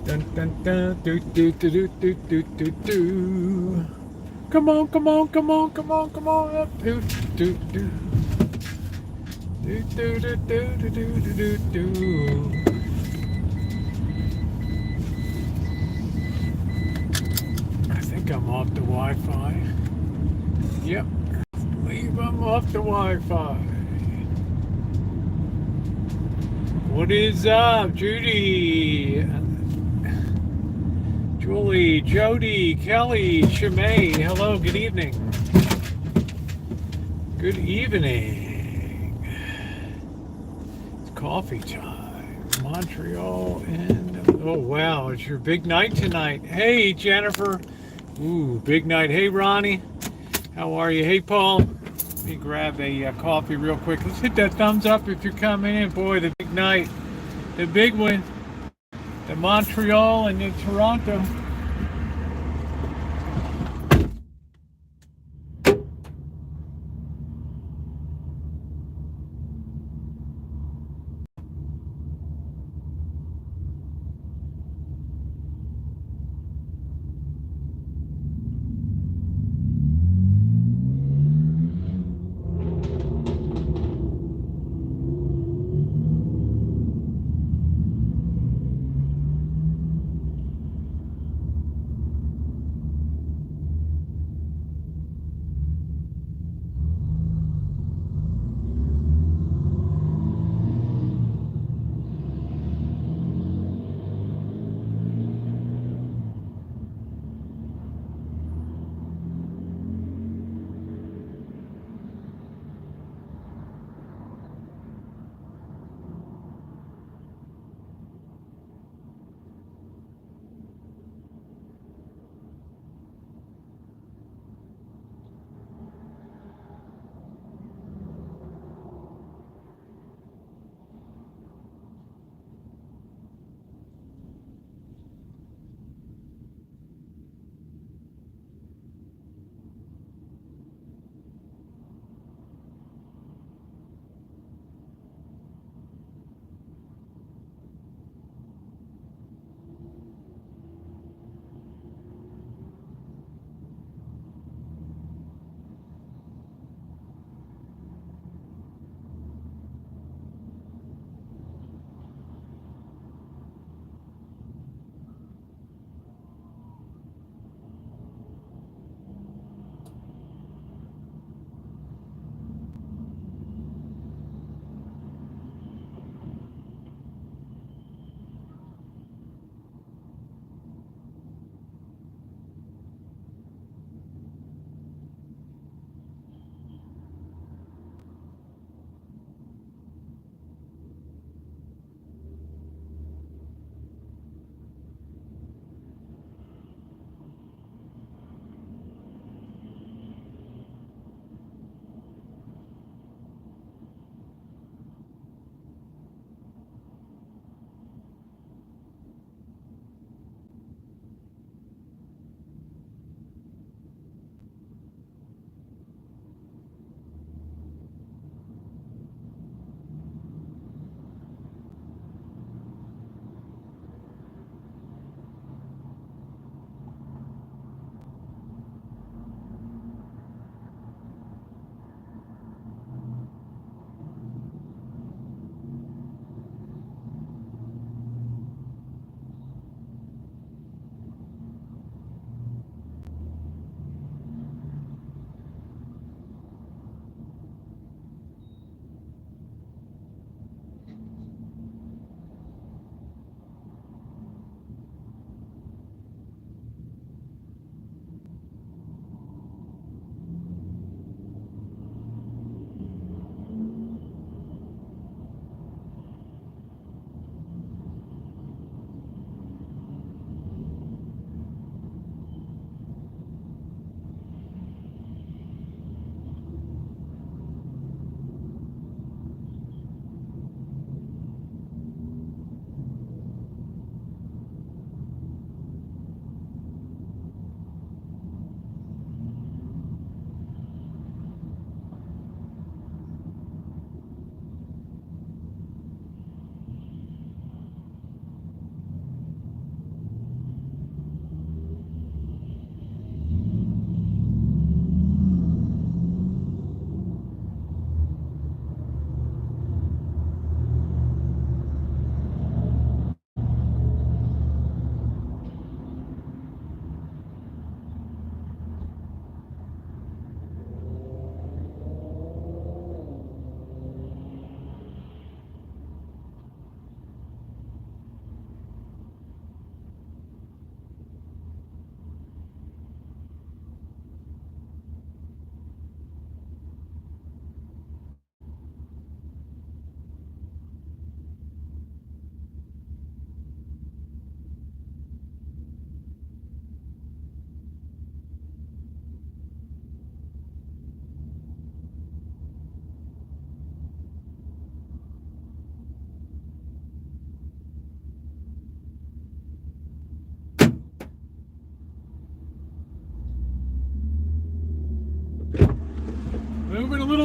Dun, dun, dun, do, do, do, do, do, do, do, do. Come on, come on, come on, come on, come on up. Do, do, do. Do, do, do, do, do, do, do, do. I think I'm off the Wi-Fi. Yep. Believe I'm off the Wi-Fi. What is up, Judy? Julie, Jody, Kelly, Shimei. Hello, good evening. Good evening. It's coffee time. Montreal and oh wow, it's your big night tonight. Hey Jennifer. Ooh, big night. Hey Ronnie. How are you? Hey Paul. Let me grab a coffee real quick. Let's hit that thumbs up if you're coming in. Boy, the big night. The big one. The Montreal and the Toronto.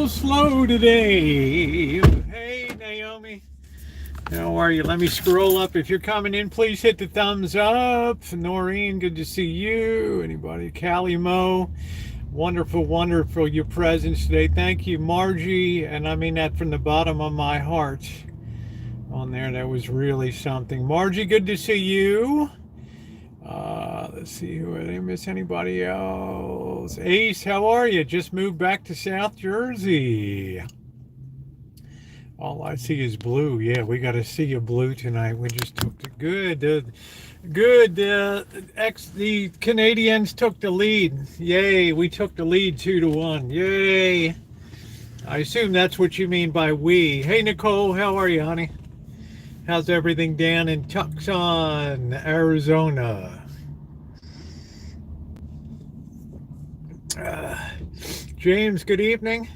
little slow today. Hey, Naomi. How are you? Let me scroll up. If you're coming in, please hit the thumbs up. Noreen, good to see you. Anybody? Callie Mo. Wonderful, wonderful your presence today. Thank you, Margie. And I mean that from the bottom of my heart. On there, that was really something. Margie, good to see you. Let's see, who did I miss? Anybody else? Ace, how are you? Just moved back to South Jersey. All I see is blue. Yeah, we got to see a blue tonight. We just took the good. The Canadians took the lead. Yay, we took the lead 2-1. Yay. I assume that's what you mean by we. Hey, Nicole, how are you, honey? How's everything down in Tucson, Arizona? James, good evening.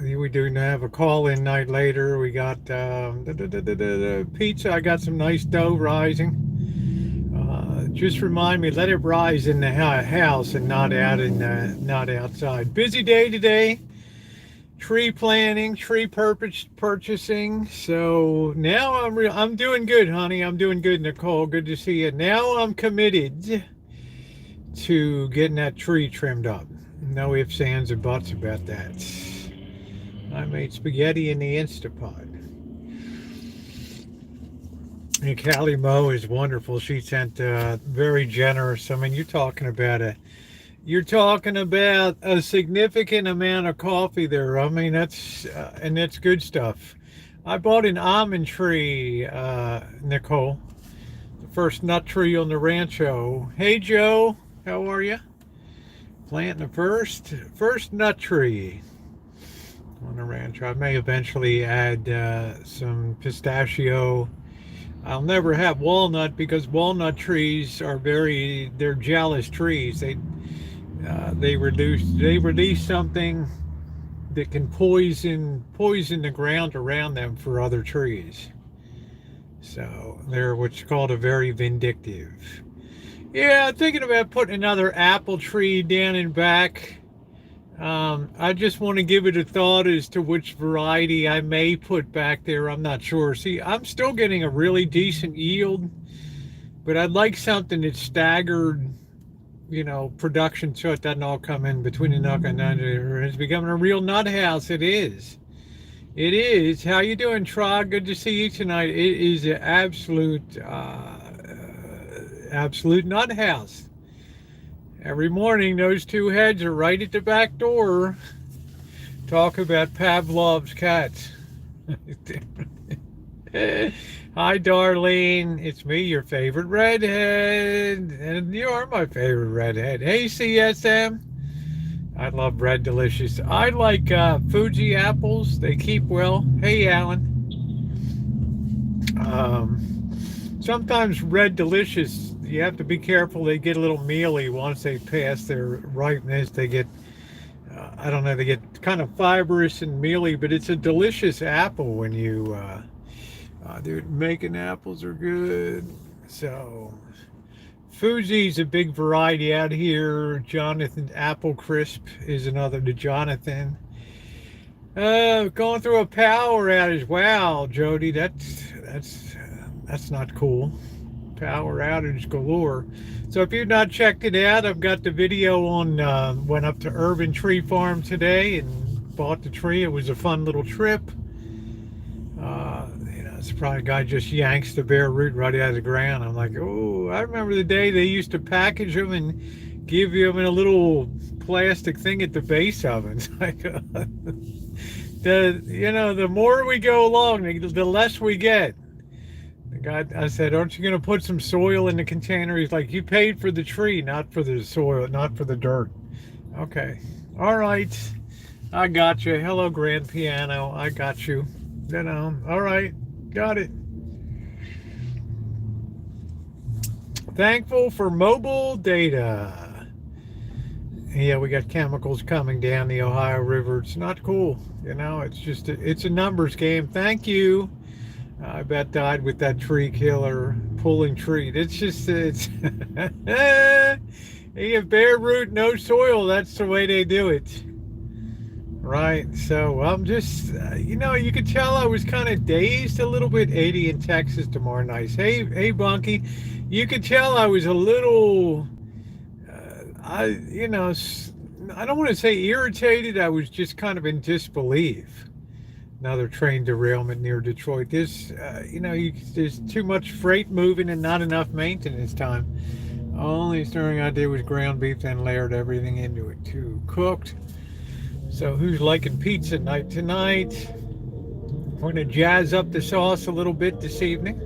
We do have a call-in night later. We got the pizza. I got some nice dough rising. Just remind me, let it rise in the house and not outside. Busy day today. Tree planting, tree purchasing. So now I'm doing good, honey. I'm doing good, Nicole. Good to see you. Now I'm committed to getting that tree trimmed up. No ifs, ands, or buts about that. I made spaghetti in the Instapot. And Callie Mo is wonderful. She sent very generous. I mean, you're talking about a significant amount of coffee there. I mean, that's good stuff. I bought an almond tree, Nicole. The first nut tree on the Rancho. Hey, Joe, how are you? Planting the first nut tree on the Rancho. I may eventually add some pistachio. I'll never have walnut because walnut trees they're jealous trees. They release something that can poison the ground around them for other trees. So they're what's called a very vindictive. Yeah, thinking about putting another apple tree down and back. I just want to give it a thought as to which variety I may put back there. I'm not sure. See, I'm still getting a really decent yield, but I'd like something that's staggered, production, so it doesn't all come in between the knock and under. It's becoming a real nut house. It is. How you doing, Trog? Good to see you tonight. It is an absolute nut house. Every morning, those two heads are right at the back door. Talk about Pavlov's cats. Hi, Darlene. It's me, your favorite redhead. And you are my favorite redhead. Hey, CSM. I love Red Delicious. I like Fuji apples. They keep well. Hey, Alan. Sometimes Red Delicious, you have to be careful. They get a little mealy once they pass their ripeness. They get, they get kind of fibrous and mealy, but it's a delicious apple when you, dude, making apples are good. So, Fuji's a big variety out here. Jonathan Apple Crisp is another to Jonathan. Going through a power outage. Wow, Jody, that's not cool. Power outage galore. So if you've not checked it out, I've got the video on, went up to Urban Tree Farm today and bought the tree. It was a fun little trip. It's probably a guy just yanks the bare root right out of the ground. I'm like, oh, I remember the day they used to package them and give you them in a little plastic thing at the base of it. It's like, the more we go along, the less we get. The guy, I said, aren't you going to put some soil in the container? He's like, you paid for the tree, not for the soil, not for the dirt. Okay. All right. I got you. Hello, grand piano. I got you. All right. Got it. Thankful for mobile data. Yeah, we got chemicals coming down the Ohio River. It's not cool. It's just, it's a numbers game. Thank you. I bet died with that tree killer pulling tree. It's you have bare root, no soil. That's the way they do it. Right. So I'm just, you could tell I was kind of dazed a little bit. 80 in Texas tomorrow night. Hey, Bunky. You could tell I was a little, I don't want to say irritated. I was just kind of in disbelief. Another train derailment near Detroit. There's too much freight moving and not enough maintenance time. Only thing I did was ground beef, then layered everything into it too. Cooked. So who's liking pizza night tonight? We're gonna jazz up the sauce a little bit this evening.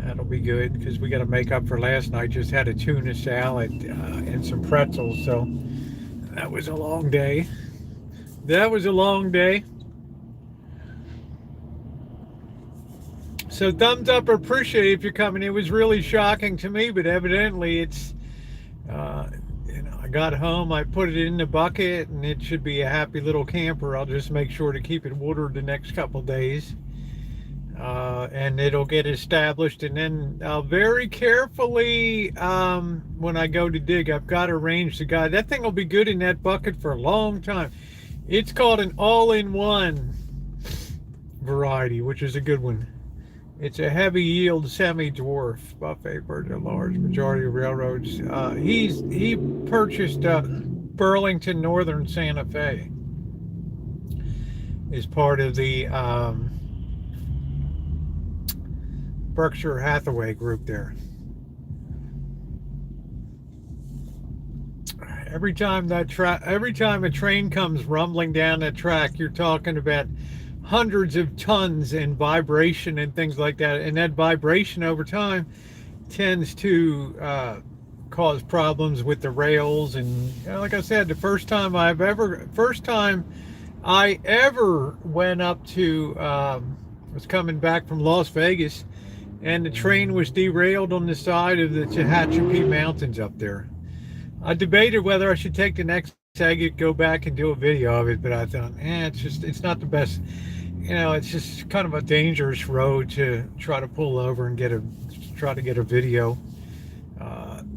That'll be good because we got to make up for last night. Just had a tuna salad and some pretzels, so that was a long day. That was a long day. So thumbs up or appreciate if you're coming. It was really shocking to me, but evidently it's, I got home, I put it in the bucket, and it should be a happy little camper. I'll just make sure to keep it watered the next couple days. And it'll get established, and then I'll very carefully, when I go to dig, I've got to arrange the guy. That thing will be good in that bucket for a long time. It's called an all-in-one variety, which is a good one. It's a heavy yield semi-dwarf buffet bird, a large majority of railroads. He purchased Burlington Northern Santa Fe as part of the Berkshire Hathaway group there. Every time a train comes rumbling down that track, you're talking about hundreds of tons in vibration and things like that, and that vibration over time tends to cause problems with the rails. And like I said, the first time I ever went up to was coming back from Las Vegas, and the train was derailed on the side of the Tehachapi Mountains up there. I debated whether I should take the next exit, go back and do a video of it, but I thought, it's not the best. It's just kind of a dangerous road to try to pull over and try to get a video.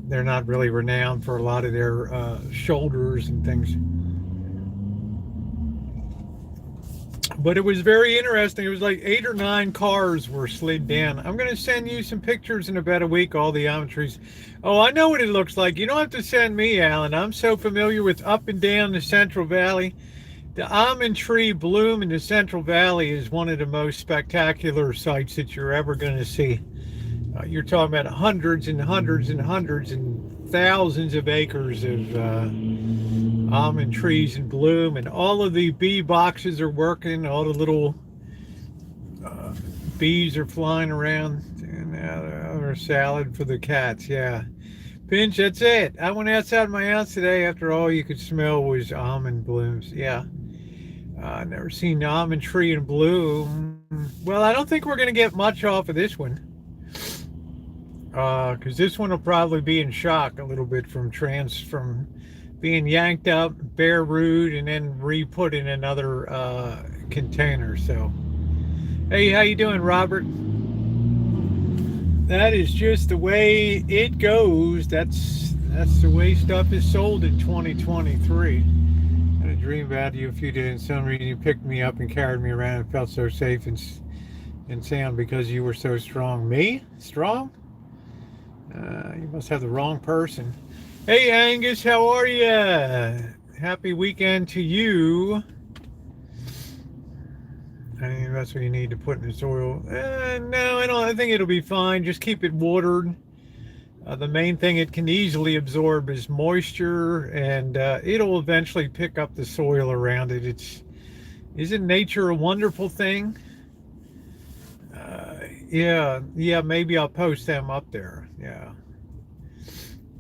They're not really renowned for a lot of their shoulders and things. But it was very interesting. It was like 8 or 9 cars were slid down. I'm going to send you some pictures in about a week, all the almond trees. Oh, I know what it looks like. You don't have to send me, Alan. I'm so familiar with up and down the Central Valley. The almond tree bloom in the Central Valley is one of the most spectacular sights that you're ever going to see. You're talking about hundreds and hundreds and hundreds and thousands of acres of almond trees in bloom, and all of the bee boxes are working. All the little bees are flying around, and our salad for the cats. Yeah, Pinch, that's it. I went outside my house today. After all you could smell was almond blooms. Yeah, I've never seen an almond tree in bloom. Well, I don't think we're going to get much off of this one, because this one will probably be in shock a little bit from being yanked up, bare root, and then re-put in another container. So, hey, how you doing, Robert? That is just the way it goes. That's the way stuff is sold in 2023. I had a dream about you a few days. For some reason, you picked me up and carried me around and felt so safe and sound because you were so strong. Me? Strong? You must have the wrong person. Hey, Angus, how are you? Happy weekend to you. I think that's what you need to put in the soil. No, I don't. I think it'll be fine. Just keep it watered. The main thing it can easily absorb is moisture, and it'll eventually pick up the soil around it. Isn't nature a wonderful thing? Yeah, maybe I'll post them up there. Yeah.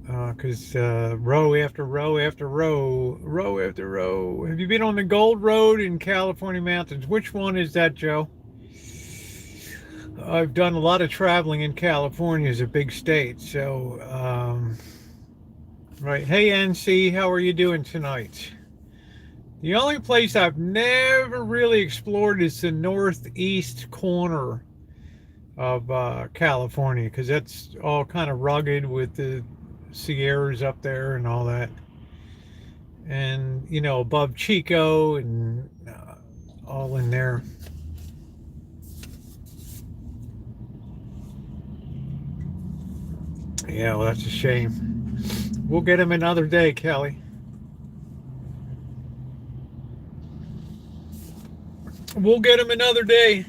Because row after row after row after row. Have you been on the Gold Road in California mountains? Which one is that, Joe? I've done a lot of traveling in California. It's a big state. So, right. Hey, NC, how are you doing tonight? The only place I've never really explored is the northeast corner of California, because that's all kind of rugged with the Sierras up there and all that. and above Chico and all in there. Yeah, well, that's a shame. We'll get him another day, Kelly. We'll get him another day.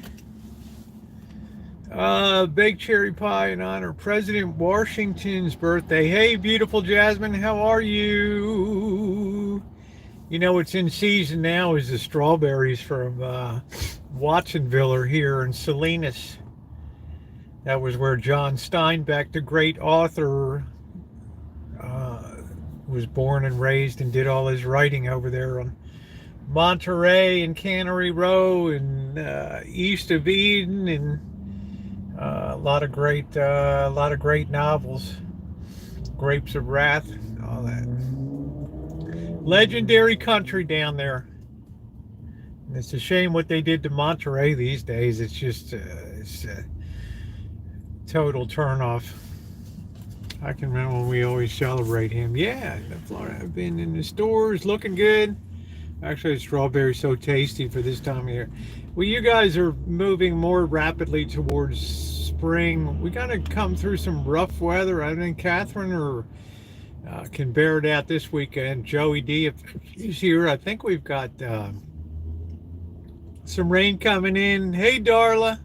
Big cherry pie in honor of President Washington's birthday. Hey, beautiful Jasmine, how are you? What's in season now is the strawberries from Watsonville are here in Salinas. That was where John Steinbeck, the great author, was born and raised and did all his writing over there on Monterey and Cannery Row and east of Eden, and a lot of great novels. Grapes of Wrath, all that. Legendary country down there. And it's a shame what they did to Monterey these days. It's just it's a total turnoff. I can remember when we always celebrate him. Yeah, Florida. I've been in the stores, looking good. Actually, the strawberry's so tasty for this time of year. Well, you guys are moving more rapidly towards spring. We got to come through some rough weather. I think Catherine can bear it out this weekend. Joey D, if he's here, I think we've got some rain coming in. Hey, Darla.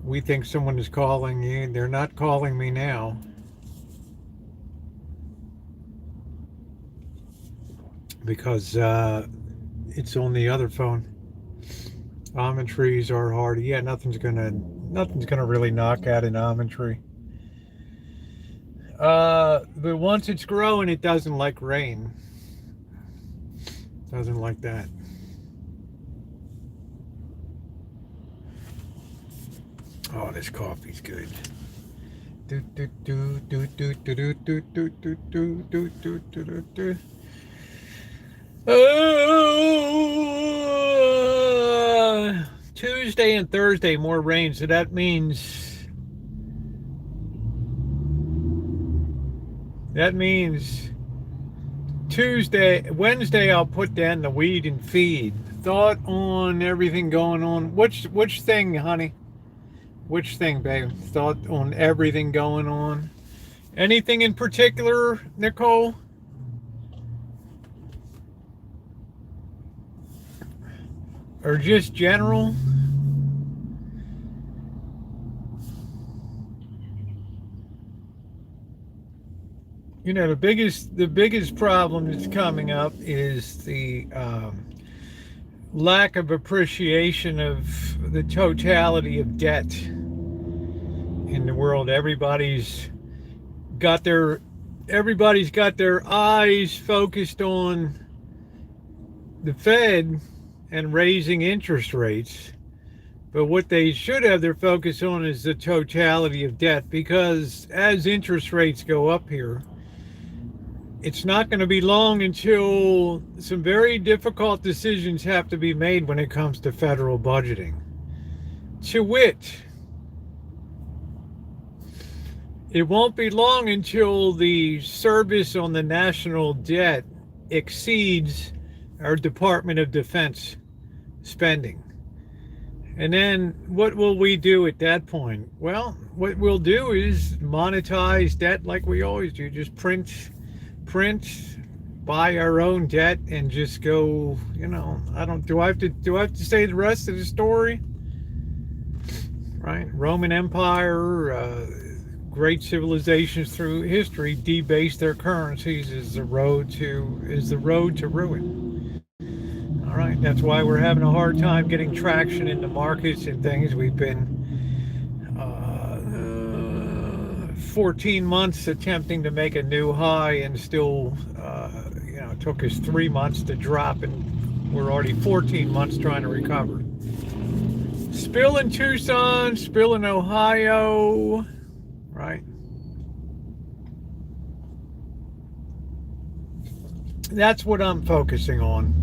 We think someone is calling you. They're not calling me now. Because it's on the other phone. Almond trees are hardy. Yeah, nothing's gonna really knock out an almond tree. But once it's growing, it doesn't like rain. Doesn't like that. Oh, this coffee's good. Do do do do do do do do do do do do do do. Tuesday and Thursday more rain, so that means Wednesday I'll put down the weed and feed. Thought on everything going on. Which thing, honey? Which thing, babe? Thought on everything going on. Anything in particular, Nicole? Or just general? The biggest problem that's coming up is the lack of appreciation of the totality of debt in the world. Everybody's got their eyes focused on the Fed and raising interest rates, but what they should have their focus on is the totality of debt, because as interest rates go up here, it's not going to be long until some very difficult decisions have to be made when it comes to federal budgeting. To wit, it won't be long until the service on the national debt exceeds our Department of Defense spending. And then what will we do at that point? Well, what we'll do is monetize debt like we always do. Just print, buy our own debt, and just go, do I have to say the rest of the story? Right? Roman Empire, great civilizations through history debased their currencies is the road to ruin. All right, that's why we're having a hard time getting traction in the markets and things. We've been 14 months attempting to make a new high, and still, it took us 3 months to drop, and we're already 14 months trying to recover. Spill in Tucson, spill in Ohio, right? That's what I'm focusing on.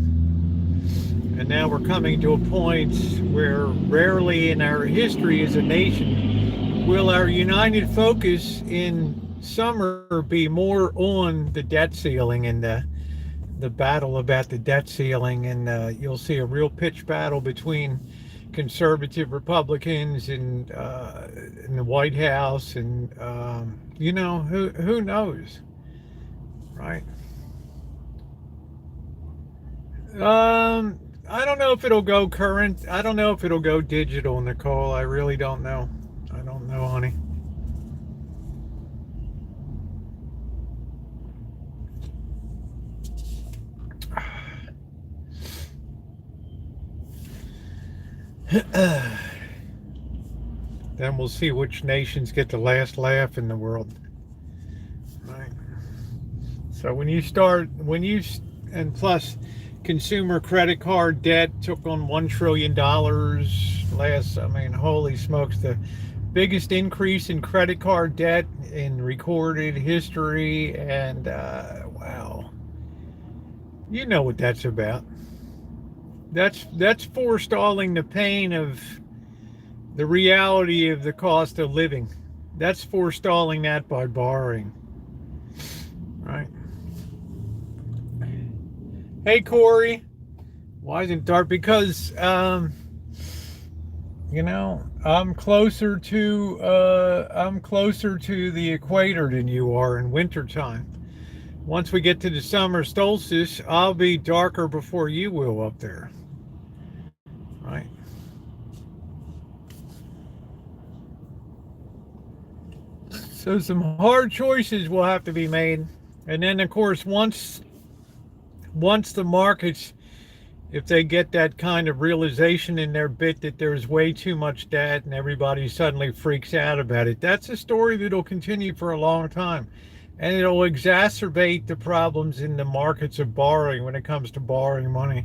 And now we're coming to a point where rarely in our history as a nation will our united focus in summer be more on the debt ceiling and the the battle about the debt ceiling, and you'll see a real pitched battle between conservative Republicans and in the White House, and who knows, right? I don't know if it'll go current. I don't know if it'll go digital, Nicole. I really don't know. I don't know, honey. Then we'll see which nations get the last laugh in the world. Right. So and plus, consumer credit card debt took on $1 trillion last, I mean, holy smokes, the biggest increase in credit card debt in recorded history. And wow, you know what that's about. That's forestalling the pain of the reality of the cost of living. That's forestalling that by borrowing. Right. Hey, Corey. Why isn't it dark? Because, I'm closer to the equator than you are in wintertime. Once we get to the summer solstice, I'll be darker before you will up there. Right. So some hard choices will have to be made. And then, of course, once the markets, if they get that kind of realization in their bit that there's way too much debt and everybody suddenly freaks out about it, that's a story that'll continue for a long time. And it'll exacerbate the problems in the markets of borrowing when it comes to borrowing money.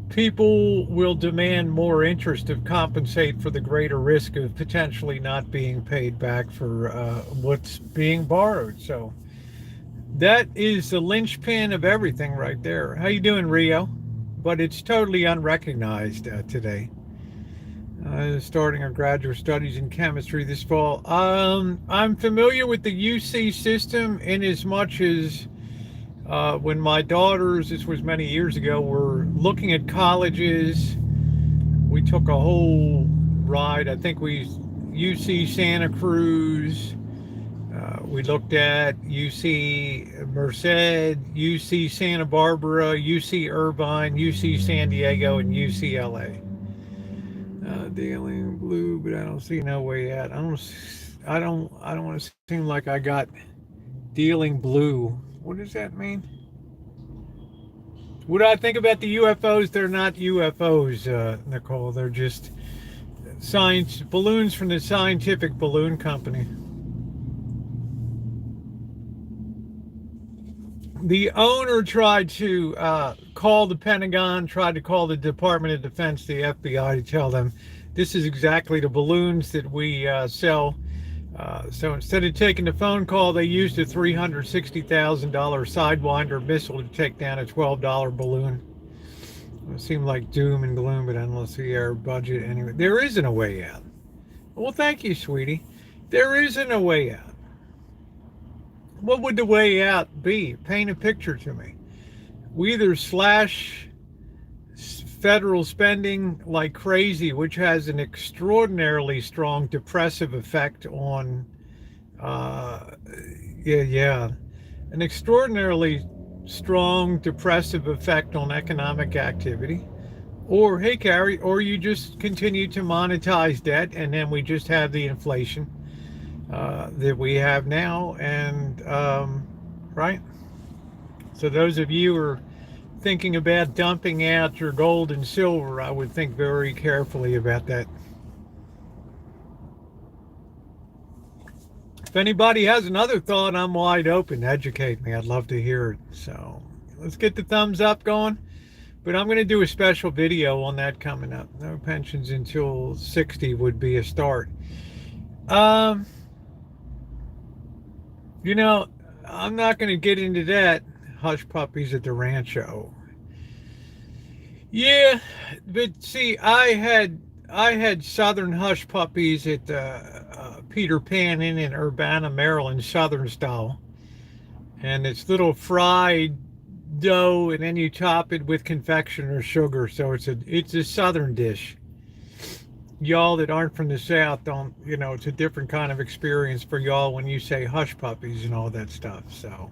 People will demand more interest to compensate for the greater risk of potentially not being paid back for what's being borrowed. So that is the linchpin of everything right there. How you doing, Rio? But it's totally unrecognized today. Starting our graduate studies in chemistry this fall. I'm familiar with the UC system in as much as when my daughters, this was many years ago, were looking at colleges. We took a whole ride. I think UC Santa Cruz. We looked at UC Merced, UC Santa Barbara, UC Irvine, UC San Diego, and UCLA. Dealing blue, but I don't see no way out. I don't want to seem like I got dealing blue. What does that mean? What do I think about the UFOs? They're not UFOs, Nicole. They're just balloons from the Scientific Balloon Company. The owner tried to call the Pentagon, tried to call the Department of Defense, the FBI, to tell them this is exactly the balloons that we sell. So instead of taking the phone call, they used a $360,000 Sidewinder missile to take down a $12 balloon. It seemed like doom and gloom, but I don't see our budget anyway. There isn't a way out. Well, thank you, sweetie. There isn't a way out. What would the way out be? Paint a picture to me. We either slash federal spending like crazy, which has an extraordinarily strong depressive effect on, an extraordinarily strong depressive effect on economic activity. Or, hey, Carrie, or you just continue to monetize debt, and then we just have the inflation that we have now, and right. So those of you who are thinking about dumping out your gold and silver, I would think very carefully about that. If anybody has another thought, I'm wide open. Educate me. I'd love to hear it. So let's get the thumbs up going. But I'm going to do a special video on that coming up. No pensions until 60 would be a start. I'm not going to get into that. Hush puppies at the Rancho. Yeah, but see, I had Southern hush puppies at Peter Pan Inn in Urbana, Maryland, Southern style, and it's little fried dough, and then you top it with confection or sugar. So it's a southern dish. Y'all that aren't from the South don't, it's a different kind of experience for y'all when you say hush puppies and all that stuff. So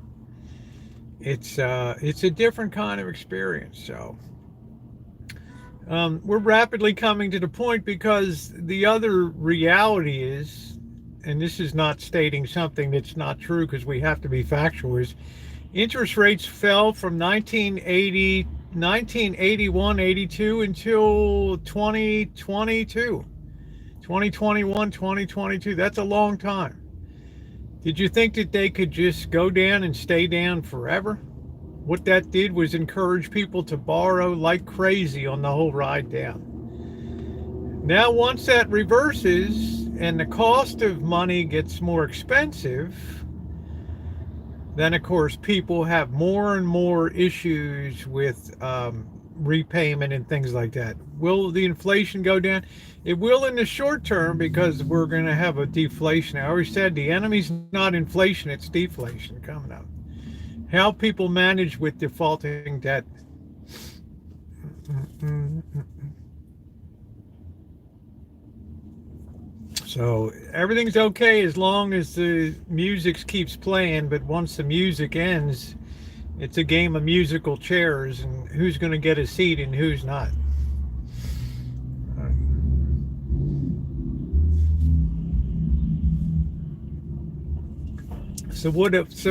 it's a different kind of experience. So we're rapidly coming to the point, because the other reality is, and this is not stating something that's not true because we have to be factual, is interest rates fell from 1981, 82 until 2022, 2021, 2022. That's a long time. Did you think that they could just go down and stay down forever? What that did was encourage people to borrow like crazy on the whole ride down. Now, once that reverses and the cost of money gets more expensive, then of course people have more and more issues with repayment and things like that. Will the inflation go down? It will in the short term, because we're going to have a deflation. I always said the enemy's not inflation, it's deflation coming up. How people manage with defaulting debt. So everything's okay as long as the music keeps playing, but once the music ends, it's a game of musical chairs, and who's going to get a seat and who's not. So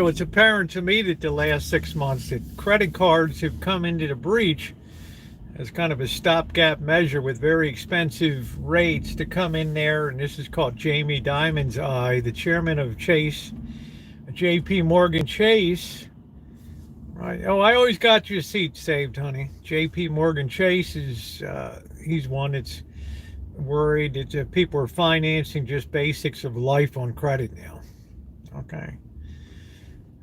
it's apparent to me that the last 6 months that credit cards have come into the breach as kind of a stopgap measure with very expensive rates to come in there. And this is called Jamie Dimon's eye, the chairman of Chase, JP Morgan Chase. Right. Oh, I always got your seat saved, honey. JP Morgan Chase is, he's one that's worried that people are financing just basics of life on credit now. Okay.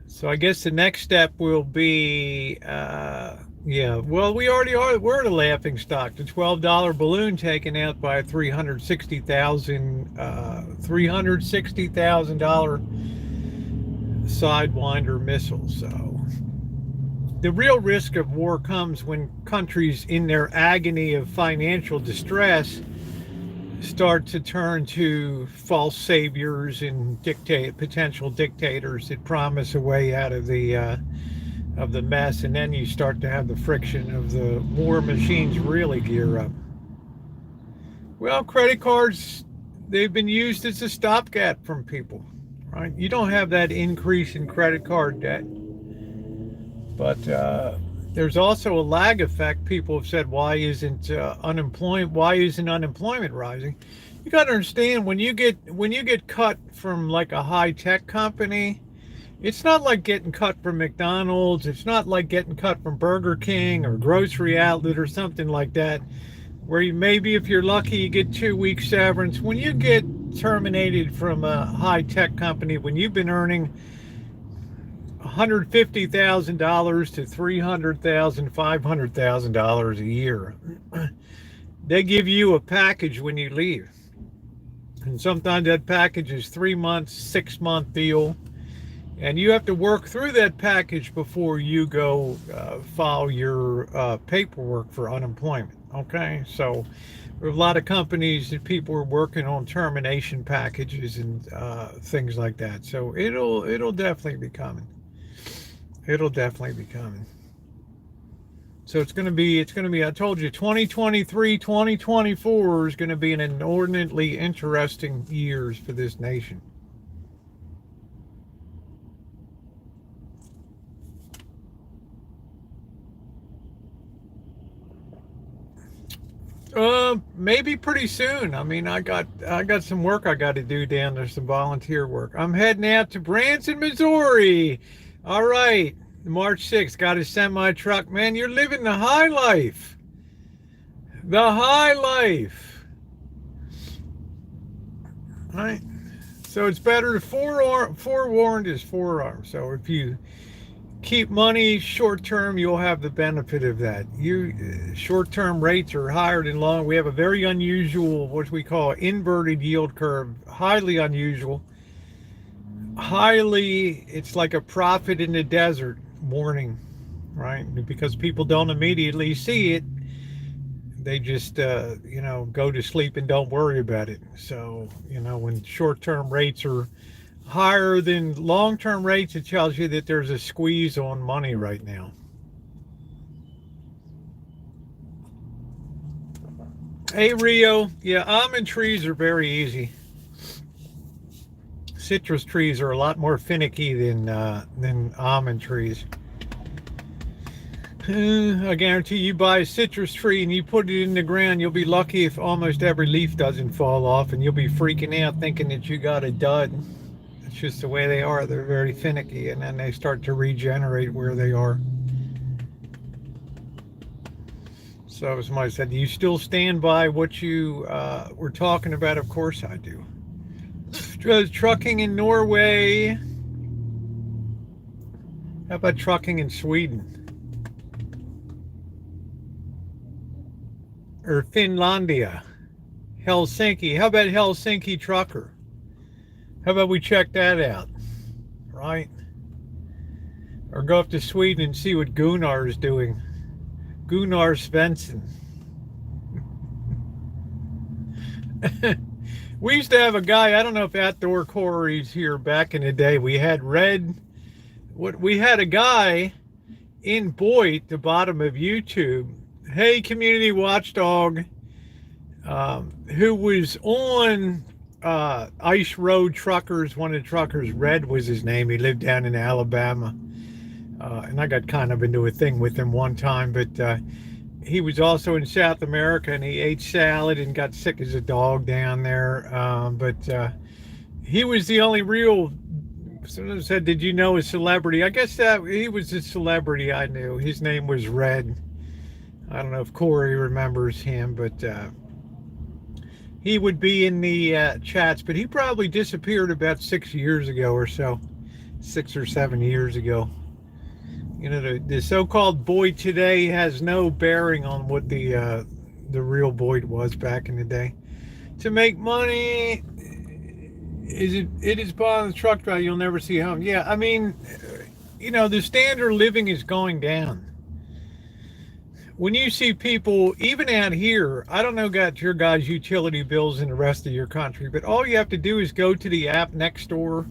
So I guess the next step will be, well, we already are. We're at a laughing stock. The $12 balloon taken out by a $360,000 Sidewinder missile. So the real risk of war comes when countries, in their agony of financial distress, start to turn to false saviors and potential dictators that promise a way out of the mess, and then you start to have the friction of the war machines really gear up. Well, credit cards, they've been used as a stopgap from people, right? You don't have that increase in credit card debt, but there's also a lag effect. People have said, why isn't unemployment rising? You got to understand, when you get cut from like a high-tech company, it's not like getting cut from McDonald's. It's not like getting cut from Burger King or Grocery Outlet or something like that, where maybe if you're lucky you get 2 weeks severance. When you get terminated from a high-tech company, when you've been earning $150,000 to $300,000, $500,000 a year, they give you a package when you leave, and sometimes that package is 3 months, 6 month deal, and you have to work through that package before you go file your paperwork for unemployment. Okay, so there are a lot of companies that people are working on termination packages and things like that. So it'll definitely be coming. It'll definitely be coming. So it's going to be, I told you, 2023, 2024 is going to be an inordinately interesting years for this nation. Maybe pretty soon. I mean, I got some work I got to do down there, some volunteer work. I'm heading out to Branson, Missouri. All right, March 6th, got a semi truck. Man, you're living the high life. The high life. All right. So it's better to forewarned is forearmed. So if you keep money short term, you'll have the benefit of that. Short term rates are higher than long. We have a very unusual, what we call inverted yield curve, highly unusual. It's like a prophet in the desert warning. right? Because people don't immediately see it, they just go to sleep and don't worry about it. So when short-term rates are higher than long-term rates, it tells you that there's a squeeze on money right now. Hey Rio, yeah, almond trees are very easy. Citrus trees are a lot more finicky than almond trees. I guarantee you buy a citrus tree and you put it in the ground, you'll be lucky if almost every leaf doesn't fall off, and you'll be freaking out thinking that you got a dud. It's just the way they are. They're very finicky, and then they start to regenerate where they are. So somebody said, do you still stand by what you were talking about? Of course I do. Trucking in Norway. How about trucking in Sweden? Or Finlandia? Helsinki. How about Helsinki trucker? How about we check that out? Right? Or go up to Sweden and see what Gunnar is doing. Gunnar Svensson. We used to have a guy, I don't know if Outdoor Corey's here back in the day. We had a guy in Boyd, the bottom of YouTube. Hey, community watchdog, who was on Ice Road Truckers. One of the truckers, Red was his name. He lived down in Alabama. And I got kind of into a thing with him one time, but he was also in South America, and he ate salad and got sick as a dog down there. But he was the only real. Someone said, "Did you know a celebrity?" I guess that he was a celebrity I knew. His name was Red. I don't know if Corey remembers him, but he would be in the chats. But he probably disappeared about 6 years ago or so, 6 or 7 years ago. The so-called Boyd today has no bearing on what the real Boyd was back in the day. To make money, it is bought on the truck drive. You'll never see home. Yeah, I mean, the standard of living is going down. When you see people, even out here, I don't know about your guys' utility bills in the rest of your country, but all you have to do is go to the app next door,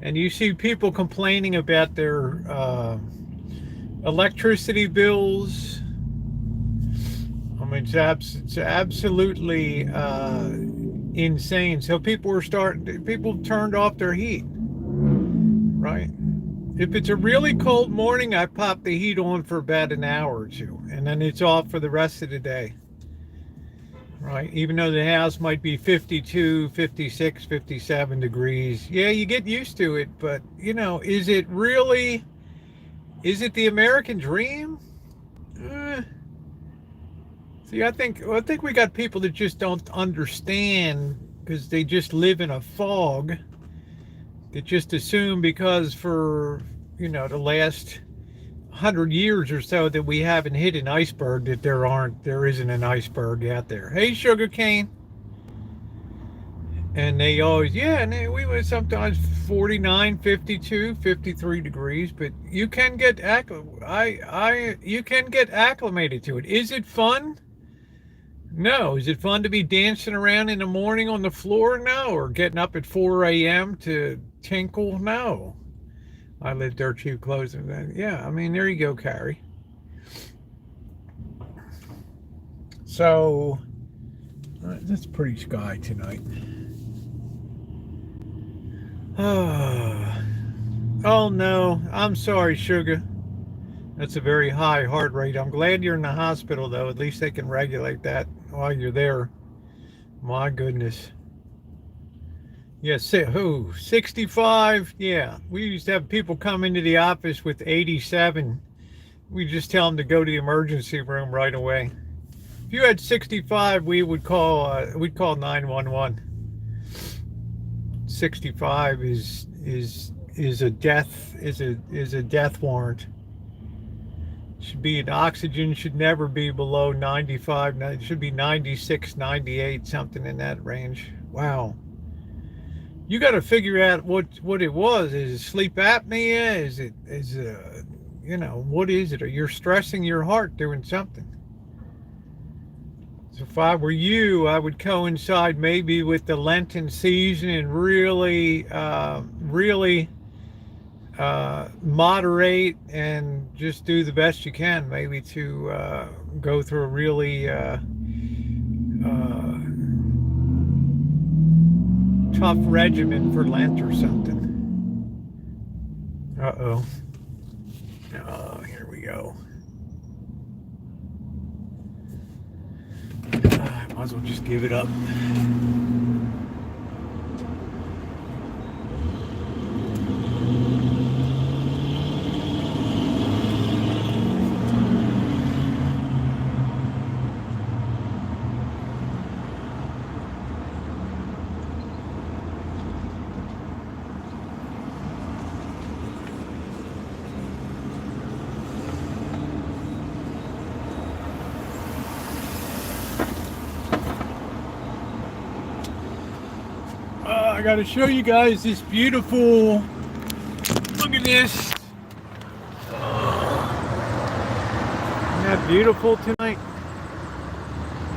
and you see people complaining about their electricity bills. I mean, it's absolutely insane. So people turned off their heat, right? If it's a really cold morning, I pop the heat on for about an hour or two, and then it's off for the rest of the day, right? Even though the house might be 52, 56, 57 degrees. Yeah, you get used to it, but is it the American dream? See, I think we got people that just don't understand, because they just live in a fog. That just assume because for the last 100 years or so that we haven't hit an iceberg, that there isn't an iceberg out there. Hey, sugarcane. And they always, and we were sometimes 49, 52, 53 degrees, but you can get you can get acclimated to it. Is it fun? No. Is it fun to be dancing around in the morning on the floor? No. Or getting up at 4 a.m. to tinkle? No. I lived there too close to that. Yeah, I mean, there you go, Carrie. So, that's pretty sky tonight. Oh no, I'm sorry, sugar. That's a very high heart rate. I'm glad you're in the hospital, though. At least they can regulate that while you're there. My goodness. Yes, 65? Yeah, we used to have people come into the office with 87. We just tell them to go to the emergency room right away. If you had 65, we'd call 911. 65 is a death warrant. Oxygen should never be below 95. It should be 96, 98, something in that range. Wow. You got to figure out what it was. Is it sleep apnea? Is it what is it? Or you're stressing your heart doing something. So if I were you, I would coincide maybe with the Lenten season and really moderate and just do the best you can, maybe to go through a really tough regimen for Lent or something. Uh-oh. Oh, here we go. I might as well just give it up. I got to show you guys this beautiful, look at this. Isn't that beautiful tonight?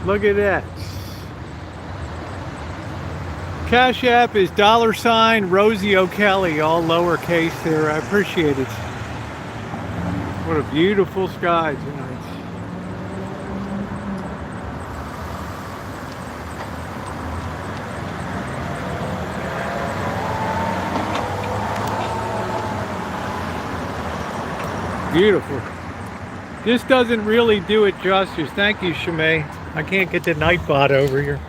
Look at that. Cash App is $ Rosie O'Kelly, all lowercase there. I appreciate it. What a beautiful sky tonight. Beautiful. This doesn't really do it justice. Thank you, Shimei. I can't get the Nightbot over here.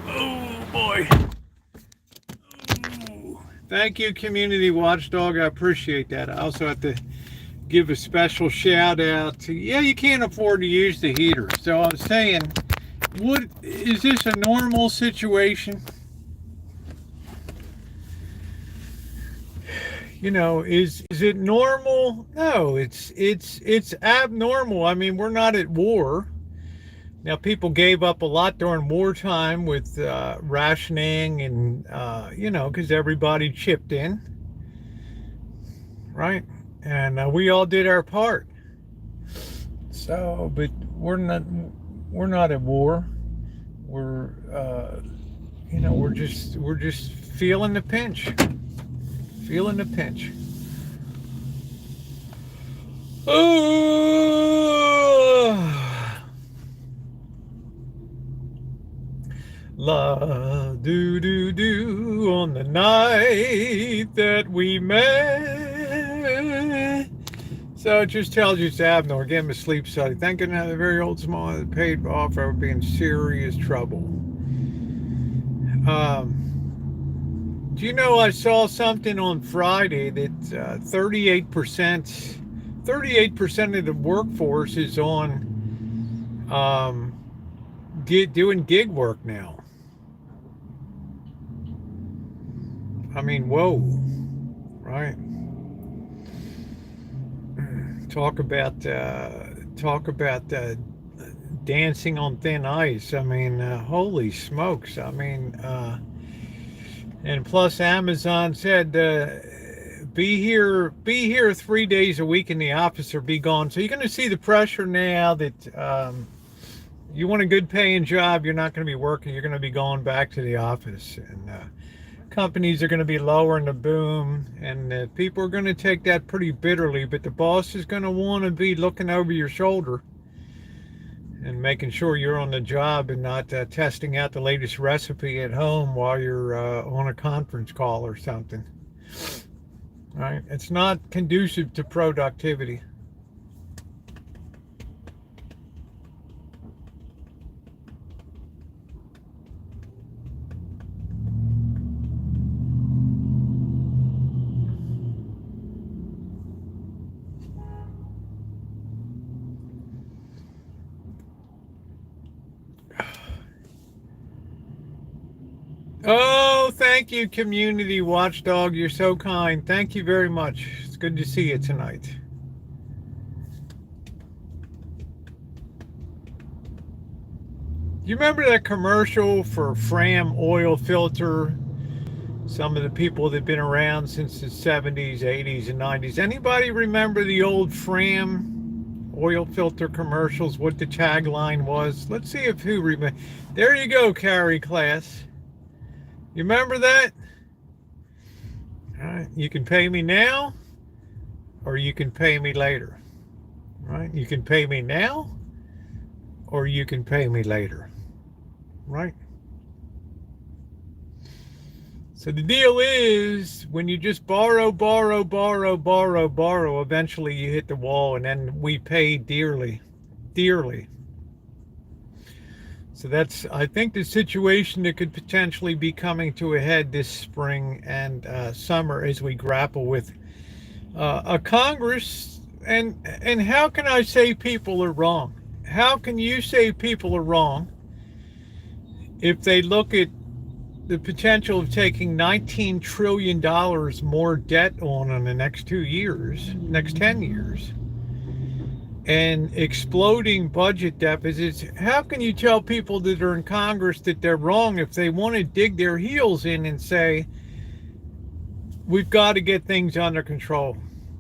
Oh boy. Ooh. Thank you, Community Watchdog. I appreciate that. I also have to give a special shout out to, yeah, you can't afford to use the heater. So I was saying, is this a normal situation? Is it normal? No, it's abnormal. I mean, we're not at war. Now, people gave up a lot during wartime with rationing and, because everybody chipped in, right? And we all did our part. So, but we're not at war. We're, we're just feeling the pinch. Feeling the pinch. Oh, la do do do on the night that we met. So it just tells you it's abnormal. Give him a sleep study. Thinking of a very old small that paid off, I would be in serious trouble. Do you know I saw something on Friday that 38% of the workforce is on doing gig work now. I mean, whoa, right? Talk about dancing on thin ice. I mean, holy smokes! I mean. And plus, Amazon said, be here 3 days a week in the office or be gone. So you're going to see the pressure now that you want a good paying job. You're not going to be working. You're going to be going back to the office. And companies are going to be lowering the boom. And people are going to take that pretty bitterly. But the boss is going to want to be looking over your shoulder and making sure you're on the job and not testing out the latest recipe at home while you're on a conference call or something. Right? It's not conducive to productivity. Oh, thank you, Community Watchdog. You're so kind. Thank you very much. It's good to see you tonight. You remember that commercial for Fram oil filter Some of the people that have been around since the 70s, 80s, and 90s. Anybody remember the old Fram oil filter commercials, what the tagline was? Let's see if who remember. There you go, Carrie class. You remember that? All right. You can pay me now or you can pay me later. Right? You can pay me now or you can pay me later. Right? So the deal is when you just borrow, eventually you hit the wall and then we pay dearly, dearly. So that's, I think, the situation that could potentially be coming to a head this spring and summer as we grapple with a Congress. And how can I say people are wrong? How can you say people are wrong if they look at the potential of taking $19 trillion more debt on in the next 2 years, next 10 years, and exploding budget deficits? How can you tell people that are in Congress that they're wrong if they want to dig their heels in and say, we've got to get things under control.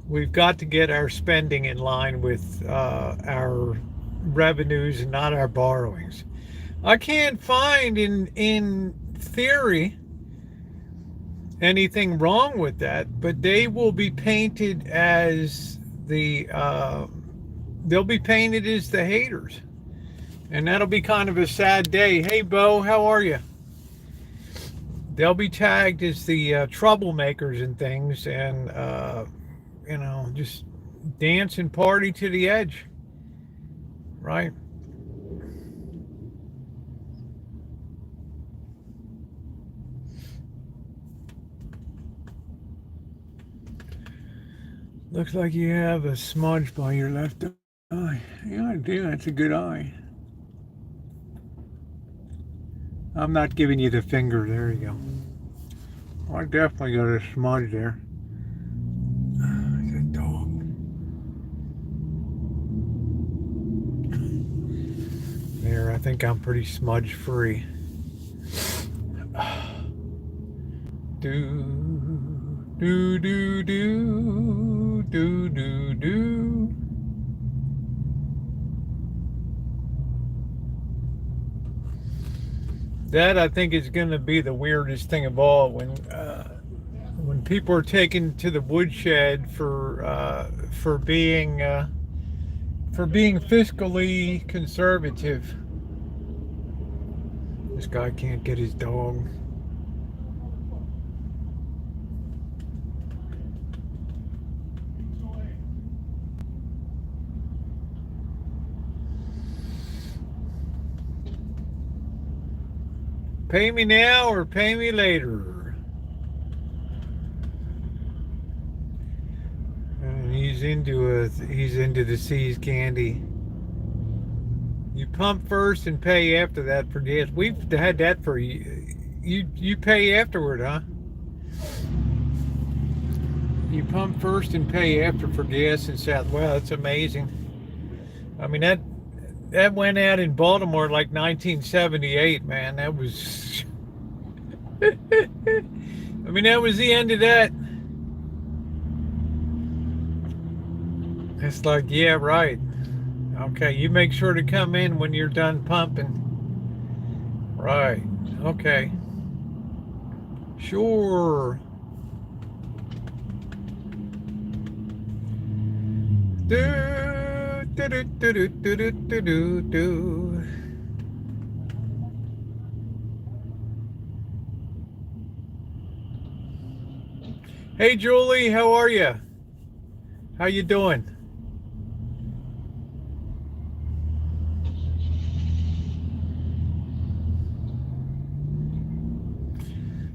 We've got to get our spending in line with our revenues and not our borrowings. I can't find in theory anything wrong with that, but they will be painted as they'll be painted as the haters, and that'll be kind of a sad day. Hey, Bo, how are you? They'll be tagged as the troublemakers and things, and just dance and party to the edge, right? Looks like you have a smudge by your left eye. Yeah, I do. That's a good eye. I'm not giving you the finger. There you go. I definitely got a smudge there. It's a dog. There, I think I'm pretty smudge free. Do. That, I think, is going to be the weirdest thing of all when people are taken to the woodshed for being fiscally conservative. This guy can't get his dog. Pay me now or pay me later. And he's into the seas candy. You pump first and pay after that for gas. We've had that for you. You pay afterward, huh? You pump first and pay after for gas in South. Wow, that's amazing. I mean that went out in Baltimore like 1978, man. That was I mean, that was the end of that. It's like, yeah, right. Okay, you make sure to come in when you're done pumping. Right. Okay. Sure. Do. Hey, Julie, how are you? How you doing?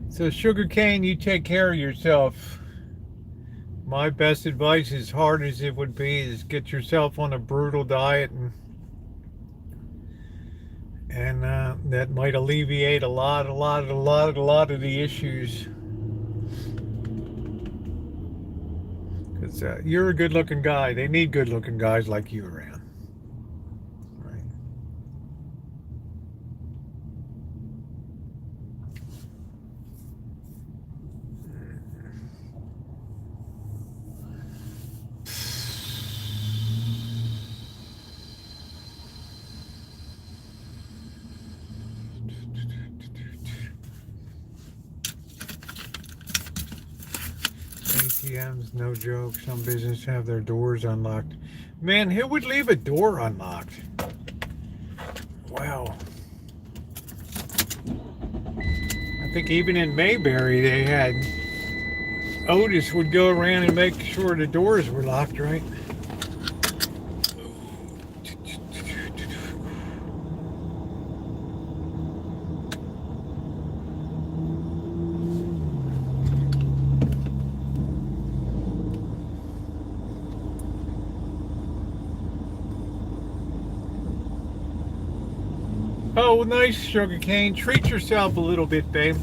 So, sugarcane, you take care of yourself. My best advice, as hard as it would be, is get yourself on a brutal diet, and that might alleviate a lot of the issues. Because you're a good-looking guy. They need good-looking guys like you around. Right. ATMs, no joke. Some businesses have their doors unlocked. Man, who would leave a door unlocked? Wow. I think even in Mayberry they had Otis would go around and make sure the doors were locked, right? Oh, nice, sugar cane. Treat yourself a little bit, babe.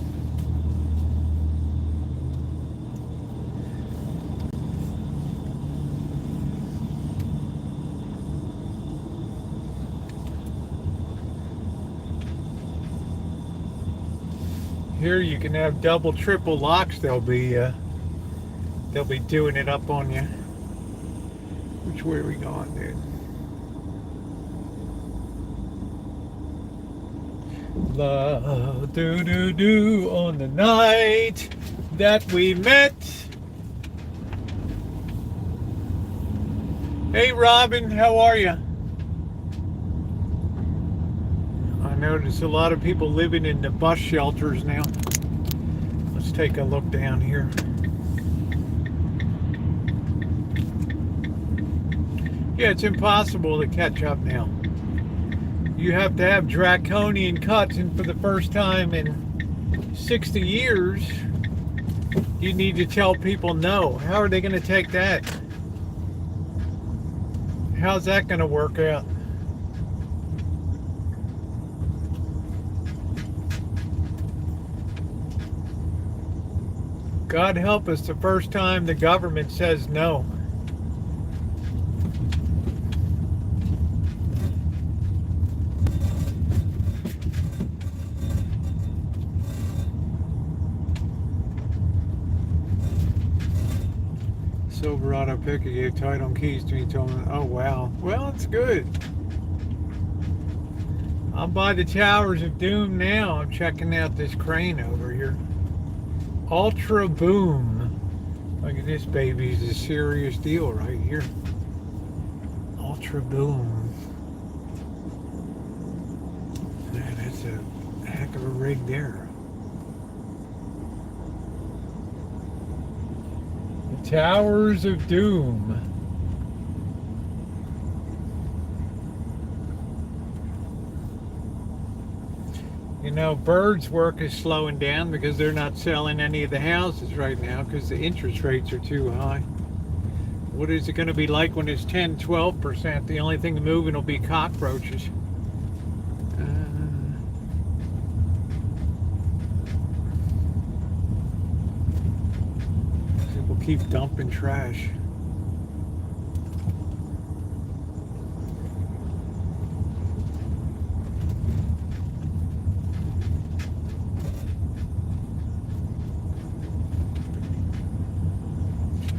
Here you can have double, triple locks. They'll be doing it up on you. Which way are we going, dude? La do do do on the night that we met. Hey Robin, how are you? I notice a lot of people living in the bus shelters now. Let's take a look down here. Yeah, it's impossible to catch up now. You have to have draconian cuts, and for the first time in 60 years, you need to tell people no. How are they going to take that? How's that going to work out? God help us, the first time the government says no. Silverado Picker gave title and keys to me, told me, oh wow. Well, it's good. I'm by the Towers of Doom now. I'm checking out this crane over here. Ultra Boom. Look at this baby. It's a serious deal right here. Ultra Boom. Man, that's a heck of a rig there. The Towers of Doom. You know, Bird's work is slowing down because they're not selling any of the houses right now because the interest rates are too high. What is it going to be like when it's 10, 12%? The only thing moving will be cockroaches. People keep dumping trash.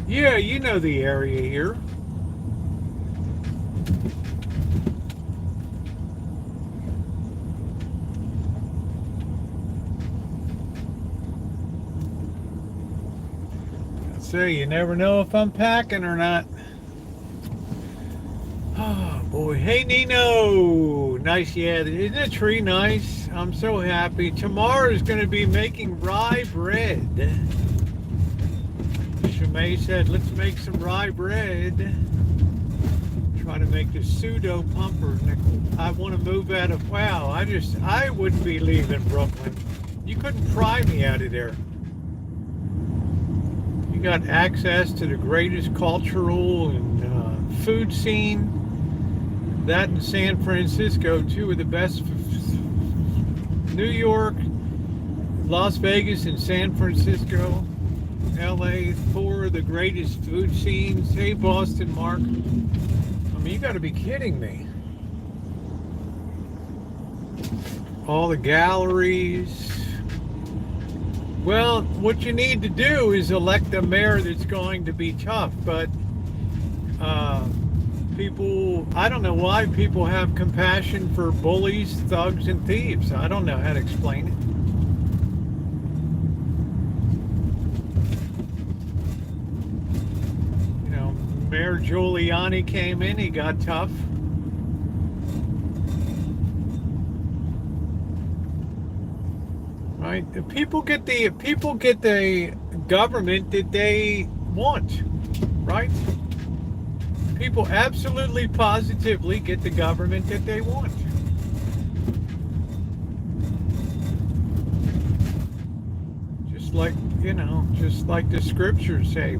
Yeah, you know the area here. I say, you never know if I'm packing or not. Oh boy. Hey Nino! Nice, yeah. Isn't the tree nice? I'm so happy. Tomorrow is going to be making rye bread. May said, let's make some rye bread. Try to make the pseudo pumpernickel. I want to move out of, wow, I wouldn't be leaving Brooklyn. You couldn't pry me out of there. You got access to the greatest cultural and food scene. That in San Francisco, two of the best. New York, Las Vegas, and San Francisco. LA, four of the greatest food scenes. Hey, Boston, Mark. I mean, you got to be kidding me. All the galleries. Well, what you need to do is elect a mayor that's going to be tough, but people, I don't know why people have compassion for bullies, thugs, and thieves. I don't know how to explain it. Mayor Giuliani came in, he got tough. Right? The people get the government that they want, right? People absolutely positively get the government that they want. Just like the scriptures say,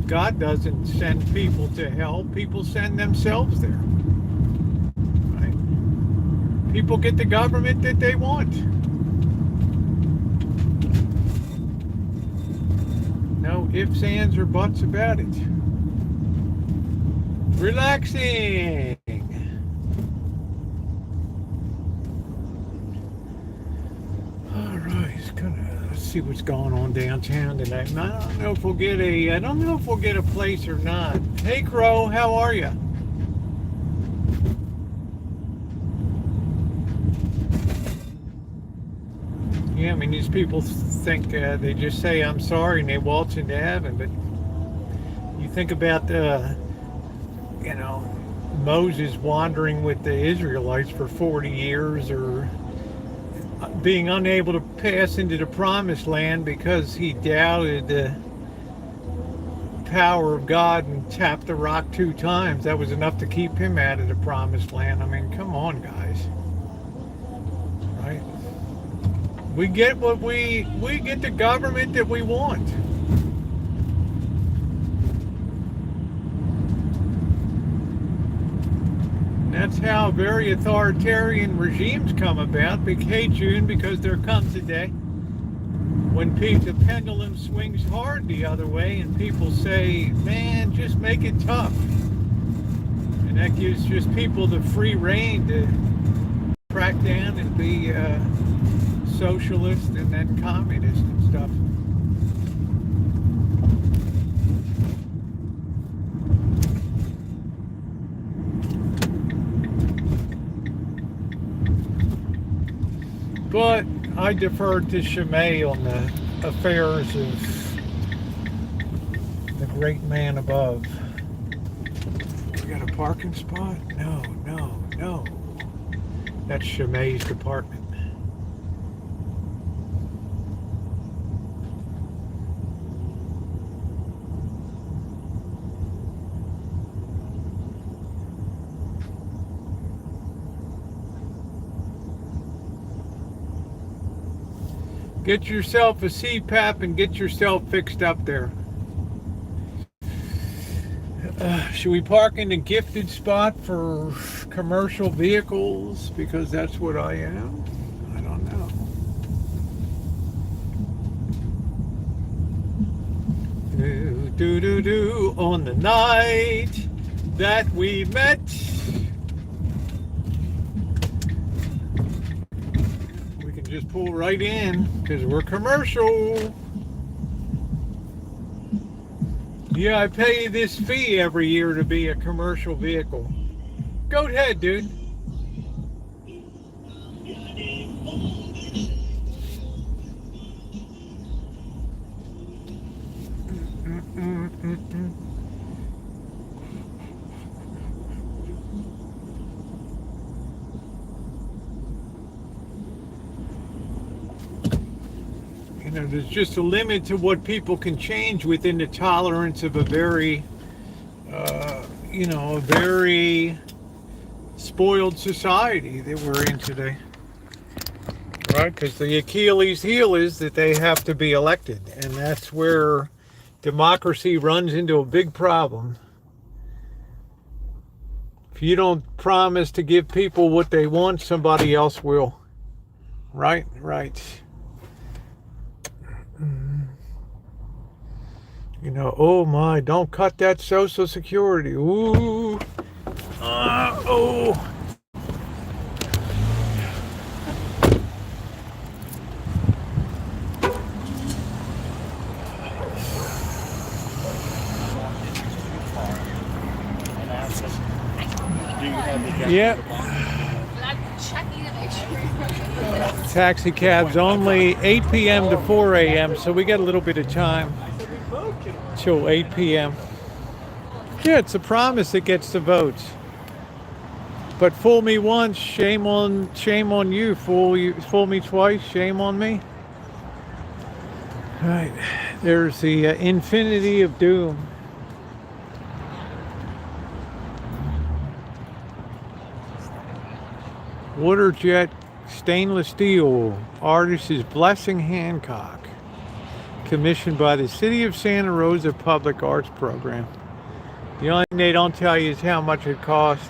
God doesn't send people to hell, people send themselves there. Right? People get the government that they want. No ifs, ands, or buts about it. Relaxing. All right, let's see what's going on downtown tonight. I don't know if we'll get a place or not. Hey, Crow, how are you? Yeah, I mean, these people think they just say I'm sorry and they waltz into heaven, but you think about Moses wandering with the Israelites for 40 years, or being unable to pass into the promised land because he doubted the power of God and tapped the rock 2 times. That was enough to keep him out of the promised land. I mean, come on, guys. Right? We get the government that we want. That's how very authoritarian regimes come about. Hey, June, because there comes a day when the pendulum swings hard the other way and people say, man, just make it tough. And that gives just people the free rein to crack down and be socialist and then communist and stuff. But I defer to Shimei on the affairs of the great man above. We got a parking spot? No. That's Shimei's department. Get yourself a CPAP and get yourself fixed up there. Should we park in a gifted spot for commercial vehicles? Because that's what I am. I don't know. Do on the night that we met. We can just pull right in because we're commercial. Yeah, I pay this fee every year to be a commercial vehicle. Go ahead, dude. There's just a limit to what people can change within the tolerance of a very, a very spoiled society that we're in today. Right? Because the Achilles heel is that they have to be elected. And that's where democracy runs into a big problem. If you don't promise to give people what they want, somebody else will. Right? Oh my, don't cut that Social Security. Ooh. Oh. Yep. Taxi cabs only 8 p.m. to 4 a.m. So we got a little bit of time till 8 p.m. Yeah, it's a promise that gets the votes. But fool me once, shame on you. Fool me twice, shame on me. All right, there's the infinity of doom. Water jet stainless steel. Artist is Blessing Hancock. Commissioned by the City of Santa Rosa Public Arts Program. The only thing they don't tell you is how much it cost.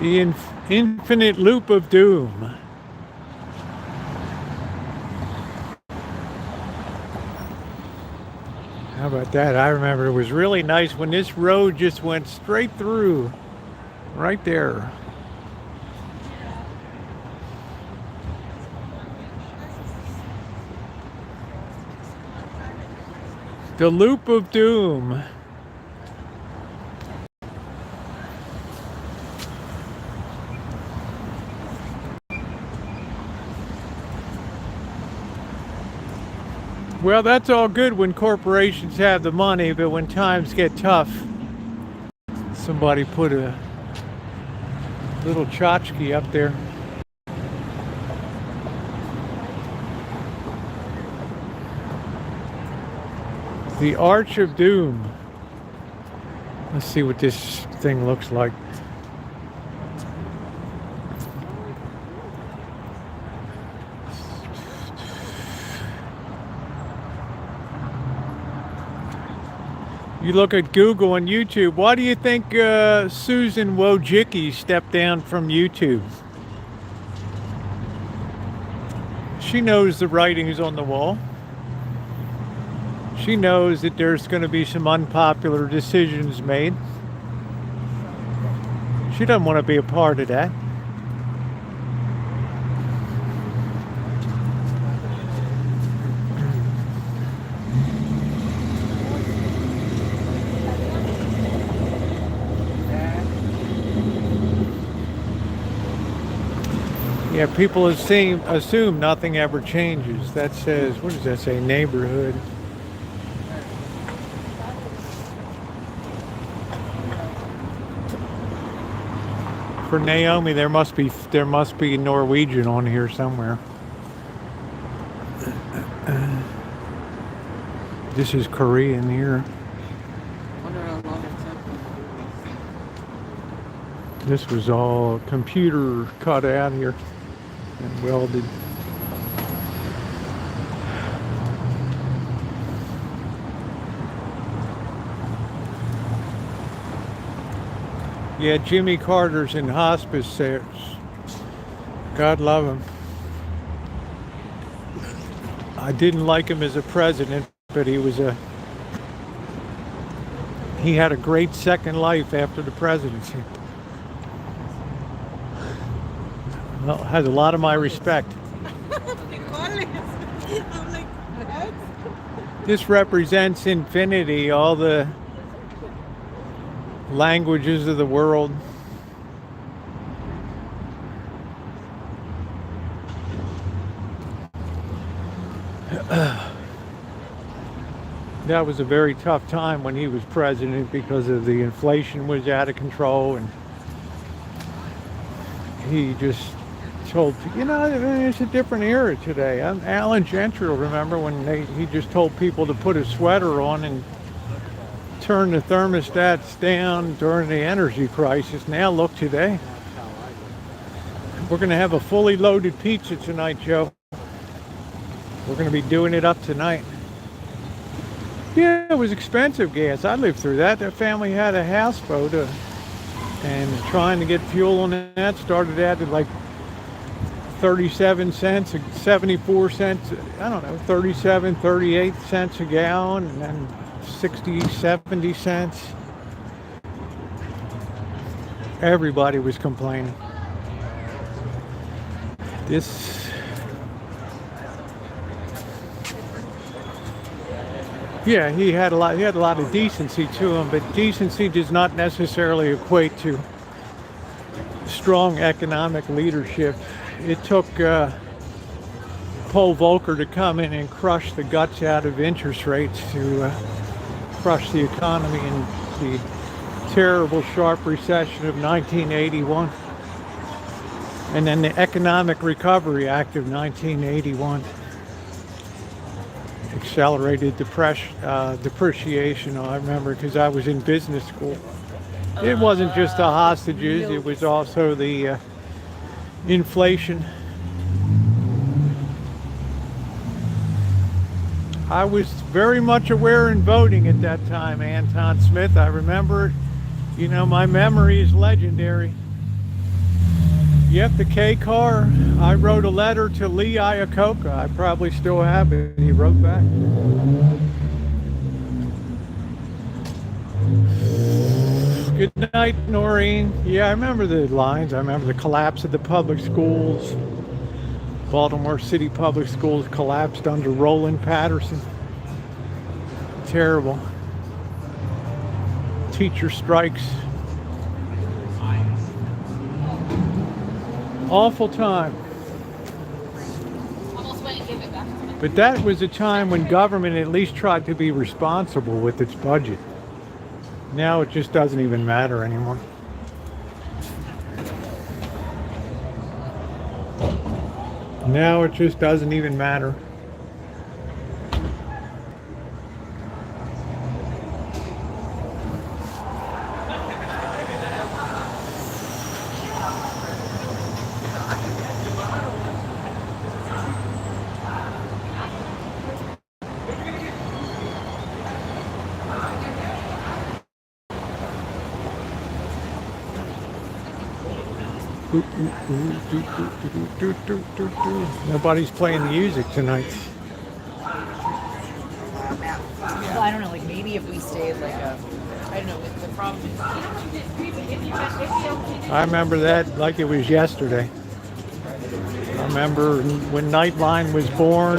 The infinite loop of doom. How about that? I remember it was really nice when this road just went straight through, right there. The loop of doom. Well, that's all good when corporations have the money, but when times get tough, somebody put a little tchotchke up there. The Arch of Doom. Let's see what this thing looks like. You look at Google and YouTube. Why do you think Susan Wojcicki stepped down from YouTube? She knows the writing's on the wall. She knows that there's going to be some unpopular decisions made. She doesn't want to be a part of that. Yeah, people assume nothing ever changes. That says, what does that say? Neighborhood. For Naomi, there must be Norwegian on here somewhere. This is Korean here. This was all computer cut out here and welded. Yeah, Jimmy Carter's in hospice there. God love him. I didn't like him as a president, but he had a great second life after the presidency. Well, has a lot of my respect. This represents infinity, all the languages of the world. That was a very tough time when he was president because of the inflation was out of control, and he just told, it's a different era today. Alan Gentry will remember when he just told people to put a sweater on and turn the thermostats down during the energy crisis. Now look today. We're going to have a fully loaded pizza tonight, Joe. We're going to be doing it up tonight. Yeah, it was expensive gas. I lived through that. That family had a houseboat, and trying to get fuel on that started out at like 37 cents, 74 cents, 37, 38 cents a gallon, and then 60, 70 cents. Everybody was complaining. Yeah, he had a lot. He had a lot of decency to him, but decency does not necessarily equate to strong economic leadership. It took Paul Volcker to come in and crush the guts out of interest rates to crush the economy in the terrible sharp recession of 1981, and then the Economic Recovery Act of 1981 accelerated depreciation. I remember because I was in business school. It wasn't just the hostages, it was also the inflation. I was very much aware in voting at that time, Anton Smith. I remember it. You know, my memory is legendary. Yep, the K car. I wrote a letter to Lee Iacocca. I probably still have it. He wrote back. Good night, Noreen. Yeah, I remember the lines. I remember the collapse of the public schools. Baltimore City Public Schools collapsed under Roland Patterson. Terrible. Teacher strikes. Awful time. But that was a time when government at least tried to be responsible with its budget. Now it just doesn't even matter anymore. Now it just doesn't even matter. Nobody's playing the music tonight. Well, I don't know, like maybe if we stayed like I don't know, with the problem. I remember that like it was yesterday. I remember when Nightline was born.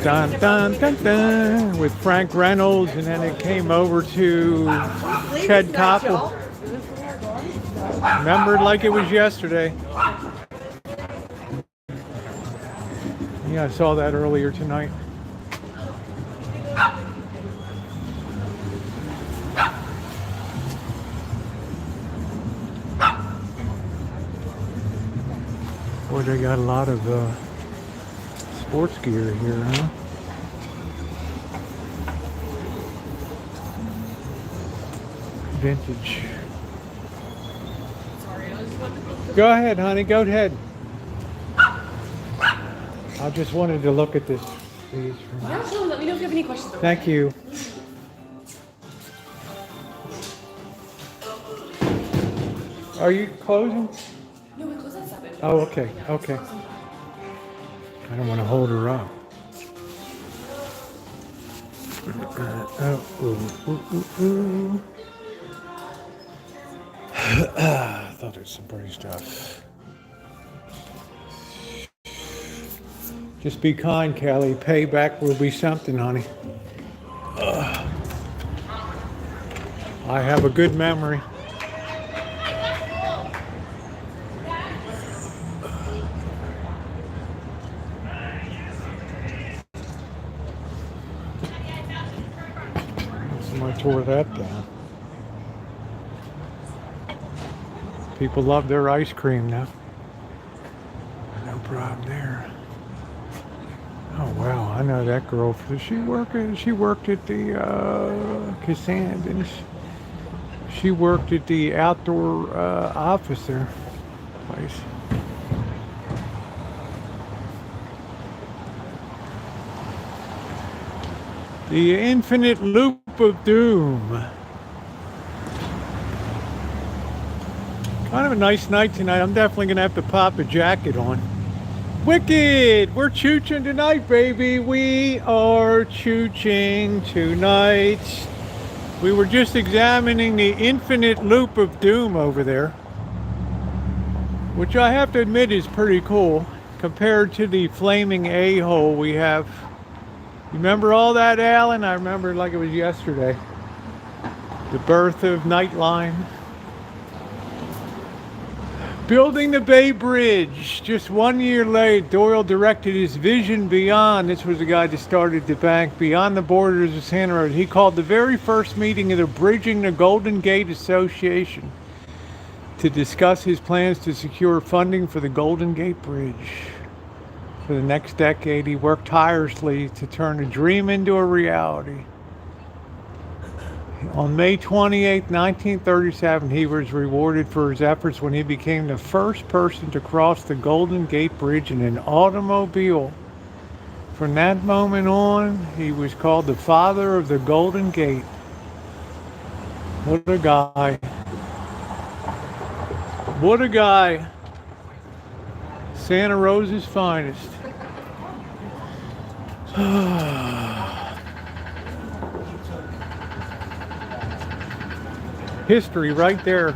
Dun, dun, dun, dun, with Frank Reynolds, and then it came over to Ted Koppel. Remember it like it was yesterday. Yeah, I saw that earlier tonight. Boy, they got a lot of sports gear here, huh? Vintage. Go ahead, honey. Go ahead. I just wanted to look at this. Please. Yeah, sure. Let me know if you have any questions. Thank you. Are you closing? No, we close at 7. Oh, okay. Okay. I don't want to hold her up. I thought it was some pretty stuff. Just be kind, Kelly. Payback will be something, honey. I have a good memory. Somebody tore that down. People love their ice cream now. No problem there. Oh wow, I know that girl. She worked at the Cassandra. She worked at the outdoor officer place. The infinite loop of doom. Kind of a nice night tonight. I'm definitely gonna have to pop a jacket on. Wicked! We're chooching tonight, baby. We are chooching tonight. We were just examining the infinite loop of doom over there, which I have to admit is pretty cool compared to the flaming a-hole we have You remember all that, Alan? I remember it like it was yesterday. The birth of Nightline. Building the Bay Bridge. Just 1 year late, Doyle directed his vision beyond. This was the guy that started the bank, beyond the borders of Santa Rosa. He called the very first meeting of the Bridging the Golden Gate Association to discuss his plans to secure funding for the Golden Gate Bridge. For the next decade, he worked tirelessly to turn a dream into a reality. On May 28, 1937, he was rewarded for his efforts when he became the first person to cross the Golden Gate Bridge in an automobile. From that moment on, he was called the father of the Golden Gate. What a guy. What a guy. Santa Rosa's finest. History right there.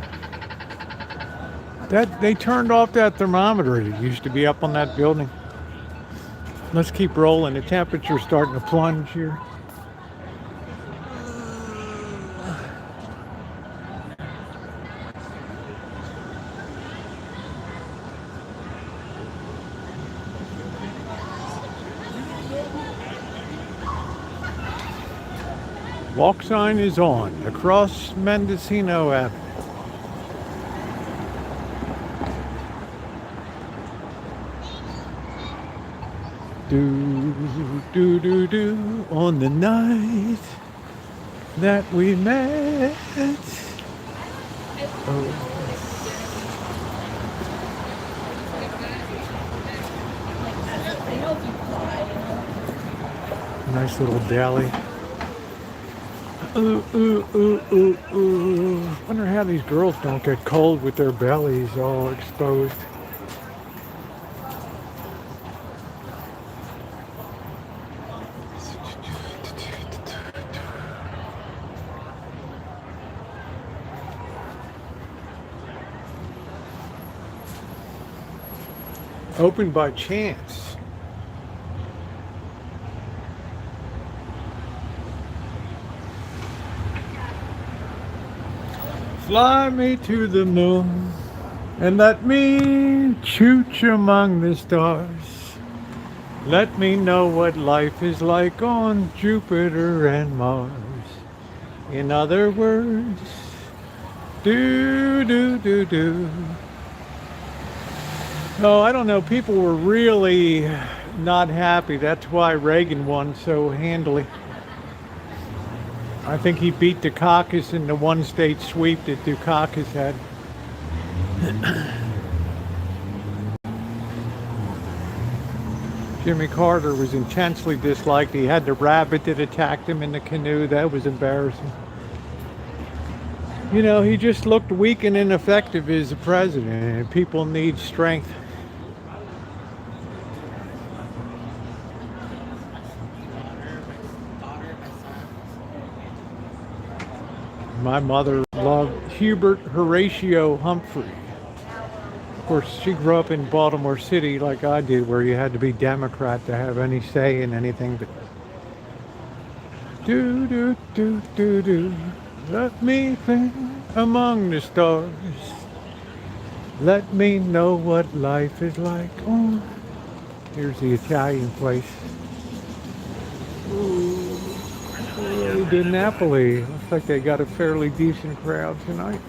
That they turned off that thermometer that used to be up on that building. Let's keep rolling. The temperature's starting to plunge here. Walk sign is on across Mendocino Avenue. Do on the night that we met. Oh. Nice little deli. Wonder how these girls don't get cold with their bellies all exposed. Opened by chance. Fly me to the moon and let me chooch among the stars. Let me know what life is like on Jupiter and Mars. In other words, do. No, I don't know. People were really not happy. That's why Reagan won so handily. I think he beat Dukakis in the one-state sweep that Dukakis had. Jimmy Carter was intensely disliked. He had the rabbit that attacked him in the canoe. That was embarrassing. You know, he just looked weak and ineffective as a president, and people need strength. My mother loved Hubert Horatio Humphrey. Of course, she grew up in Baltimore City like I did, where you had to be Democrat to have any say in anything. But do. Let me think among the stars. Let me know what life is like. Oh, here's the Italian place. To Napoli. Looks like they got a fairly decent crowd tonight.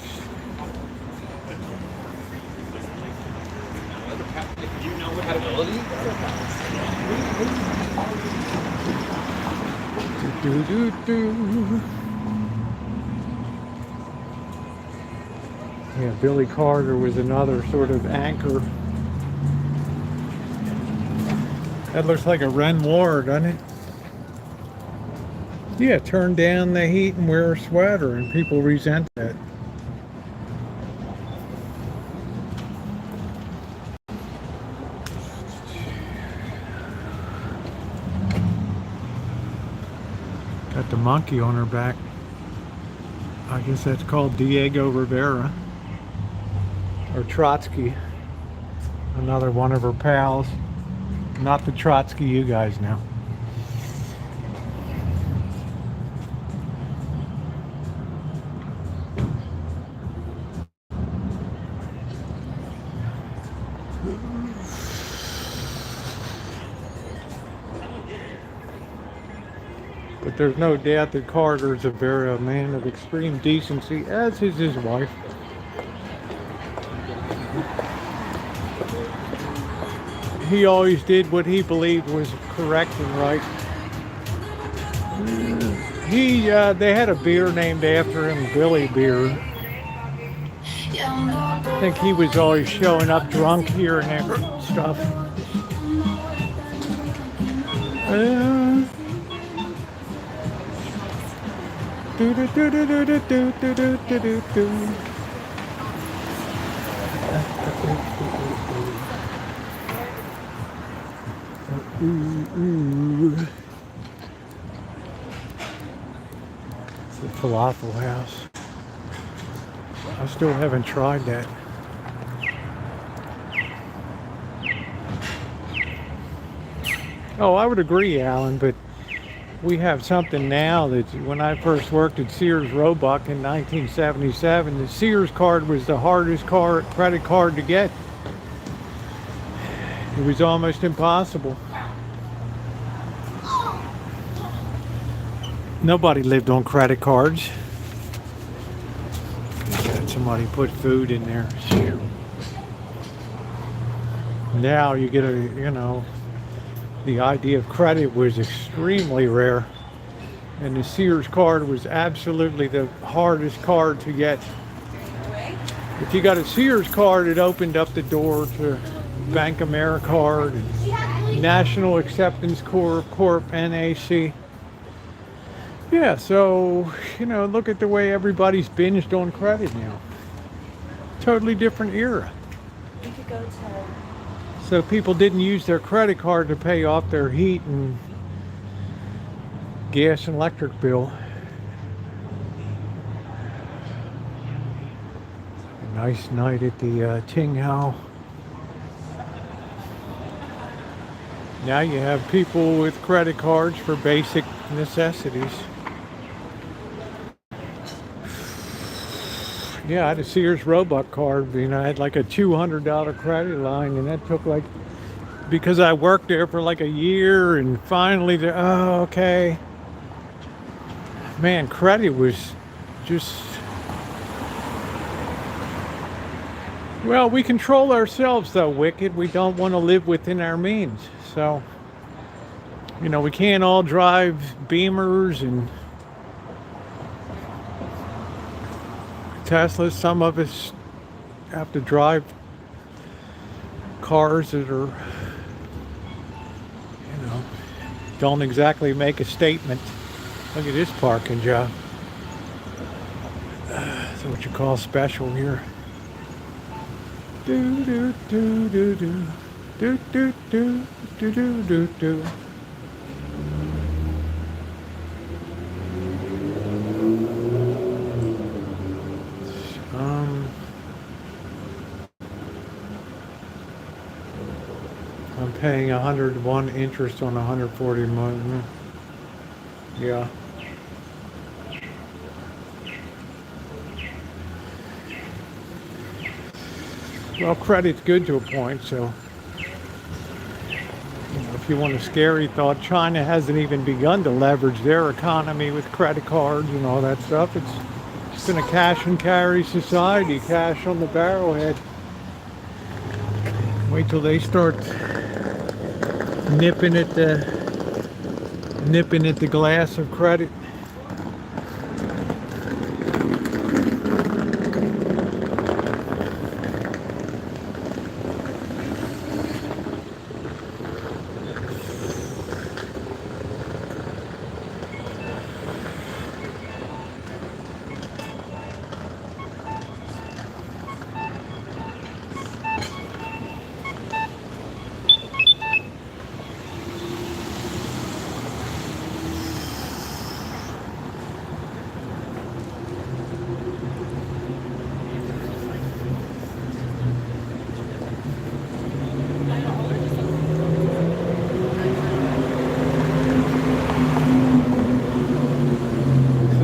Do. Yeah, Billy Carter was another sort of anchor. That looks like a Renoir, doesn't it? Yeah, turn down the heat and wear a sweater, and people resent that. Got the monkey on her back. I guess that's called Diego Rivera. Or Trotsky. Another one of her pals. Not the Trotsky you guys know. there's no doubt that Carter's a man of extreme decency, as is his wife. He always did what he believed was correct and right. They had a beer named after him, Billy Beer. I think he was always showing up drunk here and there stuff. It's the Falafel House. I still haven't tried that. Oh, I would agree, Alan, but we have something now that when I first worked at Sears Roebuck in 1977, the Sears card was the hardest credit card to get. It was almost impossible. Nobody lived on credit cards. Had somebody put food in there. Now you get the idea of credit was extremely rare. And the Sears card was absolutely the hardest card to get. If you got a Sears card, it opened up the door to Bank AmeriCard, and National Acceptance Corp, NAC. Yeah, so, look at the way everybody's binged on credit now. Totally different era. We could go to... So people didn't use their credit card to pay off their heat and gas and electric bill. Nice night at the Ting Hao. Now you have people with credit cards for basic necessities. Yeah, I had a Sears Roebuck card. I had like a $200 credit line, and that took because I worked there for like a year, and finally, okay. Man, credit was just... Well, we control ourselves, though, Wicked. We don't want to live within our means. So, we can't all drive Beamers and Teslas. Some of us have to drive cars that are, don't exactly make a statement. Look at this parking job. That's what you call special here. Do do do do do do do do do do do do. I'm paying 101 interest on 140 months. Yeah. Well, credit's good to a point, so if you want a scary thought, China hasn't even begun to leverage their economy with credit cards and all that stuff. It's been a cash and carry society, cash on the barrelhead. Wait till they start nipping at the glass of credit.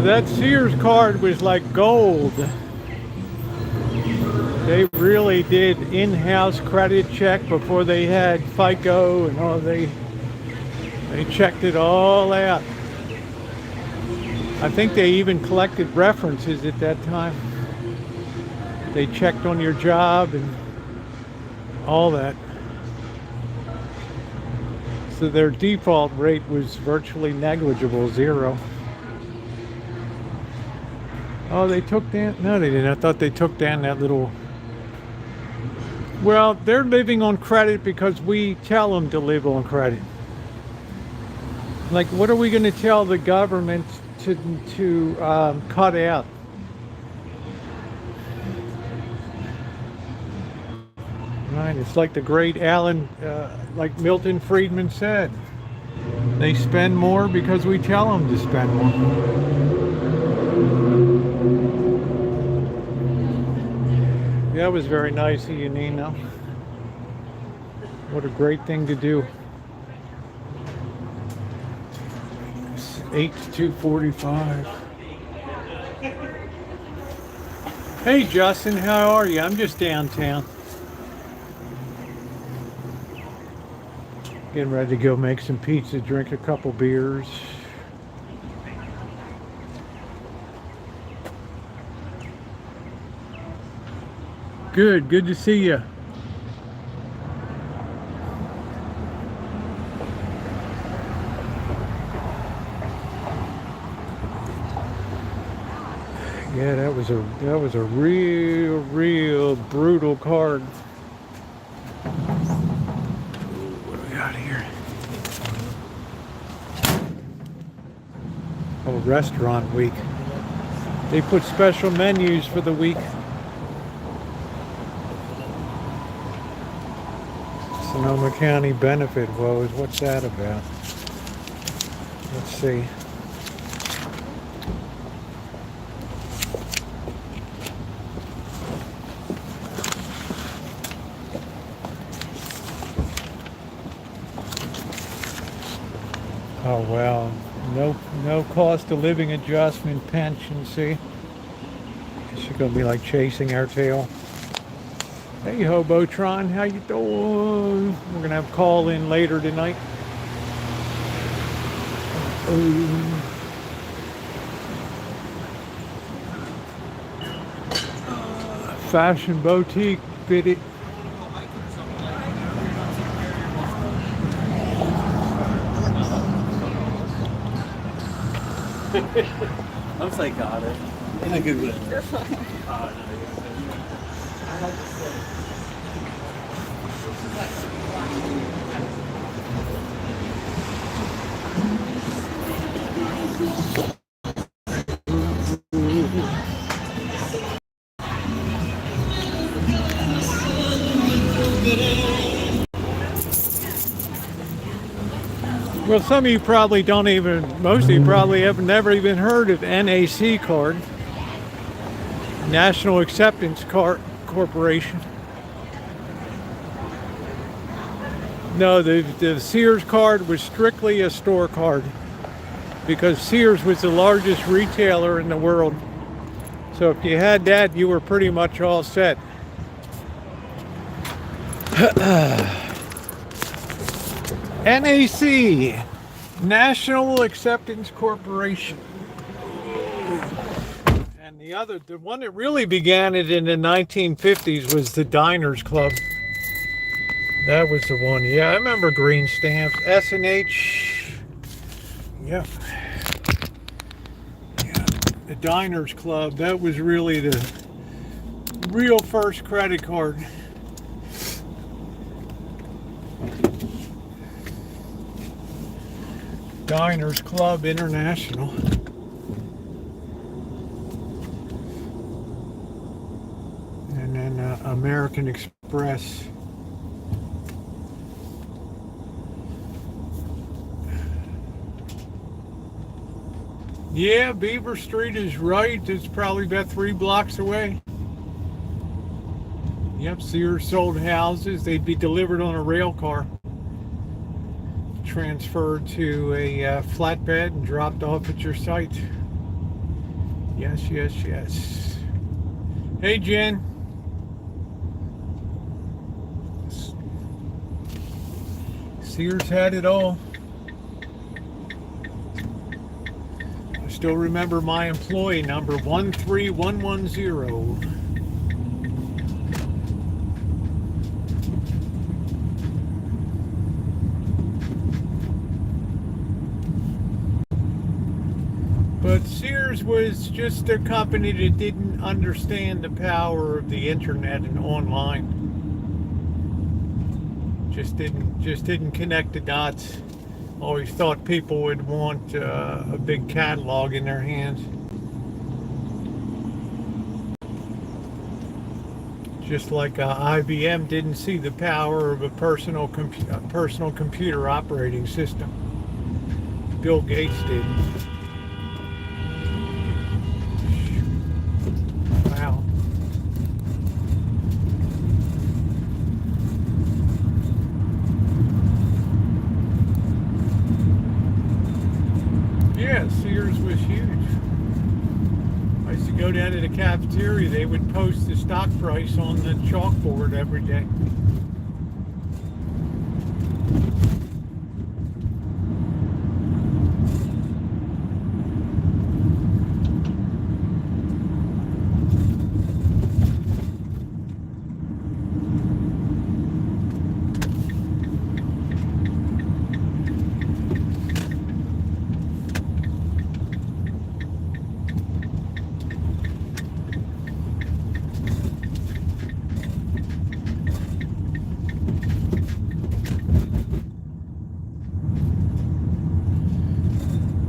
That Sears card was like gold. They really did in-house credit check before they had FICO and all. They checked it all out. I think they even collected references at that time. They checked on your job and all that. So their default rate was virtually negligible, 0. Oh, they took down, no they didn't. I thought they took down that little, well, they're living on credit because we tell them to live on credit. Like, what are we going to tell the government to cut out? Right, it's like the great like Milton Friedman said, they spend more because we tell them to spend more. That was very nice of you, Nino. What a great thing to do. It's 8 to 2:45. Hey Justin, how are you? I'm just downtown. Getting ready to go make some pizza, drink a couple beers. Good to see you. Yeah, that was a real brutal card. What do we got here? Oh, restaurant week. They put special menus for the week. Sonoma County benefit woes. What's that about? Let's see. Oh well, no cost of living adjustment pension. See, she's gonna be like chasing our tail. Hey Hobotron, how you doing? We're gonna have a call in later tonight. Fashion boutique fitted. I'm psychotic. In a good way. You're fine. Well, some of you probably don't even, most of you probably have never even heard of NAC card, National Acceptance Card Corporation. No, the Sears card was strictly a store card because Sears was the largest retailer in the world. So if you had that, you were pretty much all set. NAC, National Acceptance Corporation. And the one that really began it in the 1950s was the Diners Club. That was the one. Yeah, I remember green stamps. S&H. Yep. Yeah. The Diners Club. That was really the real first credit card. Diners Club International. And then American Express. Yeah, Beaver Street is right. It's probably about 3 blocks away. Yep, Sears sold houses. They'd be delivered on a rail car, transferred to a flatbed and dropped off at your site. Yes. Hey, Jen. Sears had it all. I was still remember my employee number, 13110. But Sears was just a company that didn't understand the power of the internet and online. Just didn't connect the dots. Always thought people would want a big catalog in their hands. Just like IBM didn't see the power of a personal computer operating system. Bill Gates did. Wow. Yeah, Sears was huge. I used to go down to the cafeteria. They would post the stock price on the chalkboard every day.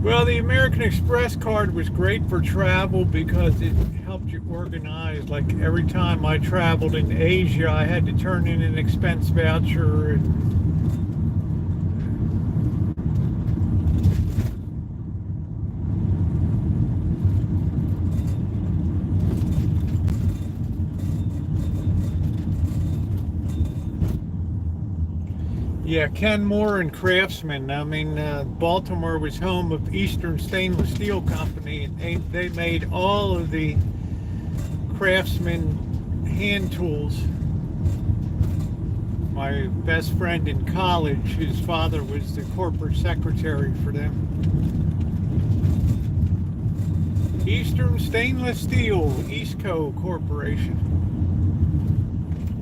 Well, the American Express card was great for travel because it helped you organize. Like every time I traveled in Asia, I had to turn in an expense voucher. And yeah, Kenmore and Craftsman. I mean, Baltimore was home of Eastern Stainless Steel Company, and they made all of the Craftsman hand tools. My best friend in college, his father was the corporate secretary for them. Eastern Stainless Steel, Eastco Corporation.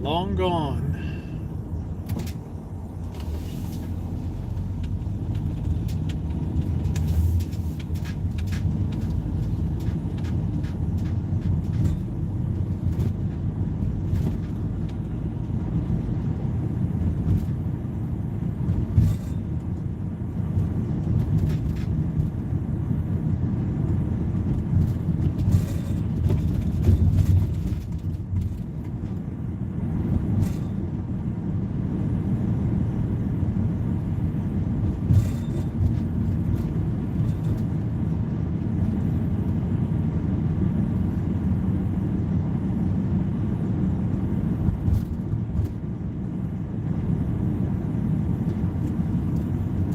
Long gone.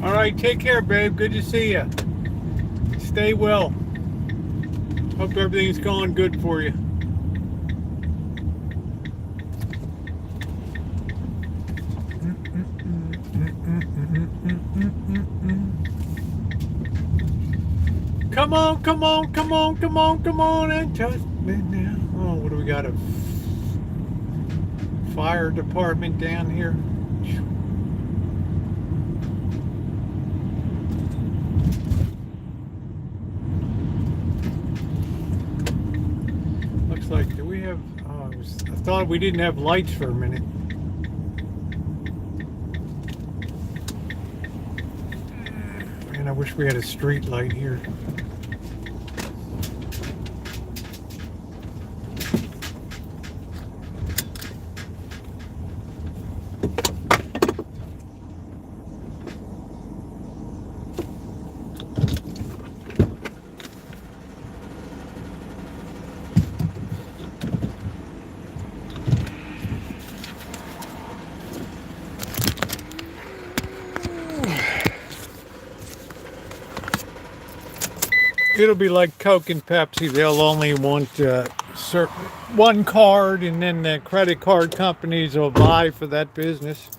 All right, take care, babe. Good to see you. Stay well. Hope everything's going good for you. Come on, come on, come on, come on, come on, and touch me now. Oh, what do we got? A fire department down here. Looks like, do we have, I thought we didn't have lights for a minute. Man, I wish we had a street light here. It'll be like Coke and Pepsi. They'll only want one card, and then the credit card companies will vie for that business.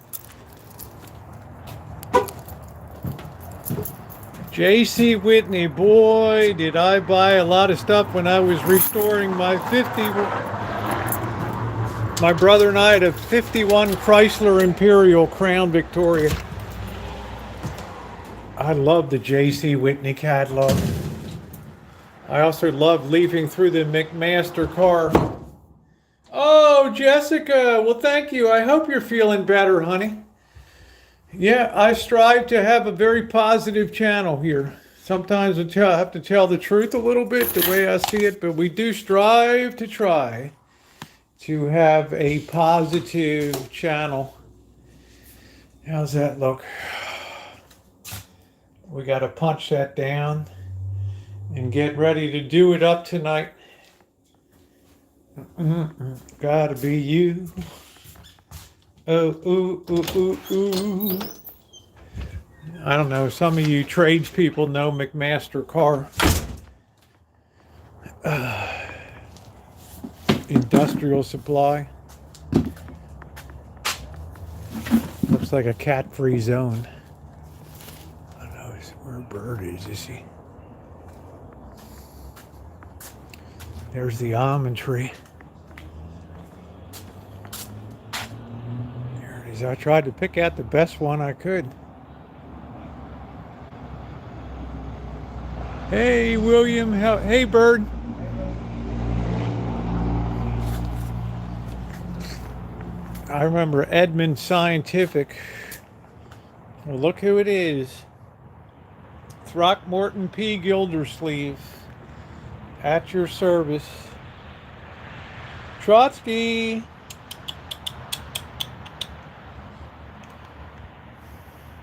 J.C. Whitney, boy, did I buy a lot of stuff when I was restoring my 50. My brother and I had a 51 Chrysler Imperial Crown Victoria. I love the J.C. Whitney catalog. I also love leafing through the McMaster car. Oh, Jessica, well, thank you. I hope you're feeling better, honey. Yeah, I strive to have a very positive channel here. Sometimes I have to tell the truth a little bit, the way I see it, but we do strive to try to have a positive channel. How's that look? We got to punch that down and get ready to do it up tonight. Gotta be you. Oh, ooh, ooh, ooh, ooh. I don't know. Some of you tradespeople know McMaster car. Industrial supply. Looks like a cat-free zone. I don't know where a bird is he? There's the almond tree. There it is. I tried to pick out the best one I could. Hey, William. Hey, bird. I remember Edmund Scientific. Well, look who it is. Throckmorton P. Gildersleeve. At your service. Trotsky.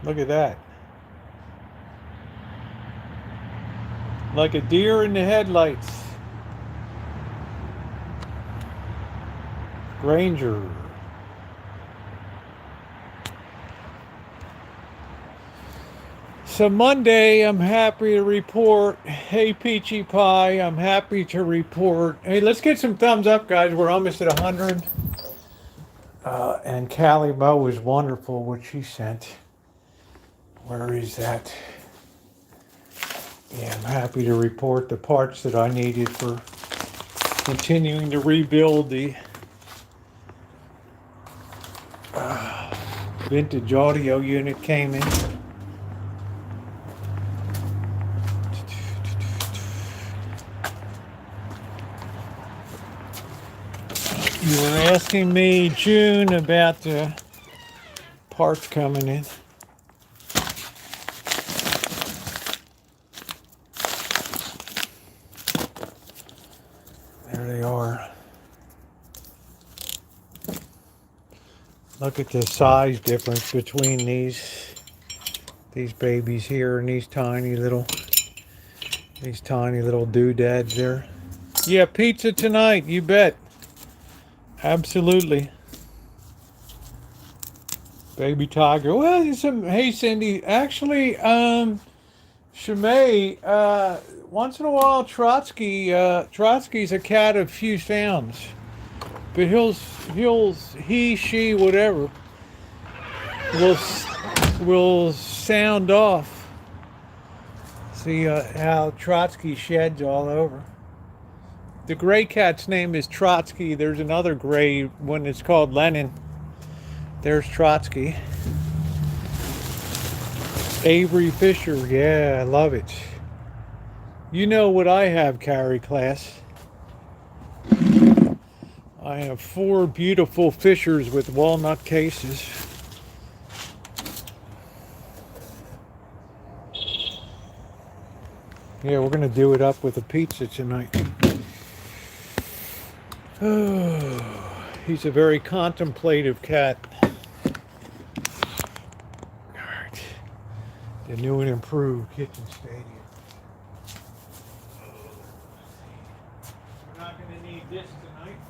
Look at that. Like a deer in the headlights. Granger. So Monday, I'm happy to report. Hey, Peachy Pie, I'm happy to report. Hey, let's get some thumbs up, guys. We're almost at 100. And Callie Moe was wonderful, what she sent. Where is that? Yeah, I'm happy to report the parts that I needed for continuing to rebuild the vintage audio unit came in. You were asking me, June, about the parts coming in. There they are. Look at the size difference between these babies here and these tiny little doodads there. Yeah, pizza tonight, you bet. Absolutely. Baby tiger. Well, hey Cindy. Actually, Shimei, once in a while Trotsky's a cat of few sounds. But he, she, whatever, will sound off. See how Trotsky sheds all over. The gray cat's name is Trotsky. There's another gray one that's called Lenin. There's Trotsky. Avery Fisher. Yeah, I love it. You know what I have, Carrie class. I have 4 beautiful Fishers with walnut cases. Yeah, we're going to do it up with a pizza tonight. Oh, he's a very contemplative cat. All right. The new and improved kitchen stadium. We're not going to need this tonight.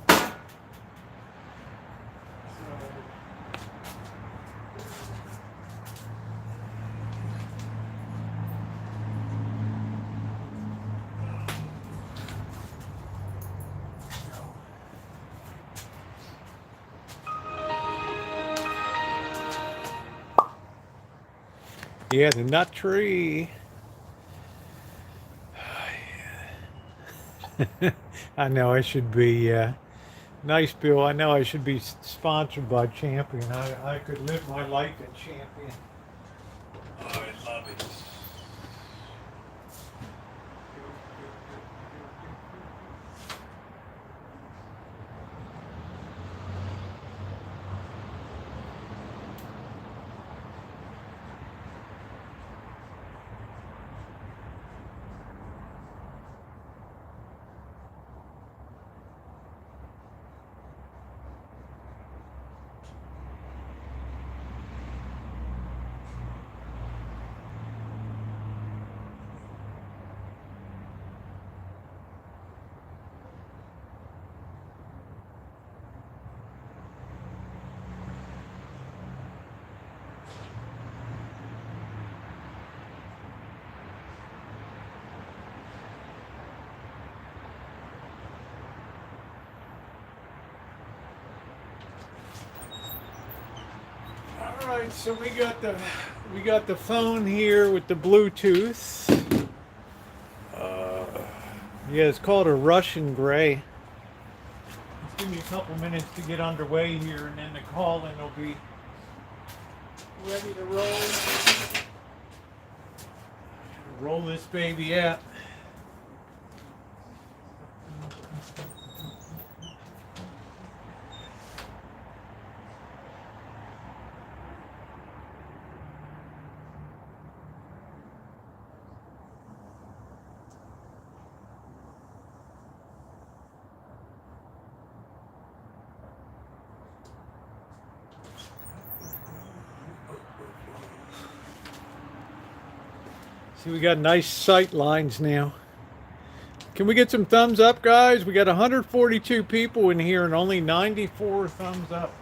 Yeah, the nut tree. I know I should be. Nice, Bill. I know I should be sponsored by Champion. I could live my life at Champion. Oh, I love it. All right, so we got the phone here with the Bluetooth. Yeah, it's called a Russian Gray. Just give me a couple minutes to get underway here, and then the call-in will be ready to roll. Roll this baby out. See, we got nice sight lines now. Can we get some thumbs up, guys? We got 142 people in here and only 94 thumbs up.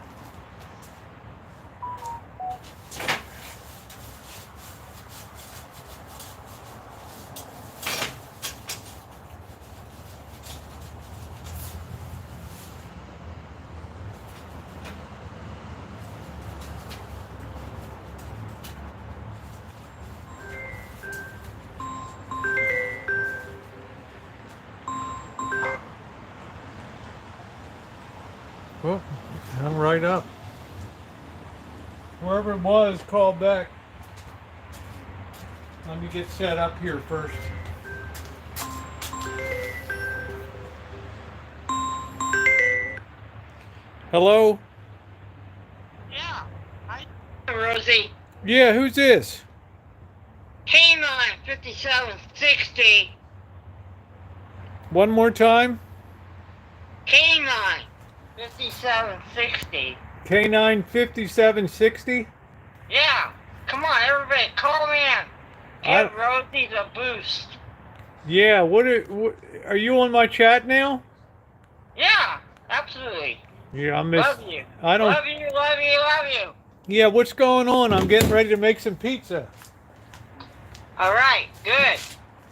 Well, I'm right up. Whoever it was, call back. Let me get set up here first. Hello? Yeah. Hi, Rosie. Yeah, who's this? K9 5760. One more time. K9 5760. K9 5760. Yeah. Come on, everybody, call in. Give Rosie the boost. Yeah, what are you on my chat now? Yeah, absolutely. Yeah, Love you. I don't. Love you, love you, love you. Yeah, what's going on? I'm getting ready to make some pizza. All right, good.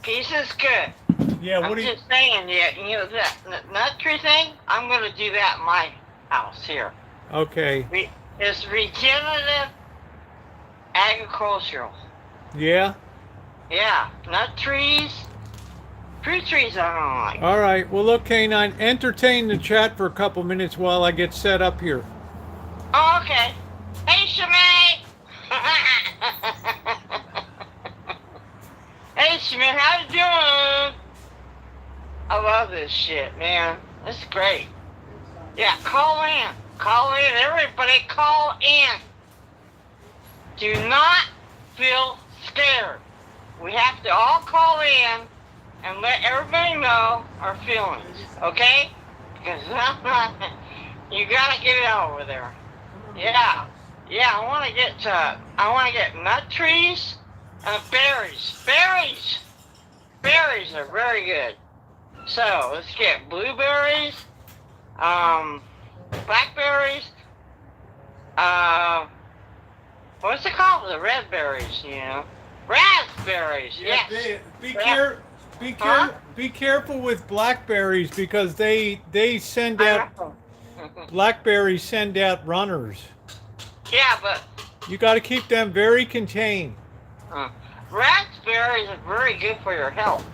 Pizza's good. Yeah, I'm just saying, you know that nut tree thing? I'm going to do that in my house here. Okay. It's regenerative agricultural. Yeah? Yeah, nut trees, fruit trees I don't like. All right. Well, look, K9, entertain the chat for a couple minutes while I get set up here. Oh, okay. Hey, Shemay! Hey, Shemay, how you doing? I love this shit, man. This is great. Yeah, call in. Call in. Everybody call in. Do not feel scared. We have to all call in and let everybody know our feelings, okay? Because you gotta get it over there. Yeah. Yeah, I wanna get nut trees and berries. Berries are very good. So let's get blueberries, blackberries, what's it called? The red berries, you know. Raspberries, Yeah, yes. be careful with blackberries because they send out blackberries send out runners. Yeah, but You got to keep them very contained. raspberries are very good for your health.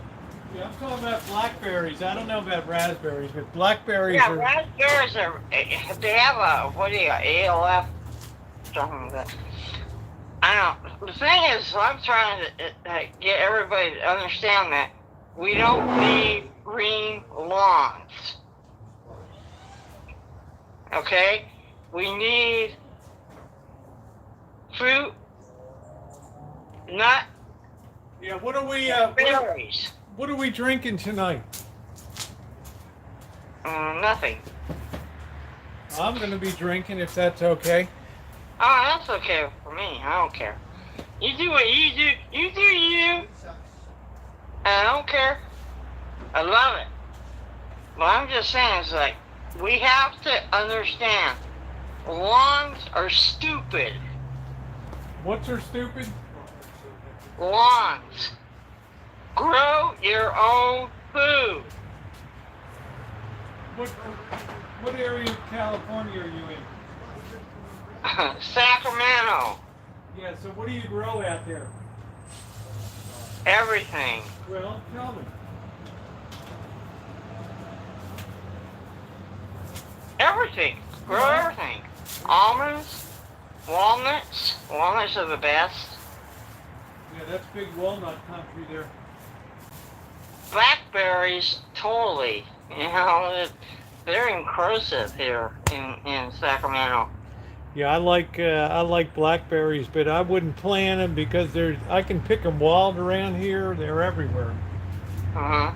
Yeah, I'm talking about blackberries. I don't know about raspberries, but blackberries Yeah, are. raspberries are. They have a what do you ALF something like that. I don't. The thing is, I'm trying to get everybody to understand that we don't need green lawns. Okay, we need fruit, nut, Yeah, what are we? berries. What are we drinking tonight? Nothing. I'm gonna be drinking if that's okay. Oh, that's okay for me. I don't care. You do what you do. You do you. And I don't care. I love it. But I'm just saying, it's like, we have to understand, lawns are stupid. What's are stupid? Lawns. Grow your own food. What area of California are you in? Sacramento. Yeah, so what do you grow out there? Everything. Well, tell me. Everything. Grow everything. Almonds, walnuts. Walnuts are the best. Yeah, that's big walnut country there. Blackberries, totally. You know, they're inclusive here in Sacramento. Yeah, I like blackberries, but I wouldn't plant them because I can pick them wild around here. They're everywhere. Uh-huh.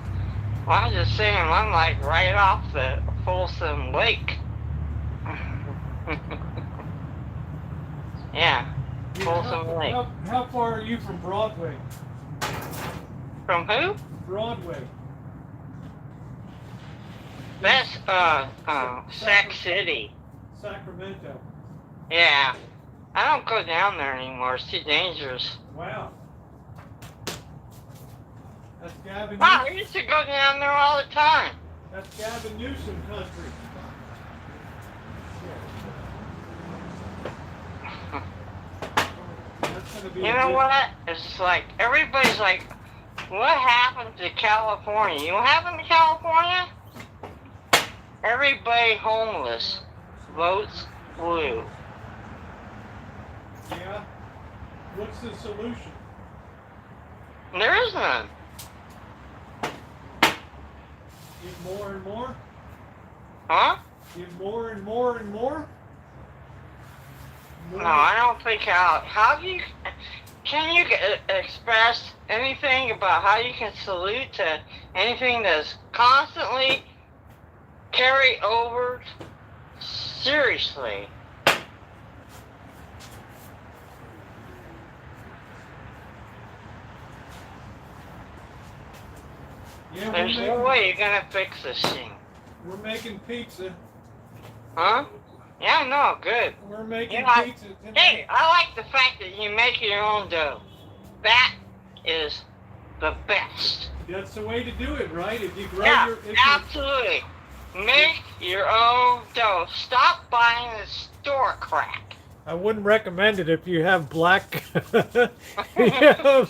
Well, I'm just saying, I'm like right off the Folsom Lake. Yeah, Folsom Lake. How far are you from Broadway? From who? Broadway. That's Sac City. Sacramento. Yeah. I don't go down there anymore. It's too dangerous. Wow. That's Gavin. Wow, I used to go down there all the time. That's Gavin Newsom country. That's gonna be You know what? It's like, everybody's like, what happened to California? You know what happened to California? Everybody homeless votes blue. Yeah. What's the solution? There is none. Give more and more? Huh? Give more and more and more? No, I don't think how do you, can you express anything about how you can salute to anything that's constantly carry over? Seriously. Yeah, There's no way you're gonna fix this thing. We're making pizza. Huh? Yeah, no, good. We're making You know, pizza tonight. hey, I like the fact that you make your own dough. That is the best. That's the way to do it, right? If you grow Yeah, your absolutely. Make your own dough. Stop buying the store crap. I wouldn't recommend it if you have black. Yeah,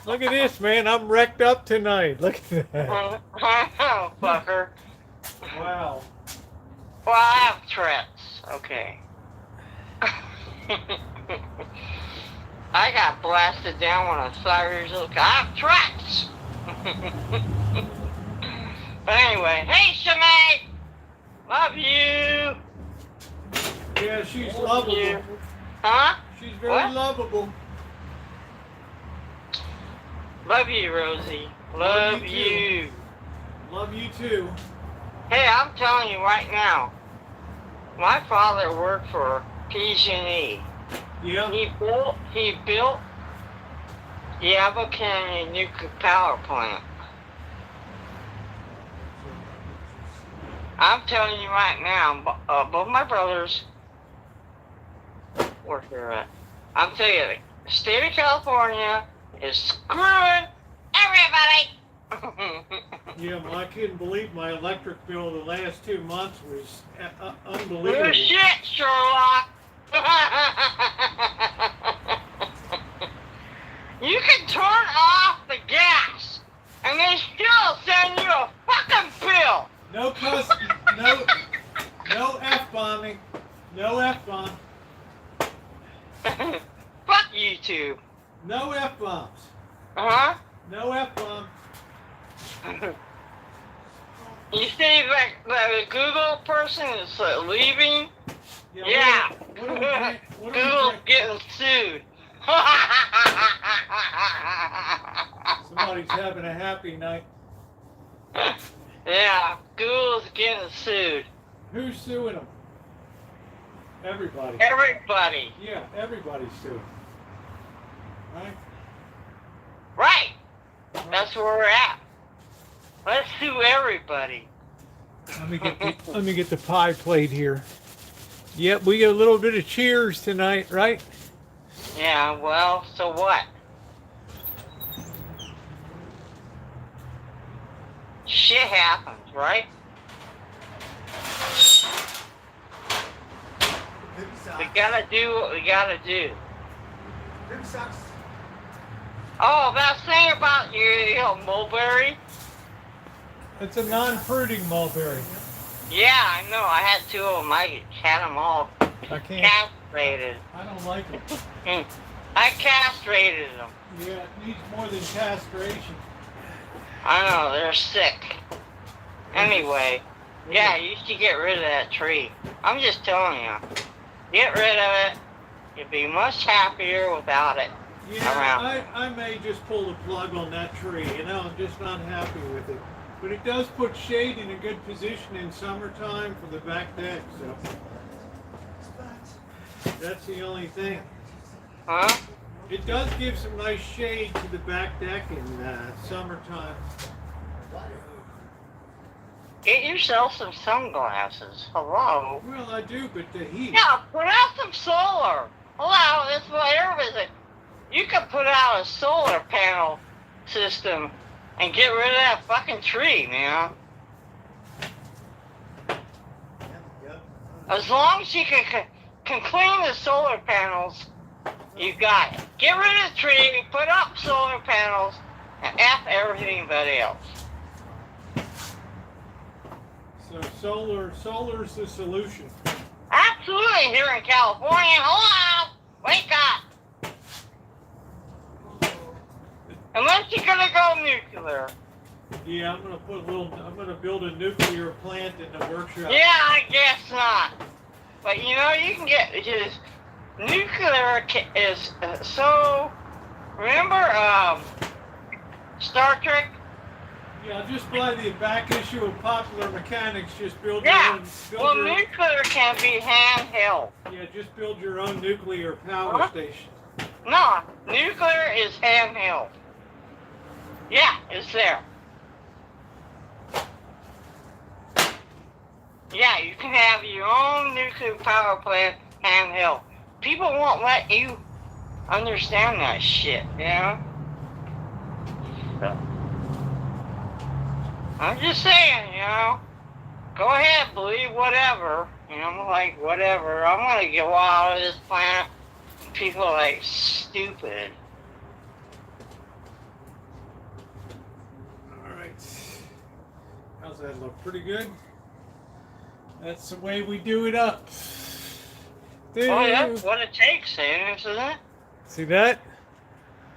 look at this, man. I'm wrecked up tonight. Look at that. I know, fucker. Wow. Well, I have Tourette's. Okay. I got blasted down when I was 5 years old. I have Tourette's. But anyway, hey, Shanae! Love you! Yeah, she's Love lovable. you. Huh? She's very What? lovable. Love you, Rosie. Love Love you you. Love you too. Hey, I'm telling you right now, my father worked for PG&E. Yeah. He built the Apple Canyon nuclear power plant. I'm telling you right now, both my brothers work there. I'm telling you, the state of California is screwing everybody. Yeah, well, I couldn't believe my electric bill the last 2 months was unbelievable. Good shit, Sherlock. You can turn off the gas, and they still No F-bomb. Fuck YouTube. No F-bombs. Uh-huh. No F-bomb. You see that Google person is leaving? Yeah. What are we Google's getting sued. Somebody's having a happy night. Yeah, Google's getting sued. Who's suing them? Everybody. Everybody. Yeah, everybody's suing. Right? Right. That's where we're at. Let's sue everybody. Let me get the pie plate here. Yep, we get a little bit of cheers tonight, right? Yeah, well, so what? Shit happens, right? We gotta do what we gotta do. Oh, that thing about your mulberry? It's a non-fruiting mulberry. Yeah, I know. I had two of them. I had them all I can't. castrated. I don't like it. I castrated them. Yeah, it needs more than castration. I know, they're sick. Anyway, yeah, you should get rid of that tree. I'm just telling you. Get rid of it. You'd be much happier without it around. Yeah, I may just pull the plug on that tree. You know, I'm just not happy with it. But it does put shade in a good position in summertime for the back deck, so that's the only thing. Huh? It does give some nice shade to the back deck in summertime. Get yourself some sunglasses. Hello? Well, I do, but the heat. Yeah, put out some solar. Hello, that's what everybody's. You could put out a solar panel system and get rid of that fucking tree, man. As long as you can clean the solar panels, you got it. Get rid of the tree, put up solar panels, and F everybody else. So solar's the solution. Absolutely, here in California. Hello, wake up. Unless you're gonna go nuclear. Yeah, I'm gonna build a nuclear plant in the workshop. Yeah, I guess not. But you know, you can get just nuclear is so. Remember Star Trek? Yeah, just buy the back issue of Popular Mechanics. Just build Yeah. your own. Well, nuclear can be handheld. Yeah, just build your own nuclear power station. No, nuclear is handheld. Yeah, it's there. Yeah, you can have your own nuclear power plant handheld. People won't let you understand that shit, you know? So, I'm just saying, you know, go ahead, believe whatever. You know, like, whatever. I'm gonna get out of this planet. People are like, stupid. Alright. How's that look? Pretty good? That's the way we do it up. Oh, that's what it takes, isn't it? See that?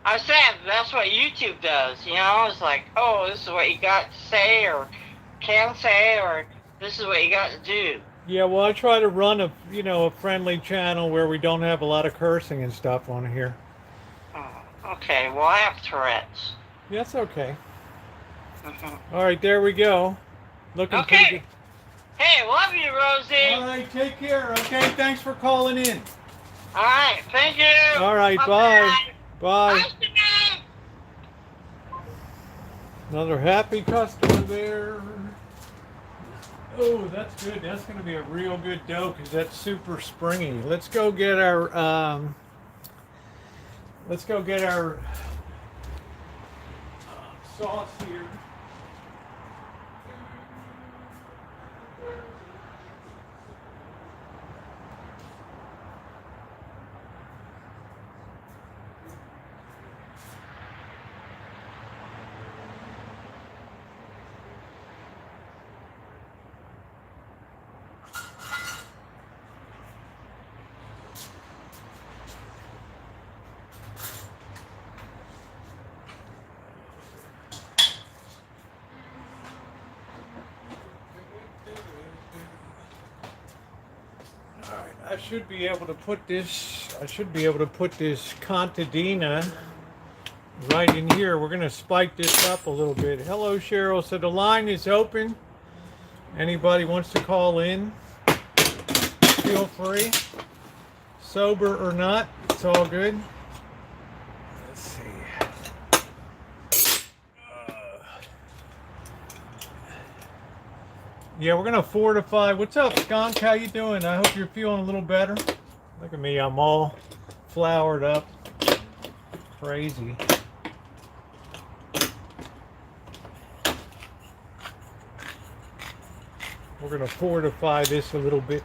I said that's what YouTube does, you know, it's like, oh, this is what you got to say or can say or this is what you got to do. Yeah, well, I try to run a friendly channel where we don't have a lot of cursing and stuff on here. Oh, okay, well, I have Tourette's. Yeah, that's okay. Mm-hmm. All right, there we go. Looking pretty Okay. good. Hey, love you, Rosie. All right, take care. Okay, thanks for calling in. All right, thank you. All right, bye. Bye. Bye. Another happy customer there. Oh, that's good. That's going to be a real good dough because that's super springy. Let's go get our sauce here. I should be able to put this. I should be able to put this contadina right in here. We're gonna spike this up a little bit. Hello, Cheryl. So the line is open. Anybody wants to call in? Feel free. Sober or not, it's all good. Let's see. Yeah, we're gonna fortify. What's up, Skunk? How you doing? I hope you're feeling a little better. Look at me, I'm all flowered up. Crazy. We're gonna fortify this a little bit.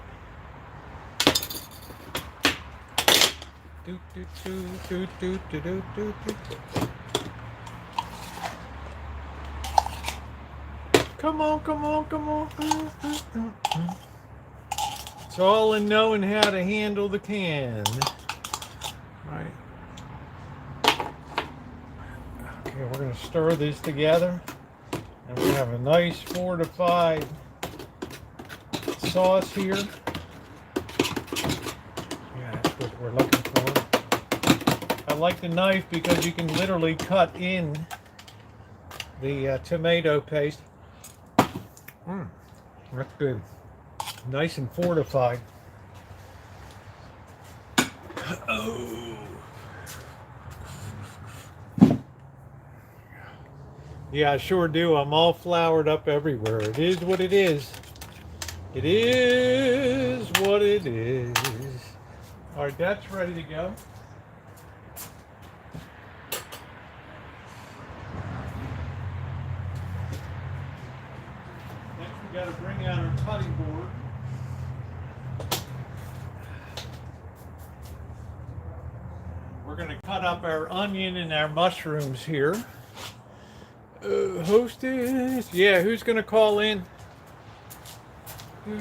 Do, do, do, do, do, do, do, do, do. Come on, come on, come on. It's all in knowing how to handle the can. Right. Okay, we're going to stir this together. And we have a nice fortified sauce here. Yeah, that's what we're looking for. I like the knife because you can literally cut in the tomato paste. That's good. Nice and fortified. Oh. Yeah, I sure do. I'm all flowered up everywhere. It is what it is. It is what it is. All right, that's ready to go. Got to bring out our cutting board. We're going to cut up our onion and our mushrooms here. Hostess. Yeah, who's going to call in? We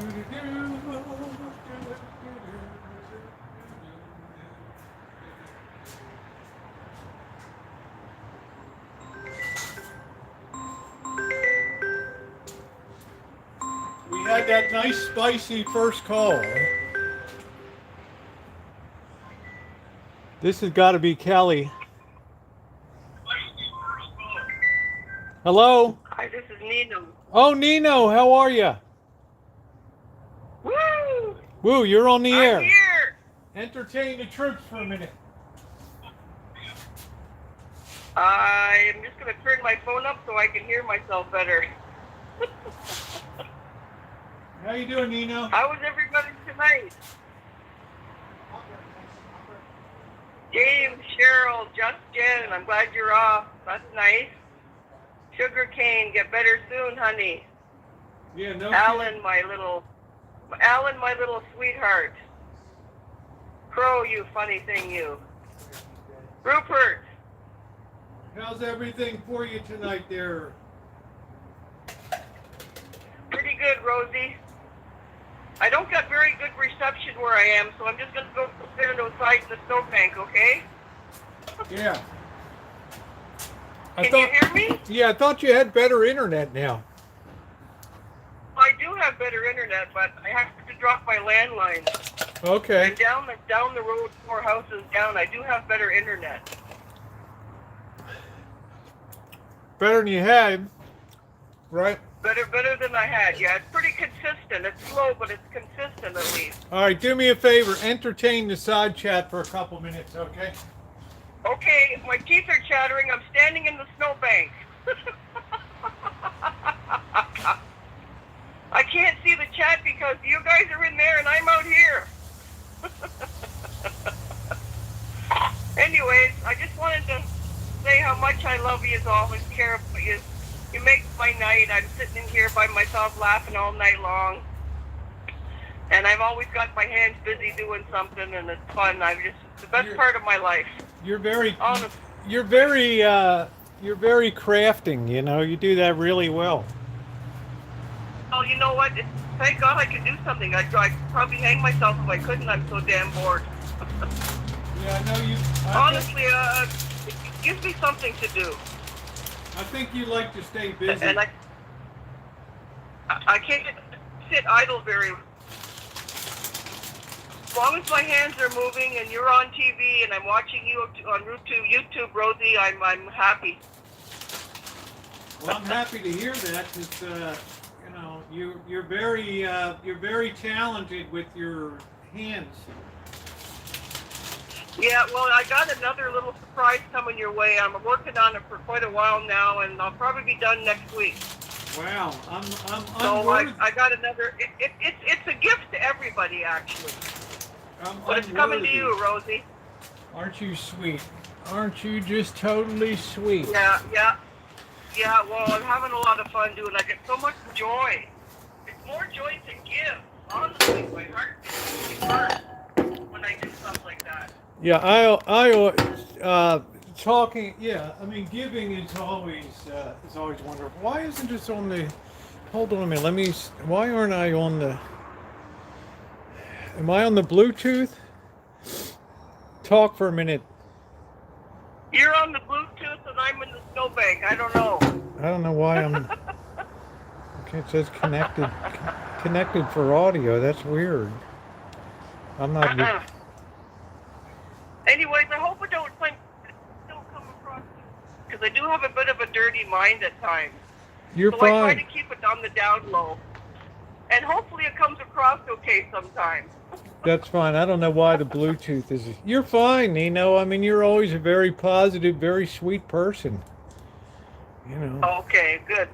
had that nice spicy first call. This has got to be Kelly. Hello? Hi, this is Nino. Oh, Nino, how are you? Woo! Woo, you're on the air. I'm here. Entertain the troops for a minute. I am just going to turn my phone up so I can hear myself better. How you doing, Nino? How was everybody tonight? James, Cheryl, Justin, I'm glad you're off. That's nice. Sugar cane, get better soon, honey. Yeah, no. Alan, my little sweetheart. Crow, you funny thing, you. Rupert. How's everything for you tonight there? Pretty good, Rosie. I don't get very good reception where I am, so I'm just going to go stand outside in the snowbank, okay? Yeah. Can you hear me? Yeah, I thought you had better internet now. I do have better internet, but I have to drop my landline. Okay. And down the road, 4 houses down, I do have better internet. Better than you had, right? Better than I had. Yeah, it's pretty consistent. It's slow, but it's consistent at least. All right, do me a favor. Entertain the side chat for a couple minutes, okay? Okay, my teeth are chattering. I'm standing in the snowbank. I can't see the chat because you guys are in there and I'm out here. Anyways, I just wanted to say how much I love you, always care about you. You make my night. I'm sitting in here by myself laughing all night long. And I've always got my hands busy doing something and it's fun. It's the best part of my life. You're very Honest. you're very crafting, you know. You do that really well. Oh, you know what? Thank God I could do something. I'd probably hang myself if I couldn't. I'm so damn bored. Yeah, I know you. Honestly, it gives me something to do. I think you like to stay busy. And I can't sit idle very. As long as my hands are moving and you're on TV and I'm watching you on YouTube, Rosie, I'm happy. Well, I'm happy to hear that. It's, you know, you're very talented with your hands. Yeah, well, I got another little surprise coming your way. I'm working on it for quite a while now, and I'll probably be done next week. Wow, I'm So I got another. It's a gift to everybody, actually. But it's coming to you, Rosie. Aren't you sweet? Aren't you just totally sweet? Yeah. Well, I'm having a lot of fun doing it. I get so much joy. It's more joy to give. Honestly, my heart really hurts when I do stuff like that. Yeah, talking. Yeah, I mean, giving is always wonderful. Why isn't this on the? Hold on a minute. Why aren't I on the? Am I on the Bluetooth? Talk for a minute. You're on the Bluetooth and I'm in the snowbank. I don't know. I don't know why I'm. Okay, it says connected for audio. That's weird. I'm not. Anyways, I hope it don't come across, because I do have a bit of a dirty mind at times. You're so fine. I try to keep it on the down low, and hopefully it comes across okay sometimes. That's fine. I don't know why the Bluetooth is. You're fine, Nino. I mean, you're always a very positive, very sweet person. You know. Okay, good.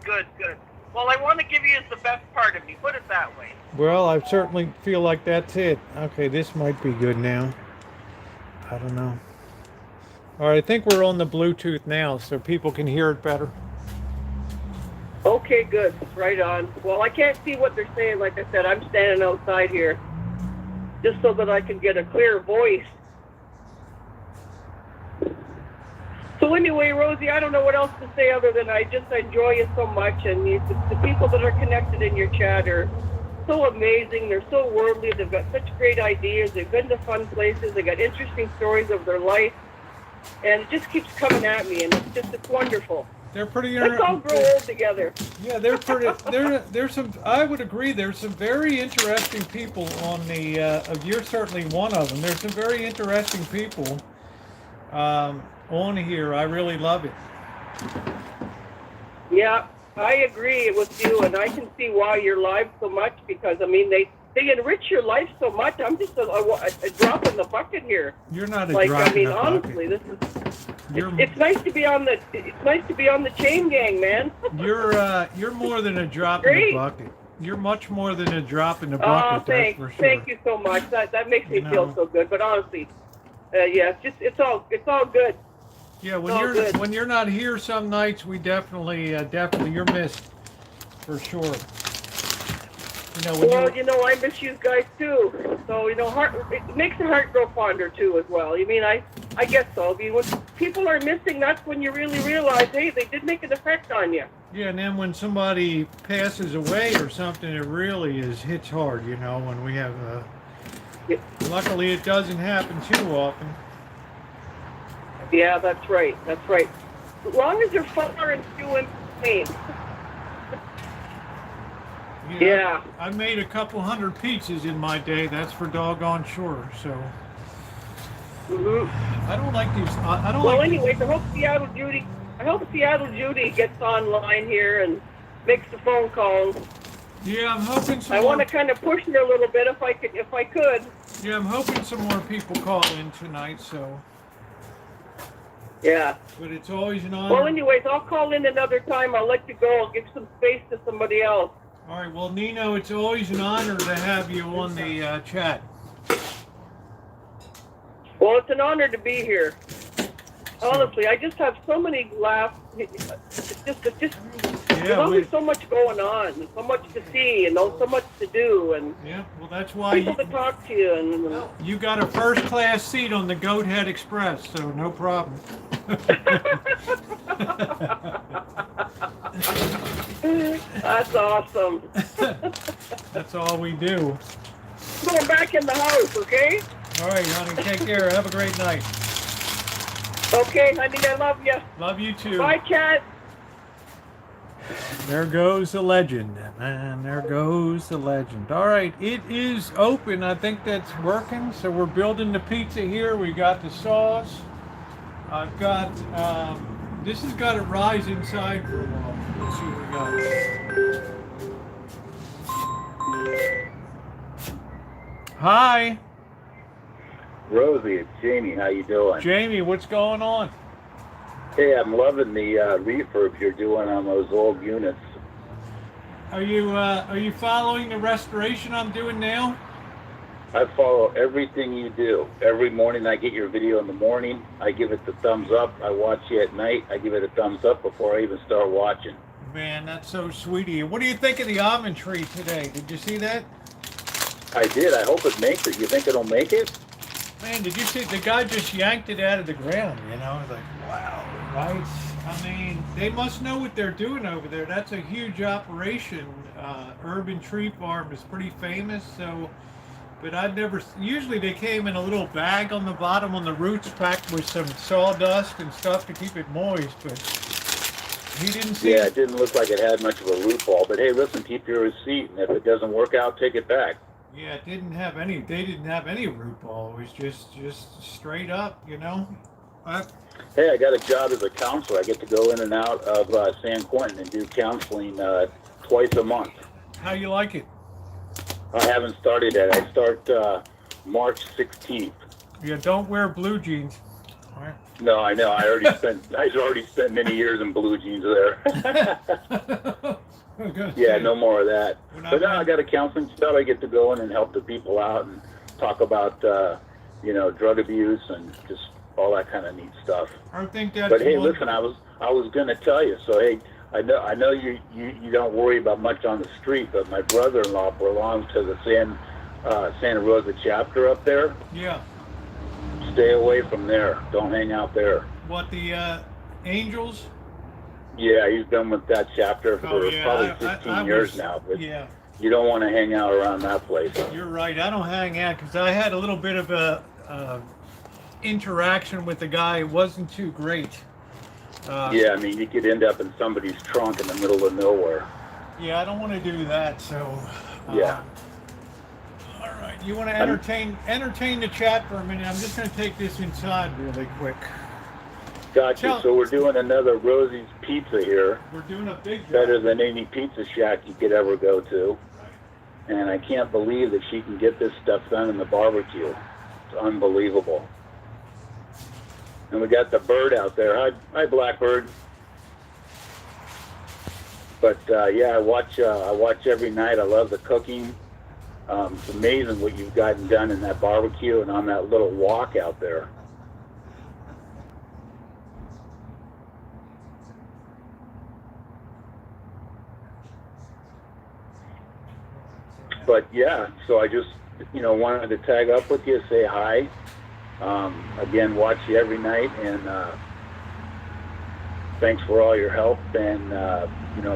Well, I want to give you the best part of me. Put it that way. Well, I certainly feel like that's it. Okay, this might be good now. I don't know. All right, I think we're on the Bluetooth now, so people can hear it better. Okay, good. Right on. Well, I can't see what they're saying. Like I said, I'm standing outside here, just so that I can get a clear voice. So anyway, Rosie, I don't know what else to say other than I just enjoy you so much, and the people that are connected in your chat are so amazing. They're so worldly. They've got such great ideas. They've been to fun places. They got interesting stories of their life, and it just keeps coming at me, and it's wonderful. They're pretty. Let's all grow old together. Yeah, they're pretty. There's some. I would agree. There's some very interesting people on the. You're certainly one of them. There's some very interesting people on here. I really love it. Yeah, I agree with you, and I can see why you're live so much, because I mean they enrich your life so much. I'm just a drop in the bucket here. You're not a like drop I mean in the honestly, bucket. this is. It's nice to be on the chain gang, man. You're more than a drop in the bucket. You're much more than a drop in the bucket. That's for sure. Thank you so much. That makes me feel so good. But honestly, yeah, it's all good. Yeah, when you're not here some nights, we definitely you're missed for sure. I miss you guys too. So it makes the heart grow fonder too as well. I mean, I guess so. I mean, when people are missing, that's when you really realize, hey, they did make an effect on you. Yeah, and then when somebody passes away or something, it really hits hard. When we have. Luckily, it doesn't happen too often. Yeah, that's right. As long as you're far and few in pain. Yeah. I made a couple hundred pizzas in my day. That's for doggone sure. So. Mm-hmm. I don't like these. Well, anyways, I hope Seattle Judy gets online here and makes the phone calls. Yeah, I'm hoping. I want to kind of push her a little bit if I could. Yeah, I'm hoping some more people call in tonight. So. Yeah. But it's always an honor. Well, anyways, I'll call in another time. I'll let you go. I'll give some space to somebody else. All right. Well, Nino, it's always an honor to have you on the chat. Well, it's an honor to be here. Honestly, I just have so many laughs. There's always so much going on, so much to see, and so much to do, and yeah. Well, that's why people to talk to you. And you got a first-class seat on the Goathead Express, so no problem. That's awesome. That's all we do. Going back in the house, okay? All right, honey. Take care. Have a great night. Okay, honey. I love you. Love you too. Bye, Cat. There goes the legend, man. There goes the legend. All right, it is open. I think that's working. So we're building the pizza here. We got the sauce. I've got, this has got to rise inside for a while. Let's see what we got. Hi, Rosie, it's Jamie. How you doing? Jamie. What's going on? Hey, I'm loving the refurbs you're doing on those old units. Are you following the restoration I'm doing now? I follow everything you do. Every morning I get your video in the morning. I give it the thumbs up. I watch you at night. I give it a thumbs up before I even start watching. Man, that's so sweet of you. What do you think of the almond tree today? Did you see that? I did. I hope it makes it. You think it'll make it? Man, did you see the guy just yanked it out of the ground? You know, like wow, right? I mean, they must know what they're doing over there. That's a huge operation. Urban Tree Farm is pretty famous, so. But I'd never. Usually they came in a little bag on the bottom on the roots, packed with some sawdust and stuff to keep it moist. But he didn't see. Yeah, it didn't look like it had much of a loophole. But hey, listen, keep your receipt, and if it doesn't work out, take it back. Yeah, it didn't have any. They didn't have any root ball. It was just straight up, you know. Hey, I got a job as a counselor. I get to go in and out of San Quentin and do counseling twice a month. How you like it? I haven't started yet. I start March 16th. Yeah, don't wear blue jeans. All right. No, I know. I already spent many years in blue jeans there. Yeah, no more of that. But now I got a counseling job. I get to go in and help the people out and talk about, drug abuse and just all that kind of neat stuff. I think that's. But hey, listen, I was gonna tell you. So hey, I know you don't worry about much on the street, but my brother-in-law belongs to the Santa Rosa chapter up there. Yeah. Stay away from there. Don't hang out there. What, the Angels? Yeah, he's been with that chapter for probably 15 years now. But yeah. You don't want to hang out around that place. You're right. I don't hang out because I had a little bit of a interaction with the guy. It wasn't too great. Yeah, I mean, you could end up in somebody's trunk in the middle of nowhere. Yeah, I don't want to do that. So. Yeah. All right. You want to entertain the chat for a minute? I'm just going to take this inside really quick. Gotcha. So we're doing another Rosie's Pizza here. We're doing a big job. Better than any pizza shack you could ever go to. And I can't believe that she can get this stuff done in the barbecue. It's unbelievable. And we got the bird out there. Hi, Blackbird. But yeah, I watch every night. I love the cooking. It's amazing what you've gotten done in that barbecue and on that little walk out there. But yeah, so I just, wanted to tag up with you, say hi. Again, watch you every night, and thanks for all your help. And,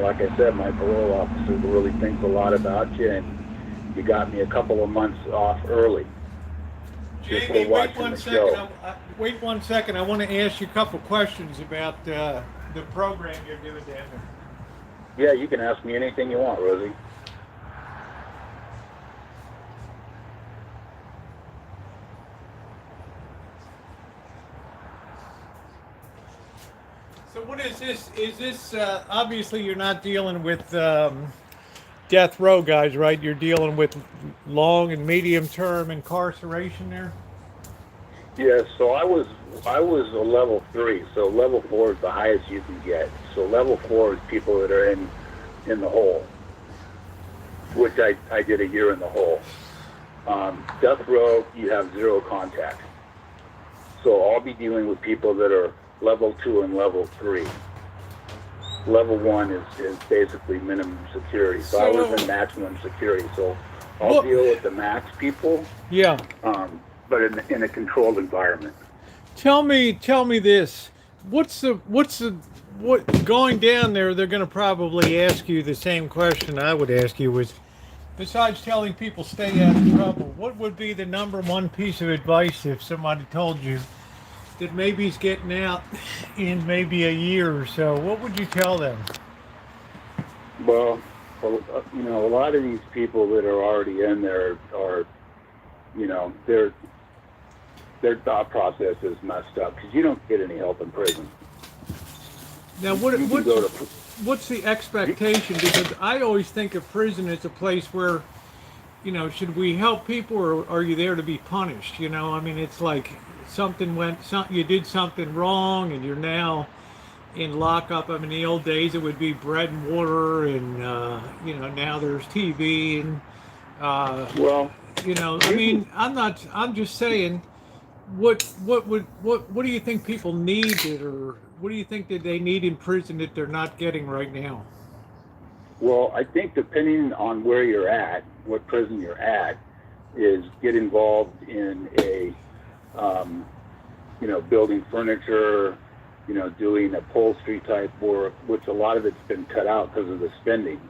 like I said, my parole officer really thinks a lot about you, and you got me a couple of months off early. Just for watching the show. Wait 1 second. I want to ask you a couple questions about the program you're doing down there. Yeah, you can ask me anything you want, Rosie. So what is this? Is this, obviously you're not dealing with death row guys, right? You're dealing with long and medium term incarceration there? Yeah, so I was a level 3, so level 4 is the highest you can get. So level 4 is people that are in the hole, which I did a year in the hole. Death row, you have 0 contact. So I'll be dealing with people that are level 2 and level 3. Level 1 is basically minimum security. So I was in maximum security. So I'll deal with the max people. Yeah. But in a controlled environment. Tell me this. What going down there? They're going to probably ask you the same question I would ask you was, besides telling people stay out of trouble, what would be the number one piece of advice if somebody told you that maybe he's getting out in maybe a year or so? What would you tell them? Well, a lot of these people that are already in there are, their thought process is messed up because you don't get any help in prison. Now, what's the expectation? Because I always think of prison as a place where, should we help people or are you there to be punished? I mean, it's like you did something wrong and you're now in lockup. I mean, in the old days it would be bread and water, and now there's TV and I mean, I'm just saying, what do you think people need, or what do you think that they need in prison that they're not getting right now? Well, I think depending on where you're at, what prison you're at, is get involved in a, building furniture, doing upholstery type work, which a lot of it's been cut out because of the spending.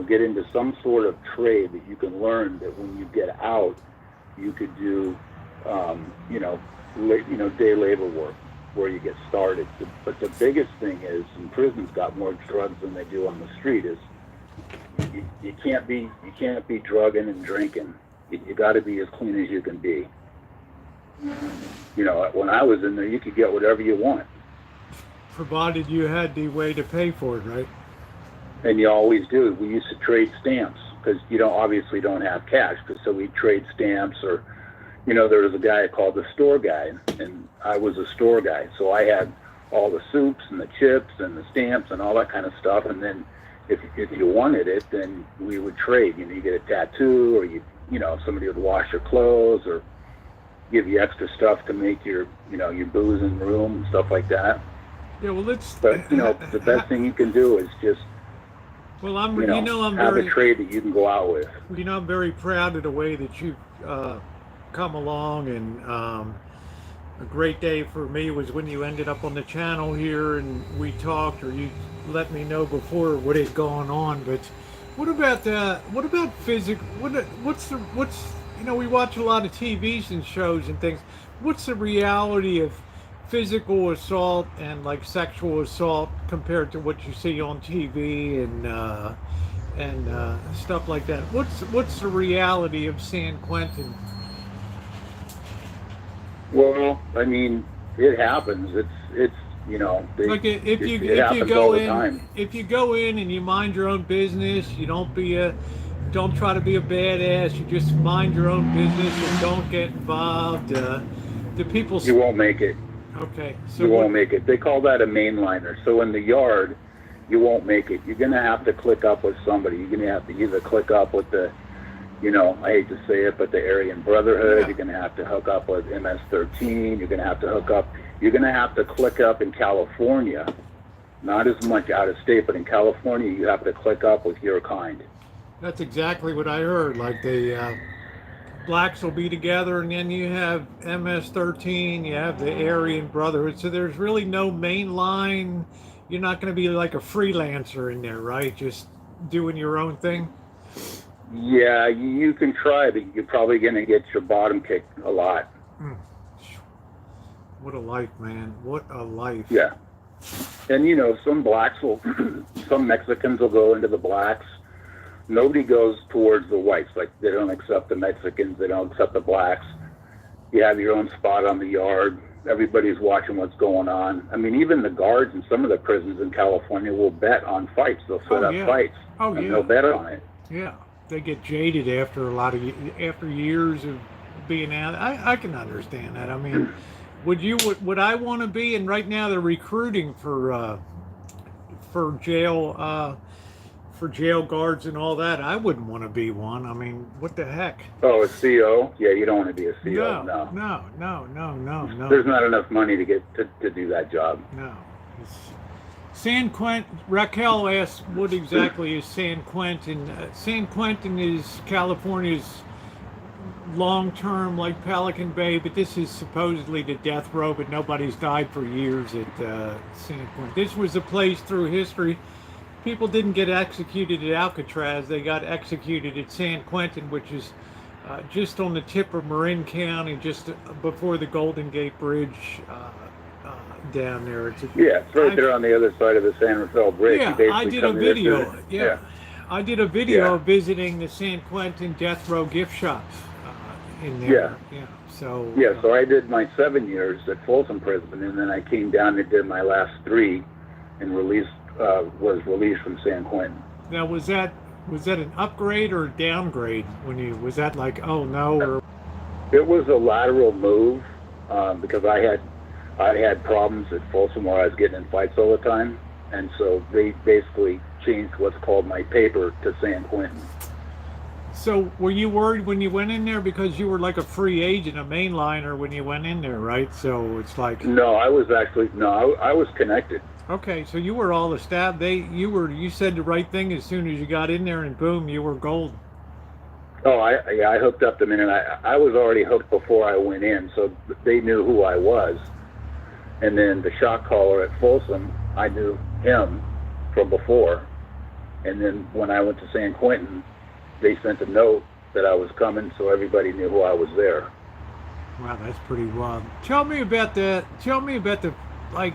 Get into some sort of trade that you can learn that when you get out, you could do, day labor work where you get started. But the biggest thing is, and prison's got more drugs than they do on the street, is you can't be drugging and drinking. You got to be as clean as you can be. When I was in there, you could get whatever you want. Provided you had the way to pay for it, right? And you always do. We used to trade stamps because obviously don't have cash, so we trade stamps. Or, there was a guy called the store guy, and I was a store guy, so I had all the soups and the chips and the stamps and all that kind of stuff. And then if you wanted it, then we would trade. You get a tattoo, or somebody would wash your clothes or give you extra stuff to make your booze in the room and stuff like that. Yeah, well, But the best thing you can do is just I'm have a trade that you can go out with. I'm very proud of the way that you've come along, and a great day for me was when you ended up on the channel here and we talked, or you let me know before what had gone on. But what about physical? We watch a lot of TVs and shows and things. What's the reality of physical assault and like sexual assault compared to what you see on TV and stuff like that? What's the reality of San Quentin? Well, I mean, it happens. It's if you go in and you mind your own business, you don't try to be a badass. You just mind your own business and don't get involved. You won't make it. Okay, so you won't make it. They call that a mainliner. So in the yard, you won't make it. You're gonna have to click up with somebody. You're gonna have to either click up with the, I hate to say it, but the Aryan Brotherhood. Yeah. You're gonna have to hook up with MS-13. You're gonna have to hook up. You're gonna have to click up in California. Not as much out of state, but in California, you have to click up with your kind. That's exactly what I heard. Like the blacks will be together, and then you have MS-13, you have the Aryan Brotherhood. So there's really no main line. You're not going to be like a freelancer in there, right? Just doing your own thing. Yeah, you can try, but you're probably going to get your bottom kicked a lot. What a life, man. What a life. Yeah. And, some blacks some Mexicans will go into the blacks. Nobody goes towards the whites. Like, they don't accept the Mexicans. They don't accept the blacks. You have your own spot on the yard. Everybody's watching what's going on. I mean, even the guards in some of the prisons in California will bet on fights. They'll set up fights. And they'll bet on it. Yeah. They get jaded after after years of being out. I can understand that. I mean, would I want to be? And right now they're recruiting for jail guards and all that. I wouldn't want to be one. I mean, what the heck? Oh, a CO? Yeah, you don't want to be a CO. No. There's not enough money to get to do that job. No. San Quentin. Raquel asked, "What exactly is San Quentin?" San Quentin is California's long-term, like Pelican Bay, but this is supposedly the death row. But nobody's died for years at San Quentin. This was a place through history. People didn't get executed at Alcatraz. They got executed at San Quentin, which is just on the tip of Marin County, just before the Golden Gate Bridge down there. Yeah, it's right there on the other side of the San Rafael Bridge. You Yeah, basically I did a come to this video. visit- Yeah. I did a video Yeah. of visiting the San Quentin death row gift shops in there. Yeah. So. Yeah, so I did my 7 years at Folsom Prison, and then I came down and did my last 3, and was released from San Quentin. Now, was that an upgrade or a downgrade was that like, oh no, or It was a lateral move because I had problems at Folsom where I was getting in fights all the time, and so they basically changed what's called my paper to San Quentin. so were you worried when you went in there because you were like a free agent, a mainliner when you went in there, right? So it's like No, I was connected. okay, so you were all established. You said the right thing as soon as you got in there, and boom, you were gold. Oh, I hooked up the minute I was already hooked before I went in, so they knew who I was. And then the shot caller at Folsom, I knew him from before. And then when I went to San Quentin, they sent a note that I was coming, so everybody knew who I was there. Wow, that's pretty wild. Tell me about the like.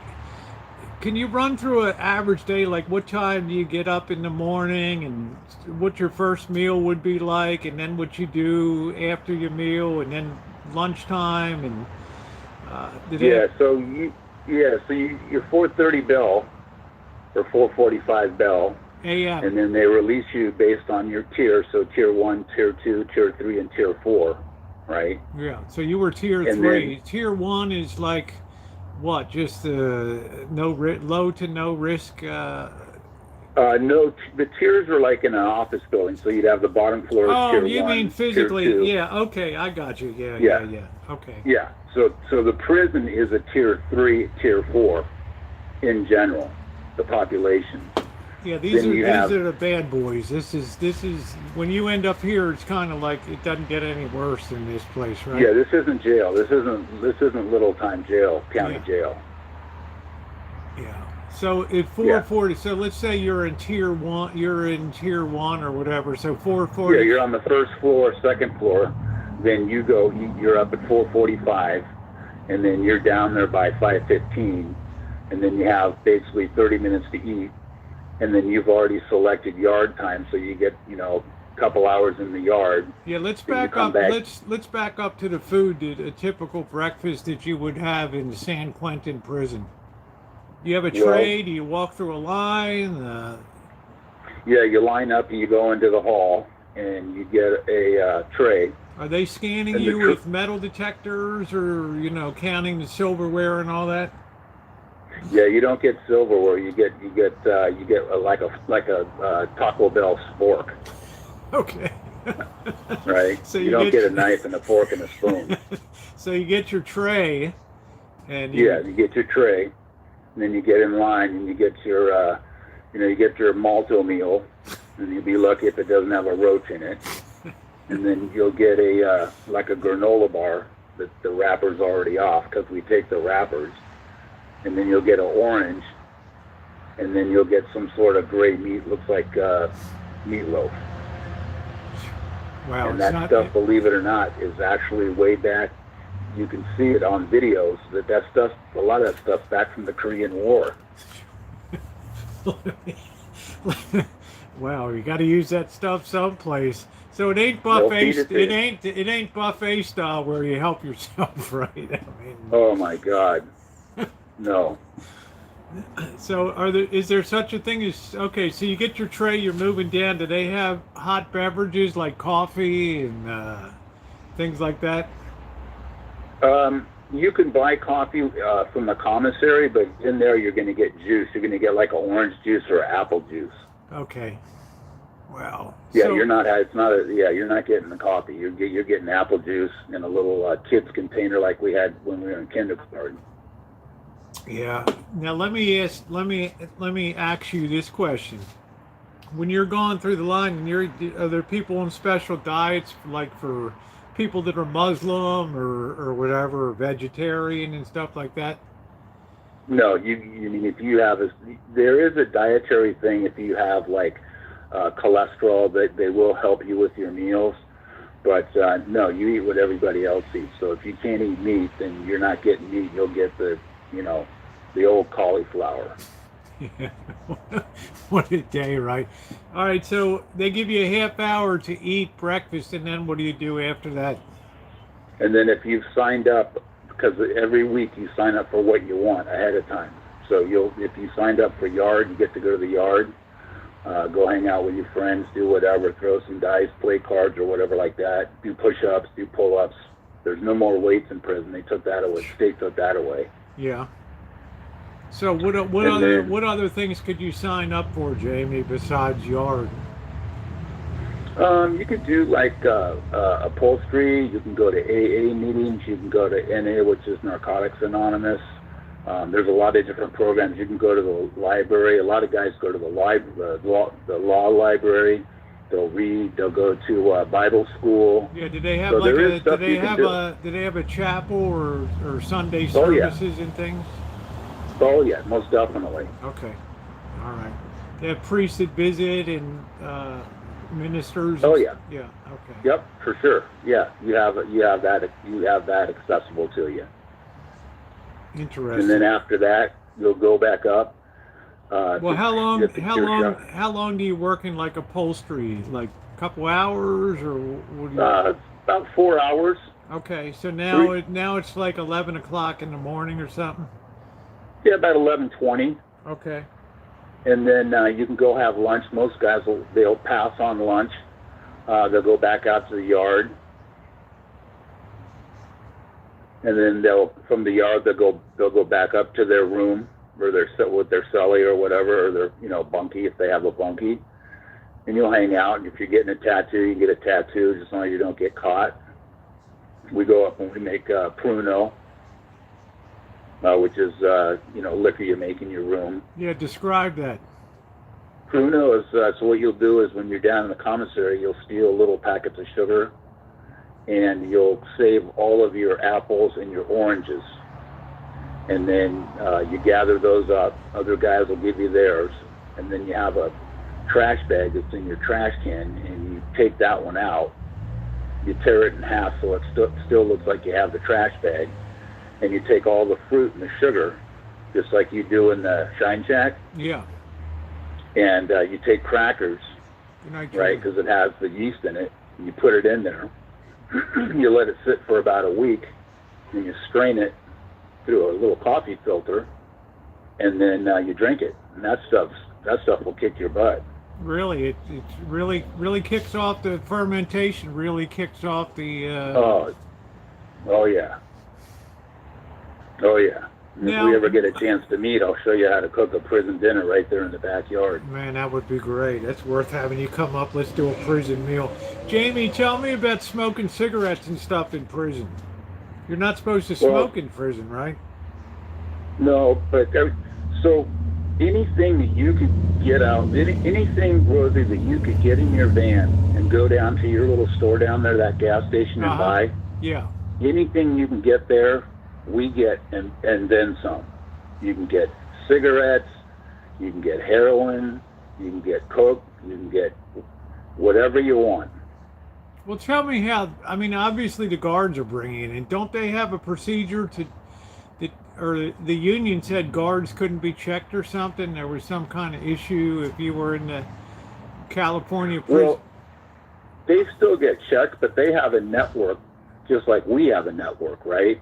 Can you run through an average day? Like, what time do you get up in the morning, and what your first meal would be like, and then what you do after your meal, and then lunchtime, and your 4:30 bell or 4:45 bell, a.m. and then they release you based on your tier. So tier 1, tier 2, tier 3, and tier 4, right? Yeah. So you were tier And 3. then- Tier 1 is like what? Just low to no risk. No, the tiers are like in an office building, so you'd have the bottom floor is Oh, tier 1. you mean physically? Tier 2. Yeah. Okay, I got you. Yeah. Okay. Yeah. So the prison is a tier 3, tier 4 in general, the population. Yeah, these Then you are have- the bad boys. This is when you end up here, it's kind of like it doesn't get any worse than this place, right? Yeah, this isn't jail. This isn't little time jail, county jail. Yeah. So at 440, so let's say you're in tier 1, or whatever. So 440. Yeah, you're on the first floor, second floor. Then you're up at 4:45, and then you're down there by 5:15, and then you have basically 30 minutes to eat, and then you've already selected yard time, so you get a couple hours in the yard. Yeah, let's Then you back come up. back. Let's back up to the food, a typical breakfast that you would have in San Quentin prison. You have a tray. Do you walk through a line? Yeah, you line up and you go into the hall, and you get a tray. Are they scanning And you with metal detectors, or counting the silverware and all that? Yeah, you don't get silverware. You get like a Taco Bell spork, Okay. right? So you you don't get- get a knife and a fork and a spoon. So you get your tray, and Yeah, you get your tray, and then you get in line, and you get your malto meal, and you'll be lucky if it doesn't have a roach in it. And then you'll get a granola bar that the wrapper's already off, because we take the wrappers. And then you'll get an orange, and then you'll get some sort of gray meat, looks like meatloaf. wow, And it's that not. stuff, believe it or not, is actually way back. You can see it on videos that stuff, a lot of that stuff back from the Korean War. Wow, you got to use that stuff someplace. So it ain't They'll buffet. feed it to It ain't buffet style where you help yourself, right? I mean, Oh my God. No. so is there such a thing as okay? So you get your tray, you're moving down. Do they have hot beverages like coffee and things like that? You can buy coffee from the commissary, but in there you're going to get juice. You're going to get like an orange juice or apple juice. Okay. Wow. Yeah, So- you're not getting the coffee. You're getting apple juice in a little kids container like we had when we were in kindergarten. Yeah. Now let me ask you this question. When you're going through the line, and are there people on special diets, like for people that are Muslim or whatever, or vegetarian and stuff like that? No, you mean if you have there is a dietary thing if you have like cholesterol, that they will help you with your meals. But no, you eat what everybody else eats. So if you can't eat meat, then you're not getting meat. You'll get the the old cauliflower. Yeah. What a day, right? All right, so they give you a half hour to eat breakfast, and then what do you do after that? And then if you've signed up, because every week you sign up for what you want ahead of time. So if you signed up for yard, you get to go to the yard, go hang out with your friends, do whatever, throw some dice, play cards or whatever like that, do push-ups, do pull-ups. There's no more weights in prison. They took that away. State took that away. Yeah. So what other things could you sign up for, Jamie, besides yard? You could do like upholstery. You can go to AA meetings. You can go to NA, which is Narcotics Anonymous. There's a lot of different programs. You can go to the library. A lot of guys go to the law library. They'll read. They'll go to Bible school. Yeah. Do they have So like there a? is stuff Do they you can have do. Do they have a chapel or Sunday Oh, yeah. services and things? Oh yeah, most definitely. Okay. All right. They have priests that visit and ministers. Oh, yeah. Yeah. Okay. Yep, for sure. Yeah, you have that accessible to you. Interesting. And then after that, you'll go back up. Well, how long? get the cure shot. How long do you work in like upholstery? Like a couple hours, or what do you? About 4 hours. Okay, so now Three. now it's like 11 o'clock in the morning or something. Yeah, about 11:20. Okay. And then you can go have lunch. Most guys they'll pass on lunch. They'll go back out to the yard, and then from the yard they'll go back up to their room or with their cellie or whatever, or their bunkie if they have a bunkie. And you'll hang out. And if you're getting a tattoo, you can get a tattoo, just as long as you don't get caught. We go up and we make pruno, which is liquor you make in your room. Yeah, describe that. Pruno is so what you'll do is when you're down in the commissary, you'll steal little packets of sugar, and you'll save all of your apples and your oranges, and then you gather those up. Other guys will give you theirs, and then you have a trash bag that's in your trash can, and you take that one out. You tear it in half so it still looks like you have the trash bag, and you take all the fruit and the sugar, just like you do in the Shine Shack. Yeah. And you take crackers, Good night, right, because it has the yeast in it, and you put it in there. You let it sit for about a week, and you strain it through a little coffee filter, and then you drink it. And that stuff will kick your butt. Really, it really kicks off the fermentation. Really kicks off the. Oh yeah. Oh yeah. And if we ever get a chance to meet, I'll show you how to cook a prison dinner right there in the backyard. Man, that would be great. That's worth having you come up. Let's do a prison meal. Jamie, tell me about smoking cigarettes and stuff in prison. You're not supposed to smoke in prison, right? No, but so anything that you could get out, anything, Rosie, that you could get in your van and go down to your little store down there, that gas station, and buy. Yeah. Anything you can get there, we get, and then some. You can get cigarettes, you can get heroin, you can get coke, you can get whatever you want. Well, tell me how. I mean, obviously the guards are bringing it in. Don't they have a procedure or the union said guards couldn't be checked or something? There was some kind of issue if you were in the California prison. Well, they still get checked, but they have a network, just like we have a network, right?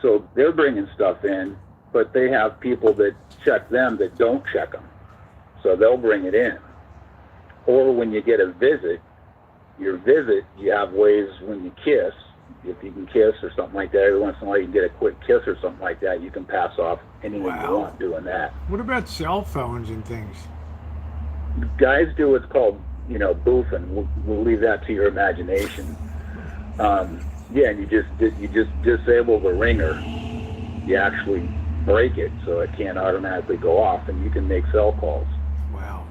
So they're bringing stuff in, but they have people that check them that don't check them. So they'll bring it in. Or when you get a visit, you have ways when you kiss, if you can kiss or something like that, every once in a while you can get a quick kiss or something like that, you can pass off anything you want doing that. What about cell phones and things? Guys do what's called, boofing. We'll leave that to your imagination. Yeah, and you just disable the ringer. You actually break it so it can't automatically go off, and you can make cell calls. Wow.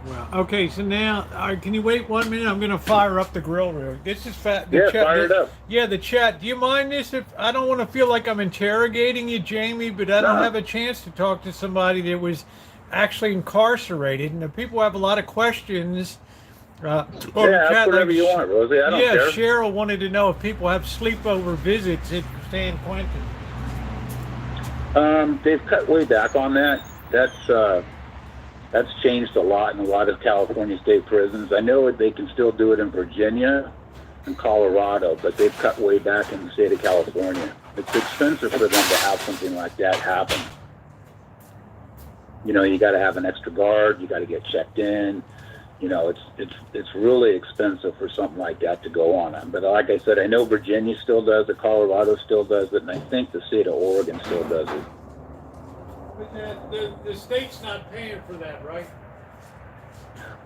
Well, okay, so now, can you wait 1 minute? I'm going to fire up the grill room. This is fat. Fire it up. Yeah, the chat. Do you mind this? If I don't want to feel like I'm interrogating you, Jamie, but I don't have a chance to talk to somebody that was actually incarcerated, and the people have a lot of questions. Ask whatever you want, Rosie. I don't care. Cheryl wanted to know if people have sleepover visits at San Quentin. They've cut way back on that. That's changed a lot in a lot of California state prisons. I know they can still do it in Virginia and Colorado, but they've cut way back in the state of California. It's expensive for them to have something like that happen. You know, you got to have an extra guard. You got to get checked in. You know, it's really expensive for something like that to go on. But like I said, I know Virginia still does it, Colorado still does it, and I think the state of Oregon still does it. But the state's not paying for that, right?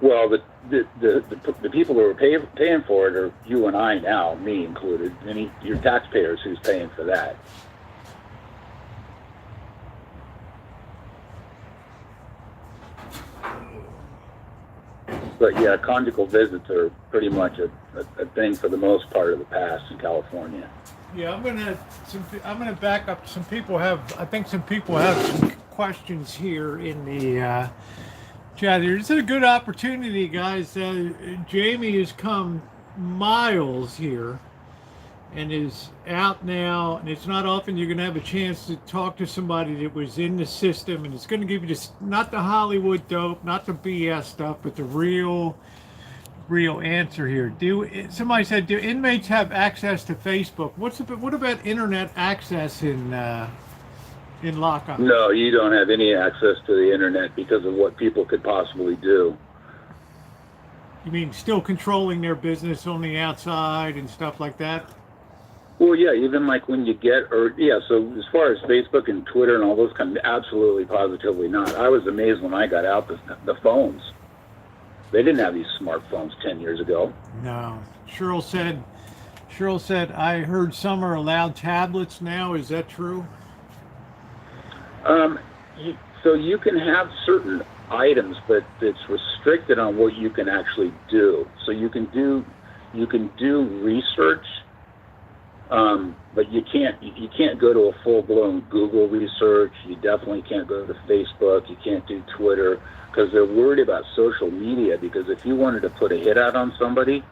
Well, the people who are paying for it are you and I now, me included. Your taxpayers who's paying for that. But yeah, conjugal visits are pretty much a thing for the most part of the past in California. Yeah, I'm gonna back up. I think some people have some questions here in the chat. This is a good opportunity, guys. Jamie has come miles here and is out now, and it's not often you're gonna have a chance to talk to somebody that was in the system, and it's gonna give you this, not the Hollywood dope, not the BS stuff, but the real answer here. Somebody said, do inmates have access to Facebook? What about internet access in lockup? No, you don't have any access to the internet because of what people could possibly do. You mean still controlling their business on the outside and stuff like that? Well, yeah, even like when you so as far as Facebook and Twitter and all those absolutely positively not. I was amazed when I got out the phones. They didn't have these smartphones 10 years ago. No. Cheryl said, I heard some are allowed tablets now. Is that true? So you can have certain items, but it's restricted on what you can actually do. So you can do research, but you can't go to a full-blown Google research. You definitely can't go to Facebook. You can't do Twitter because they're worried about social media. Because if you wanted to put a hit out on somebody,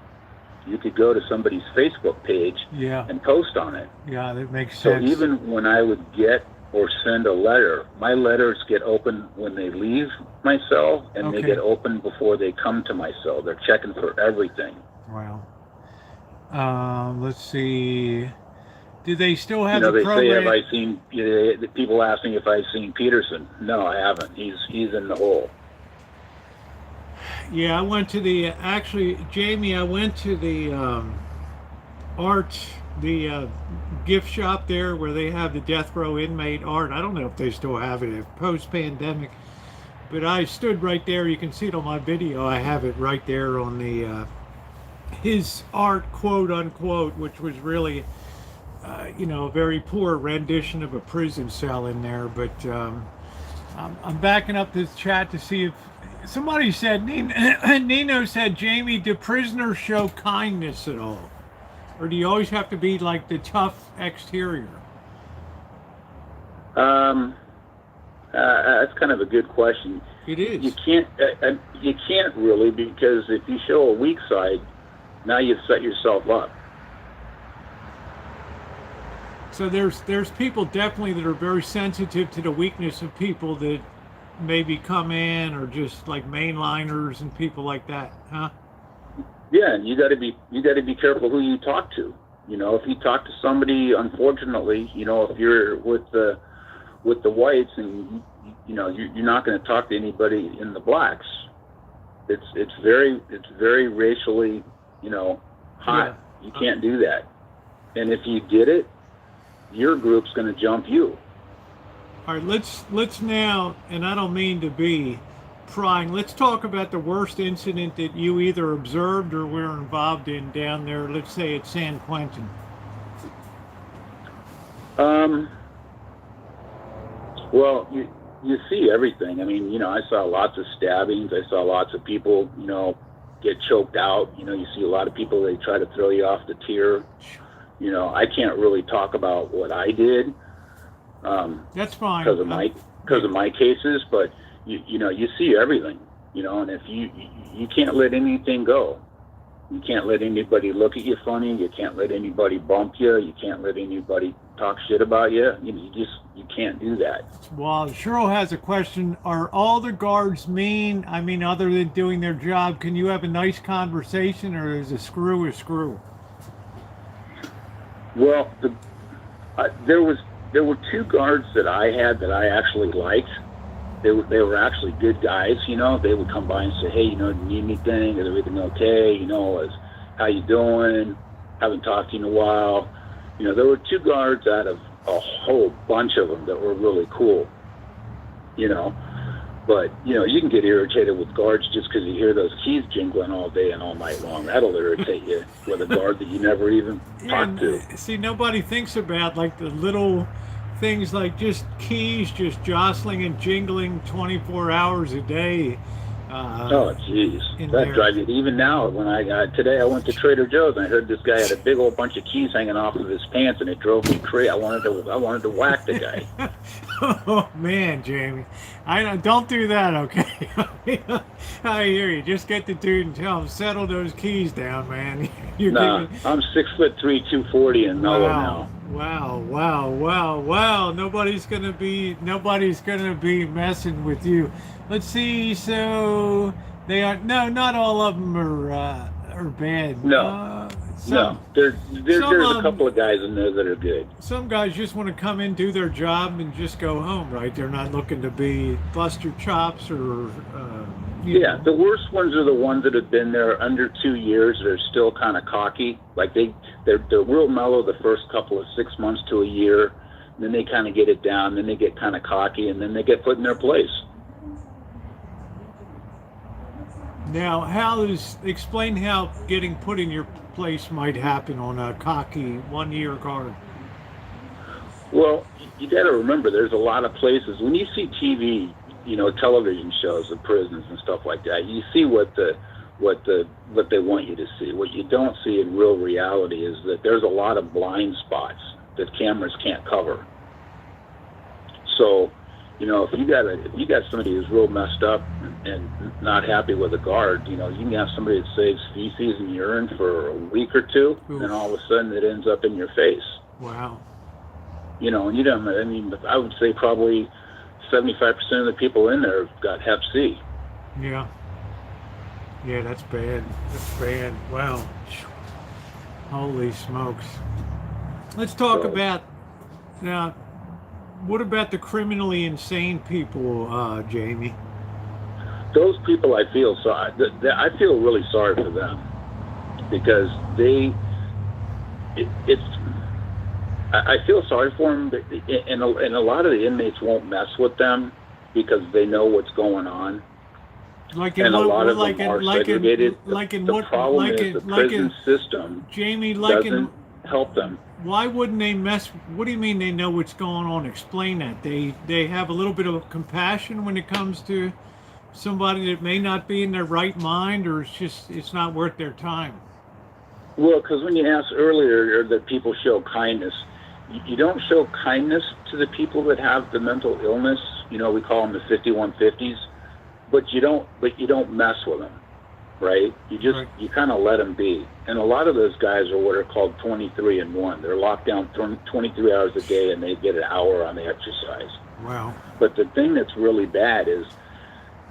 you could go to somebody's Facebook page and post on it. Yeah, that makes sense. So even when I would get or send a letter, my letters get open when they leave my cell, and they get open before they come to my cell. They're checking for everything. Wow. Let's see. Do they still have the program? Say, have I seen? The people asking if I've seen Peterson. No, I haven't. He's in the hole. Yeah, I went to the Jamie. I went to the gift shop there where they have the death row inmate art. I don't know if they still have it post-pandemic, but I stood right there. You can see it on my video. I have it right there on the his art, quote unquote, which was really a very poor rendition of a prison cell in there. But I'm backing up this chat to see if somebody said, Nino said, Jamie, do prisoners show kindness at all? Or do you always have to be like the tough exterior? That's kind of a good question. It is. You can't really, because if you show a weak side, now you've set yourself up. So there's people definitely that are very sensitive to the weakness of people that maybe come in, or just like mainliners and people like that, huh? Yeah, and you got to be careful who you talk to. If you talk to somebody, unfortunately, if you're with the whites, and you're not going to talk to anybody in the blacks. It's very racially, hot. Yeah. You can't do that. And if you did it, your group's going to jump you. All right, let's now, and I don't mean to be prying, let's talk about the worst incident that you either observed or were involved in down there, let's say at San Quentin. Well, you see everything. I mean, I saw lots of stabbings. I saw lots of people, get choked out. You see a lot of people, they try to throw you off the tier. I can't really talk about what I did. That's fine. Because of my cases, but you see everything, and if you can't let anything go. You can't let anybody look at you funny. You can't let anybody bump you. You can't let anybody talk shit about you. You can't do that. Well, Cheryl has a question. Are all the guards mean? I mean, other than doing their job, can you have a nice conversation, or is a screw a screw? Well, there were two guards that I had that I actually liked. They were actually good guys, you know. They would come by and say, hey, you know, do you need anything? Is everything okay? You know, how you doing? Haven't talked to you in a while. You know, there were two guards out of a whole bunch of them that were really cool, you know. But, you know, you can get irritated with guards just because you hear those keys jingling all day and all night long. That'll irritate you with a guard that you never even talked to. See, nobody thinks about like the little things like just keys just jostling and jingling 24 hours a day. Oh, jeez. That drives you. Even now, when today I went to Trader Joe's and I heard this guy had a big old bunch of keys hanging off of his pants, and it drove me crazy. I wanted to whack the guy. Oh man, Jamie, don't do that, okay? I hear you. Just get the dude and tell him settle those keys down, man. I'm 6'3", 240 and mellow now. Wow. Nobody's gonna be messing with you. Let's see. So they are not all of them are bad. No. There's a couple of guys in there that are good. Some guys just want to come in, do their job, and just go home. Right? They're not looking to be bust your chops or. Yeah, the worst ones are the ones that have been there under 2 years. They're still kind of cocky. Like they're real mellow the first couple of 6 months to a year. And then they kind of get it down. Then they get kind of cocky, and then they get put in their place. Now, explain how getting put in your place might happen on a cocky 1 year guard. Well, you got to remember, there's a lot of places when you see TV. You know, television shows of prisons and stuff like that. You see what they want you to see. What you don't see in real reality is that there's a lot of blind spots that cameras can't cover. So, you know, if you got somebody who's real messed up and not happy with a guard, you know, you can have somebody that saves feces and urine for a week or two, and all of a sudden it ends up in your face. Wow. You know, and you don't. I mean, I would say probably 75% of the people in there have got Hep C. Yeah, that's bad. Wow. Holy smokes. Let's talk about now. What about the criminally insane people, Jamie? Those people, I feel sorry. I feel really sorry for them because I feel sorry for them, and a lot of the inmates won't mess with them because they know what's going on. And a lot of them are segregated. The problem is the prison system, Jamie, doesn't help them. Why wouldn't they mess? What do you mean they know what's going on? Explain that. They have a little bit of compassion when it comes to somebody that may not be in their right mind, or it's not worth their time. Well, because when you asked earlier that people show kindness, you don't show kindness to the people that have the mental illness. You know, we call them the 5150s, but you don't mess with them, right? You kind of let them be. And a lot of those guys are what are called 23-1. They're locked down 23 hours a day, and they get an hour on the exercise. Wow. But the thing that's really bad is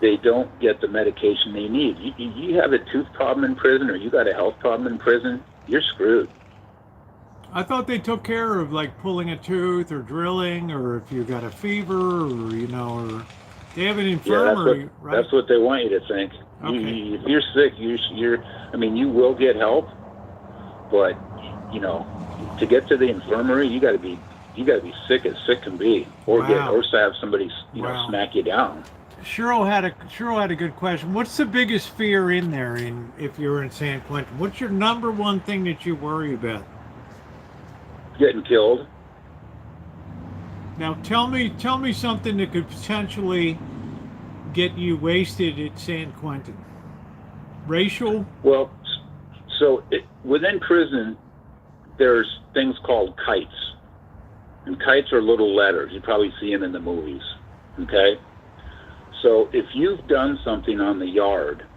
they don't get the medication they need. You have a tooth problem in prison, or you got a health problem in prison, you're screwed. I thought they took care of like pulling a tooth or drilling, or if you got a fever, or or they have an infirmary, right? That's what they want you to think. Okay. If you're sick, you will get help, but to get to the infirmary, you got to be sick as sick can be, or have somebody smack you down. Cheryl had a good question. What's the biggest fear in there if you're in San Quentin? What's your number one thing that you worry about? Getting killed. Now tell me something that could potentially get you wasted at San Quentin. Racial? Well, so within prison, there's things called kites. And kites are little letters. You probably see them in the movies. Okay? So if you've done something on the yard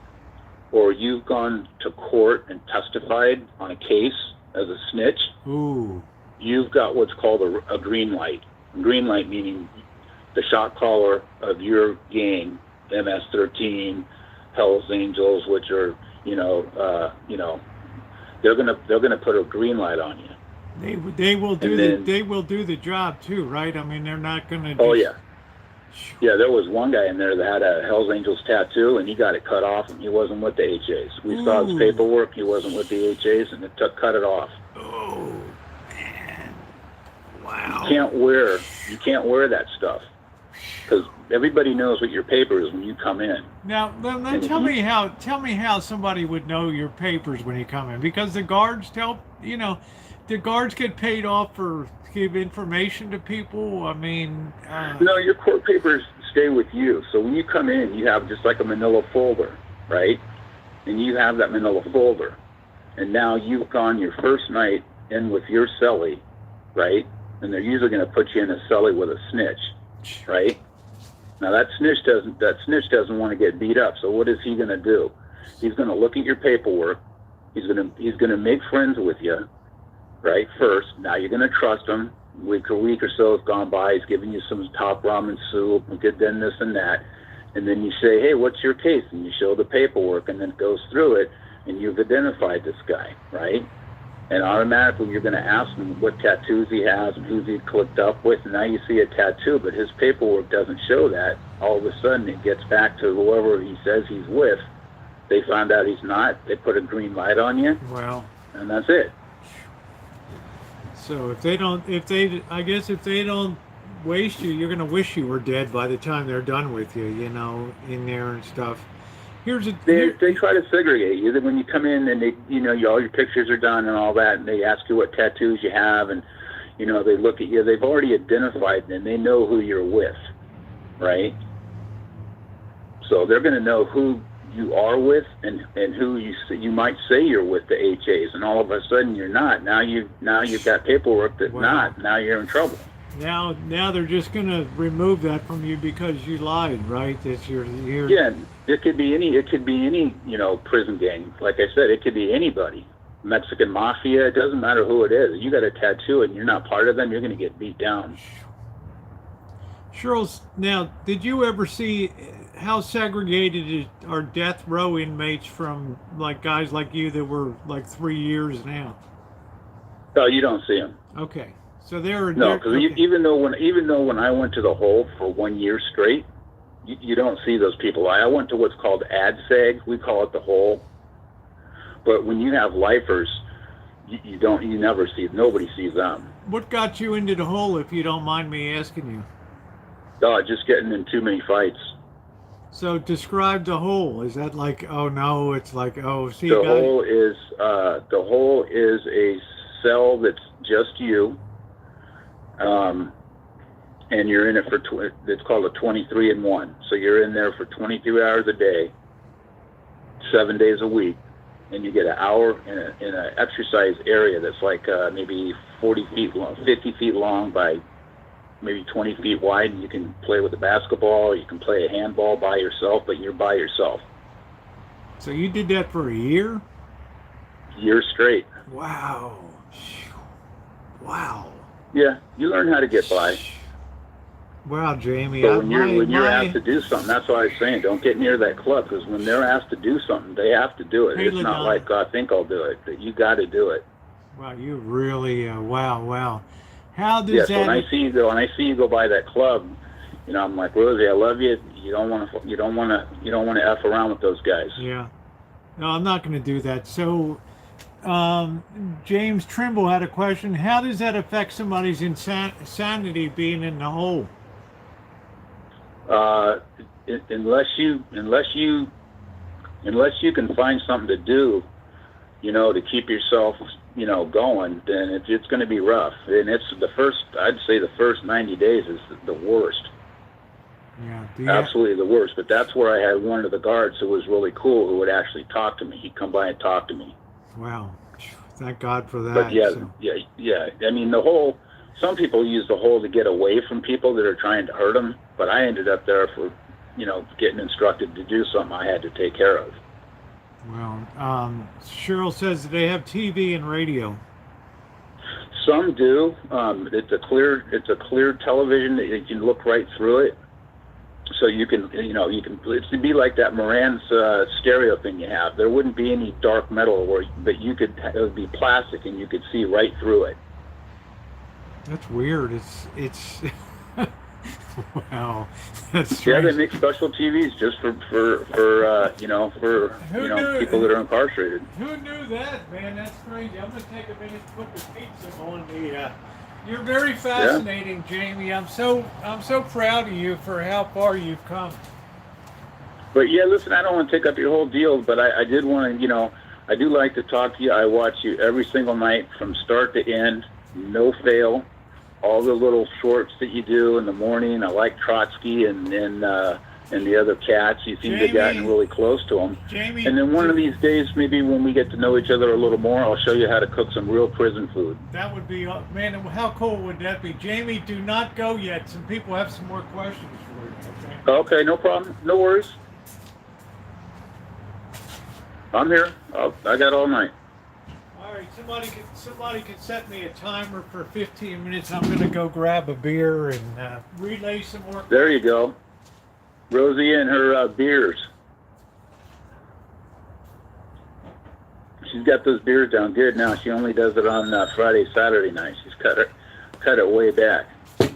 or you've gone to court and testified on a case as a snitch, Ooh. you've got what's called a green light. A green light meaning the shot caller of your gang, MS-13, Hell's Angels, which are, they're gonna put a green light on you. They will do then, they will do the job too, right? I mean, they're not gonna. Oh yeah. Yeah, there was one guy in there that had a Hell's Angels tattoo, and he got it cut off, and he wasn't with the HAs. We saw his paperwork; he wasn't with the HAs, and it cut it off. Oh man! Wow! You can't wear that stuff because everybody knows what your paper is when you come in. Now, tell me how somebody would know your papers when you come in, because the guards the guards get paid off for give information to people. I mean, no, your court papers stay with you. So when you come in, you have just like a manila folder, right? And you have that manila folder. And now you've gone your first night in with your cellie, right? And they're usually going to put you in a cellie with a snitch, right? Now that snitch doesn't want to get beat up. So what is he going to do? He's going to look at your paperwork. He's going to make friends with you. Right, first. Now you're going to trust him. A week or so has gone by. He's giving you some top ramen soup and good then this and that. And then you say, hey, what's your case? And you show the paperwork, and then it goes through it, and you've identified this guy, right? And automatically you're going to ask him what tattoos he has and who's he clicked up with. And now you see a tattoo, but his paperwork doesn't show that. All of a sudden it gets back to whoever he says he's with. They found out he's not. They put a green light on you. Well, and that's it. So if they don't waste you, you're going to wish you were dead by the time they're done with you, in there and stuff. They try to segregate you. When you come in and all your pictures are done and all that, and they ask you what tattoos you have, and they look at you. They've already identified and they know who you're with, right? So they're going to know who you are with and who you might say you're with the HAs, and all of a sudden you're not. Now you've got paperwork that not. Now you're in trouble. Now they're just going to remove that from you because you lied, right? That you're Yeah, it could be any prison gang. Like I said, it could be anybody. Mexican mafia, it doesn't matter who it is. You got a tattoo and you're not part of them, you're going to get beat down. Charles, now, did you ever see how segregated are death row inmates from like guys like you that were like 3 years now? No, you don't see them. Okay, so they're because okay. even though when I went to the hole for 1 year straight, you don't see those people. I went to what's called ADSEG. We call it the hole. But when you have lifers, nobody sees them. What got you into the hole, if you don't mind me asking you? Just getting in too many fights. So describe the hole. Is that like, oh no, it's like, oh, see, the hole is a cell that's just you, and you're in it for it's called a 23-in-1. So you're in there for 23 hours a day, 7 days a week, and you get an hour in an exercise area that's like maybe 40 feet long, 50 feet long by maybe 20 feet wide, and you can play with a basketball, you can play a handball by yourself, but you're by yourself. So you did that for a year? Year straight. Wow. Wow. Yeah, you learn how to get by. Wow, Jamie. So when you're asked to do something, that's why I was saying, don't get near that club, because when they're asked to do something, they have to do it. Hey, it's not like, I think I'll do it. But you got to do it. Wow, you really, wow. How does that? When I see you go by that club, I'm like, Rosie, I love you. You don't want to f around with those guys. Yeah. No, I'm not going to do that. So, James Trimble had a question. How does that affect somebody's insanity being in the hole? Unless you can find something to do, to keep yourself, going, then it's going to be rough. And I'd say the first 90 days is the worst. Yeah. Absolutely the worst. But that's where I had one of the guards who was really cool, who would actually talk to me. He'd come by and talk to me. Wow. Thank God for that. But yeah. I mean, the hole, some people use the hole to get away from people that are trying to hurt them. But I ended up there for, getting instructed to do something I had to take care of. Well, Cheryl says that they have TV and radio. Some do. It's a clear television that you can look right through it. So you can it'd be like that Moran's stereo thing you have. There wouldn't be any dark metal, but it would be plastic and you could see right through it. That's weird. It's wow. That's Yeah, strange. they make special TVs just for people that are incarcerated. Who knew that, man? That's crazy. I'm gonna take a minute to put the pizza on the. You're very fascinating, Jamie. I'm so proud of you for how far you've come. But yeah, listen, I don't want to take up your whole deal, but I did want to, I do like to talk to you. I watch you every single night from start to end, no fail. All the little shorts that you do in the morning. I like Trotsky and the other cats. You seem to have gotten really close to them. Jamie, and then one of these days, maybe when we get to know each other a little more, I'll show you how to cook some real prison food. That would be, man, how cool would that be? Jamie, do not go yet. Some people have some more questions for you, okay? Okay, no problem. No worries. I'm here. I got all night. All right, somebody can set me a timer for 15 minutes. I'm going to go grab a beer and relay some more. There you go. Rosie and her beers. She's got those beers down good now. She only does it on Friday, Saturday night. She's cut it way back.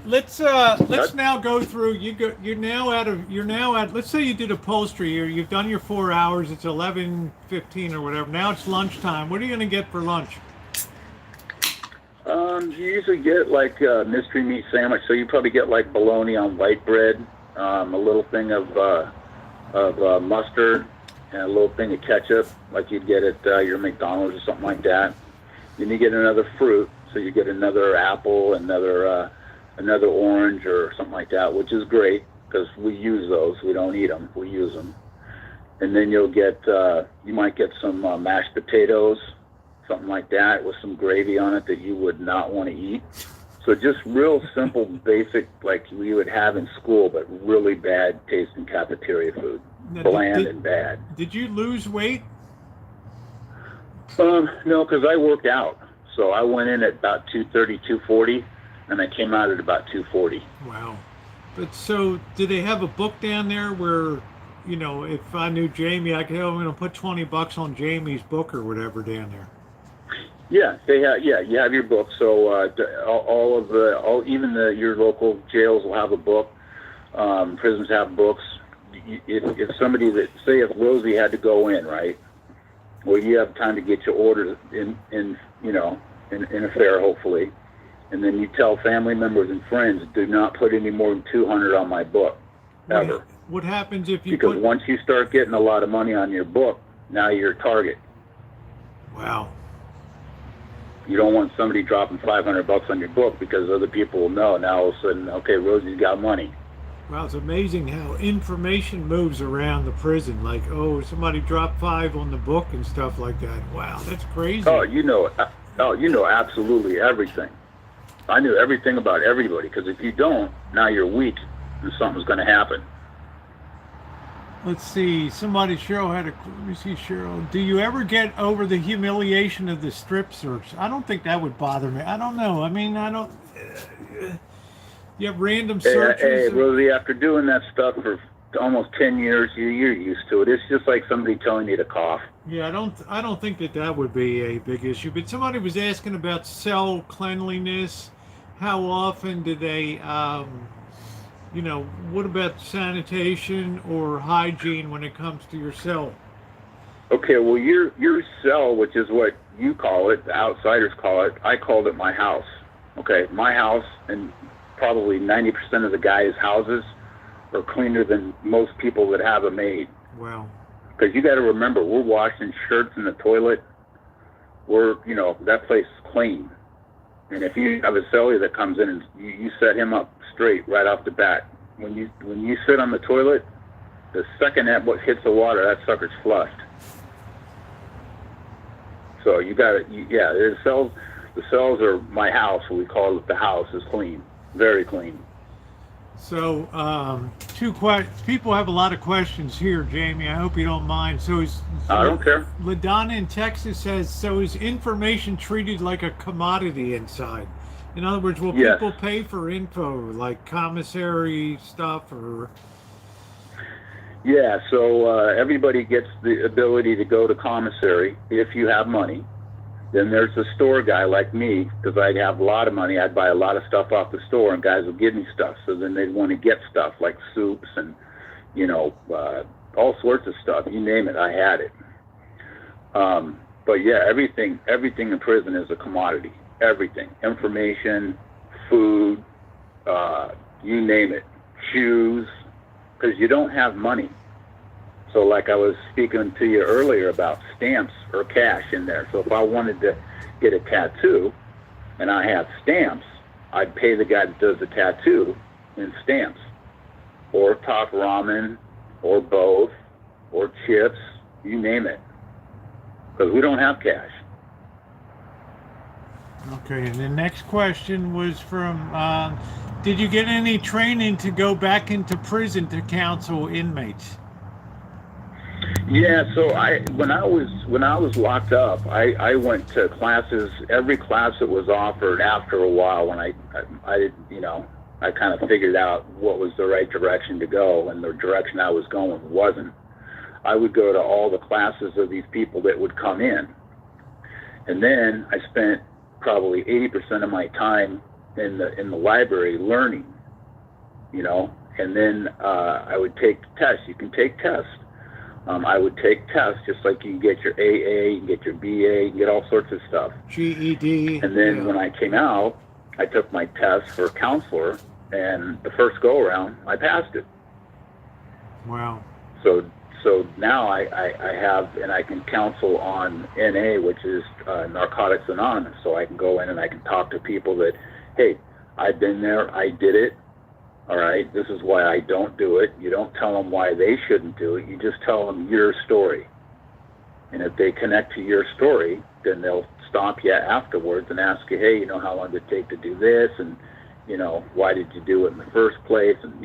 Let's now go through. You're now at. Let's say you did upholstery. You've done your 4 hours. It's 11:15 or whatever. Now it's lunchtime. What are you going to get for lunch? You usually get like a mystery meat sandwich. So you probably get like bologna on white bread, a little thing of mustard, and a little thing of ketchup, like you'd get at your McDonald's or something like that. Then you get another fruit. So you get another apple, another orange or something like that, which is great because we use those. We don't eat them. We use them. And then you might get some mashed potatoes, something like that, with some gravy on it that you would not want to eat. So just real simple, basic, like we would have in school, but really bad tasting cafeteria food. Bland and bad. Did you lose weight? No, because I worked out. So I went in at about 230, 240, and I came out at about 240. Wow. But so, do they have a book down there where, if I knew Jamie, I could, I'm going to put $20 on Jamie's book or whatever down there? Yeah, they have. Yeah, you have your book. So your local jails will have a book. Prisons have books. If somebody if Rosie had to go in, right? Well, you have time to get your orders in a fair, hopefully. And then you tell family members and friends, do not put any more than $200 on my book, ever. What happens if you Because once you start getting a lot of money on your book, now you're a target. Wow. You don't want somebody dropping $500 on your book because other people will know. Now all of a sudden, okay, Rosie's got money. Wow, it's amazing how information moves around the prison. Like, oh, somebody dropped $5 on the book and stuff like that. Wow, that's crazy. Oh, you know absolutely everything. I knew everything about everybody, because if you don't, now you're weak and something's going to happen. Let's see. Cheryl let me see, Cheryl. Do you ever get over the humiliation of the strip search? I don't think that would bother me. I don't know. I mean, I don't. You have random searches. Hey, Rosie, after doing that stuff for almost 10 years, you're used to it. It's just like somebody telling you to cough. Yeah, I don't think that would be a big issue. But somebody was asking about cell cleanliness. How often do they, what about sanitation or hygiene when it comes to your cell? Okay, well, your cell, which is what you call it, the outsiders call it, I called it my house. Okay, my house, and probably 90% of the guys' houses are cleaner than most people that have a maid. Wow. Because you got to remember, we're washing shirts in the toilet. That place is clean. And if you have a cellie that comes in and you set him up straight right off the bat, when you sit on the toilet, the second that what hits the water, that sucker's flushed. So you got to, the cells are my house. We call it the house is clean, very clean. So, people have a lot of questions here, Jamie. I hope you don't mind. I don't care. LaDonna in Texas says, so is information treated like a commodity inside? In other words, will Yes. people pay for info, like commissary stuff, or? Yeah, so everybody gets the ability to go to commissary if you have money. Then there's a store guy like me, because I'd have a lot of money. I'd buy a lot of stuff off the store, and guys would give me stuff. So then they'd want to get stuff like soups and, all sorts of stuff. You name it, I had it. But yeah, everything in prison is a commodity. Everything, information, food, you name it, shoes, because you don't have money. So like I was speaking to you earlier about stamps or cash in there. So if I wanted to get a tattoo and I have stamps, I'd pay the guy that does the tattoo in stamps, or top ramen, or both, or chips, you name it, because we don't have cash. Okay, and the next question was from, did you get any training to go back into prison to counsel inmates? Yeah, so when I was locked up, I went to classes, every class that was offered. After a while, when I kind of figured out what was the right direction to go, and the direction I was going wasn't. I would go to all the classes of these people that would come in, and then I spent probably 80% of my time in the library learning, and then I would take tests. You can take tests. I would take tests just like you can get your AA, you can get your BA, you can get all sorts of stuff. GED. And then when I came out, I took my test for counselor, and the first go around, I passed it. Wow. So now I have, and I can counsel on NA, which is Narcotics Anonymous. So I can go in and I can talk to people that, hey, I've been there, I did it. All right, this is why I don't do it. You don't tell them why they shouldn't do it. You just tell them your story. And if they connect to your story, then they'll stop you afterwards and ask you, hey, how long did it take to do this? And, why did you do it in the first place? And,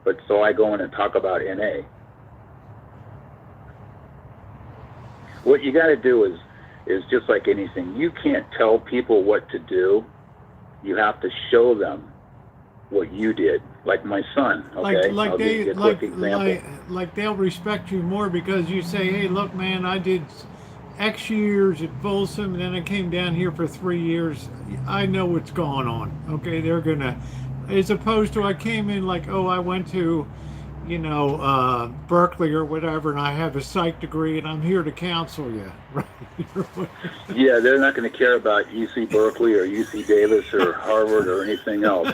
but so I go in and talk about NA. What you got to do is just like anything. You can't tell people what to do. You have to show them what you did. Like my son, okay? Like I'll give you a quick example. Like they'll respect you more because you say, hey, look, man, I did X years at Folsom, and then I came down here for 3 years. I know what's going on. Okay, they're gonna, as opposed to I came in like, oh, I went to, Berkeley or whatever, and I have a psych degree, and I'm here to counsel you. Right? Yeah, they're not going to care about UC Berkeley or UC Davis or Harvard or anything else.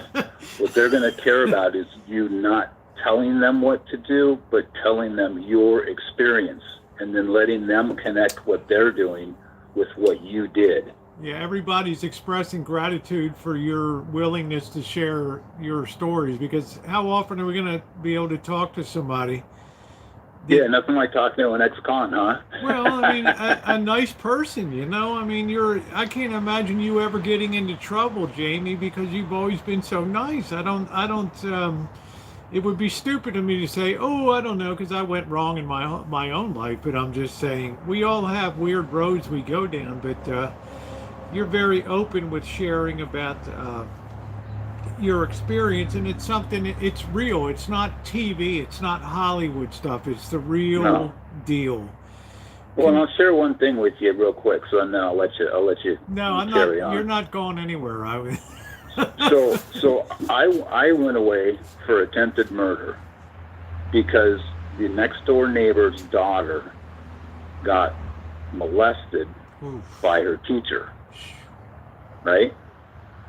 What they're going to care about is you not telling them what to do, but telling them your experience, and then letting them connect what they're doing with what you did. Yeah, everybody's expressing gratitude for your willingness to share your stories, because how often are we going to be able to talk to somebody? Yeah, nothing like talking to an ex-con, huh? Well, I mean, a nice person, I mean, I can't imagine you ever getting into trouble, Jamie, because you've always been so nice. It would be stupid of me to say, oh, I don't know, because I went wrong in my own life, but I'm just saying, we all have weird roads we go down, but you're very open with sharing about your experience, and it's real. It's not TV, it's not Hollywood stuff, it's the real deal. Well, and I'll share one thing with you real quick, so then I'll let you No, I'm carry not. on. You're not going anywhere. So I went away for attempted murder because the next door neighbor's daughter got molested by her teacher. Right?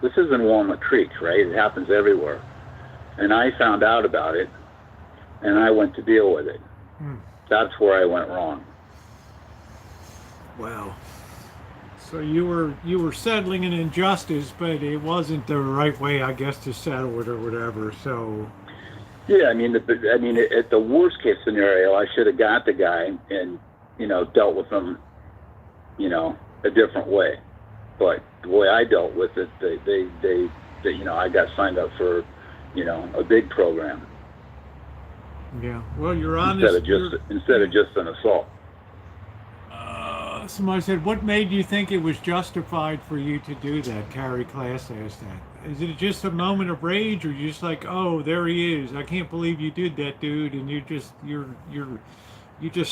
This is in Walnut Creek, right? It happens everywhere. And I found out about it, and I went to deal with it. That's where I went wrong. Wow. So you were settling an injustice, but it wasn't the right way, I guess, to settle it or whatever. So. Yeah, I mean, at the worst case scenario, I should have got the guy and dealt with him, a different way. But the way I dealt with it, they I got signed up for, a big program Yeah. Well, you're honest. instead of just an assault. Somebody said, what made you think it was justified for you to do that? Carrie Class asked that. Is it just a moment of rage, or you just like, oh, there he is. I can't believe you did that, dude. And you just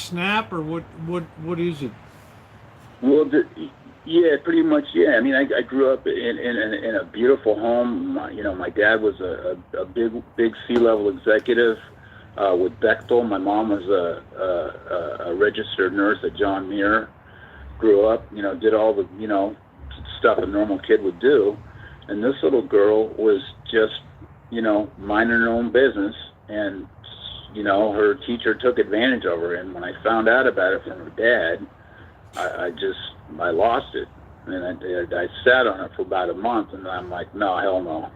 snap, or what is it? Well, yeah, pretty much. Yeah, I mean, I grew up in a beautiful home. My dad was a big C-level executive with Bechtel. My mom was a registered nurse at John Muir. Grew up, did all the stuff a normal kid would do, and this little girl was just minding her own business, and her teacher took advantage of her. And when I found out about it from her dad, I lost it, and I sat on it for about a month, and I'm like, no, hell no,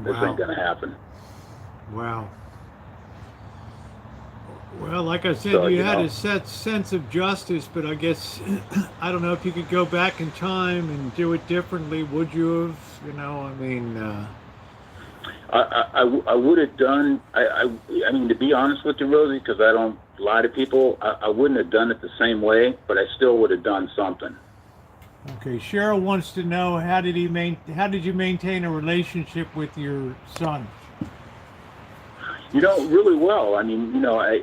this ain't gonna happen. Wow. Well, like I said, So, you had a set sense of justice, but I guess I don't know if you could go back in time and do it differently. Would you have? I mean. I would have done. I mean, to be honest with you, Rosie, because I don't lie to people, I wouldn't have done it the same way, but I still would have done something. Okay, Cheryl wants to know how did you maintain a relationship with your son? Really well. I mean, that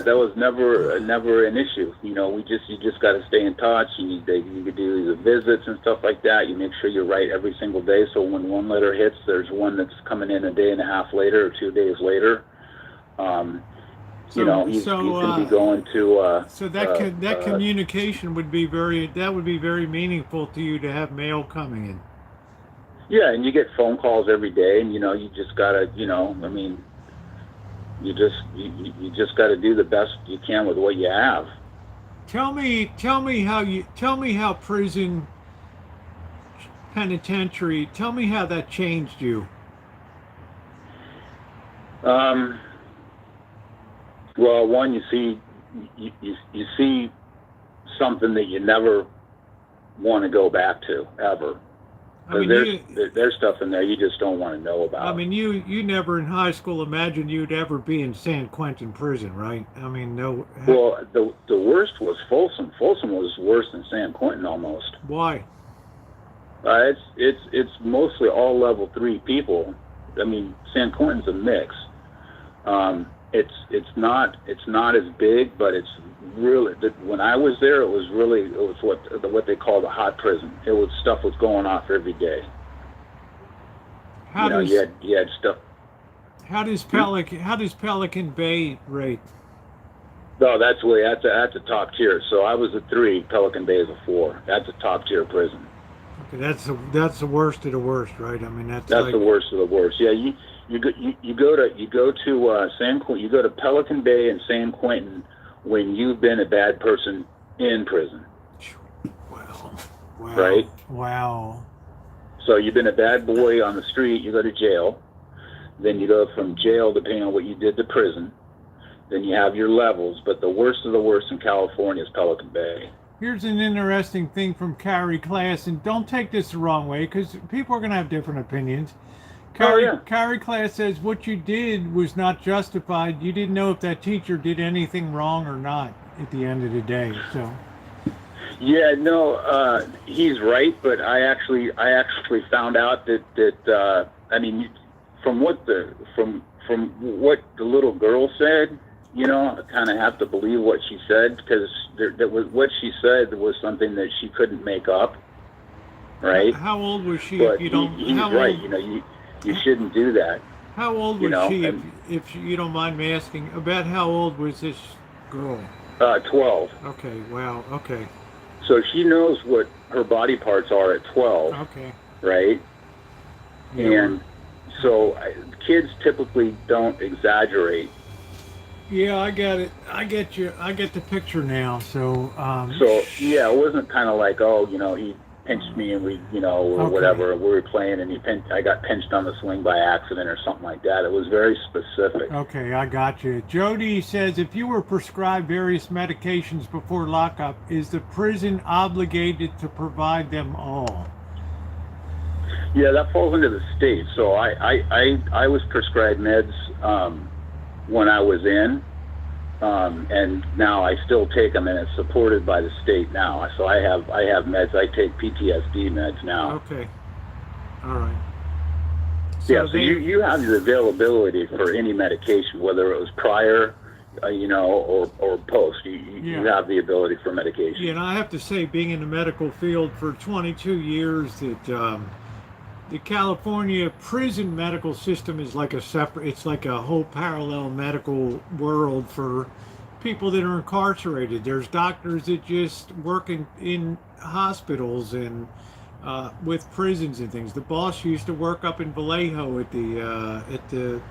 was never an issue. You just got to stay in touch. You could do the visits and stuff like that. You make sure you write every single day, so when one letter hits, there's one that's coming in a day and a half later or 2 days later. He's going to be going to. So that communication would be very meaningful to you to have mail coming in. Yeah, and you get phone calls every day, and you just gotta, I mean, you just gotta do the best you can with what you have. Tell me how prison, penitentiary. Tell me how that changed you. Well, one, you see something that you never want to go back to ever. I mean, there's stuff in there you just don't want to know about. I mean, you never in high school imagined you'd ever be in San Quentin prison, right? I mean, no. Well, the worst was Folsom. Folsom was worse than San Quentin almost. Why? It's mostly all level 3 people. I mean, San Quentin's a mix. It's not as big, but it's really, when I was there, it was what they call the hot prison. Stuff was going off every day. You had stuff. How does Pelican Bay rate? No, that's a top tier. So I was a 3. Pelican Bay is a 4. That's a top tier prison. Okay, that's the worst of the worst, right? I mean, that's the worst of the worst. Yeah, you go to San Quentin. You go to Pelican Bay and San Quentin when you've been a bad person in prison. Wow. Right? Wow. So you've been a bad boy on the street, you go to jail. Then you go from jail, depending on what you did, to prison. Then you have your levels, but the worst of the worst in California is Pelican Bay. Here's an interesting thing from Carrie Class, and don't take this the wrong way, because people are going to have different opinions. Carrie Class says what you did was not justified. You didn't know if that teacher did anything wrong or not at the end of the day. So. Yeah, no, he's right, but I actually found out that I mean, from what the little girl said, I kind of have to believe what she said, because what she said was something that she couldn't make up, right? How old was she? But if you don't, he's right. You shouldn't do that. How old was she? If you don't mind me asking, about how old was this girl? 12. Okay. Wow. Okay. So she knows what her body parts are at 12. Okay. Right? Yeah. And so kids typically don't exaggerate. Yeah, I get it. I get you. I get the picture now. So. Yeah, it wasn't kind of like, he pinched me and we, or whatever. We were playing and I got pinched on the swing by accident or something like that. It was very specific. Okay, I got you. Jody says, if you were prescribed various medications before lockup, is the prison obligated to provide them all? Yeah, that falls into the state. So I was prescribed meds when I was in, and now I still take them, and it's supported by the state now. So I have meds. I take PTSD meds now. Okay. All right. So you have the availability for any medication, whether it was prior, or post. You have the ability for medication. Yeah, and I have to say, being in the medical field for 22 years, that the California prison medical system is like it's like a whole parallel medical world for people that are incarcerated. There's doctors that just work in hospitals and with prisons and things. The boss used to work up in Vallejo at the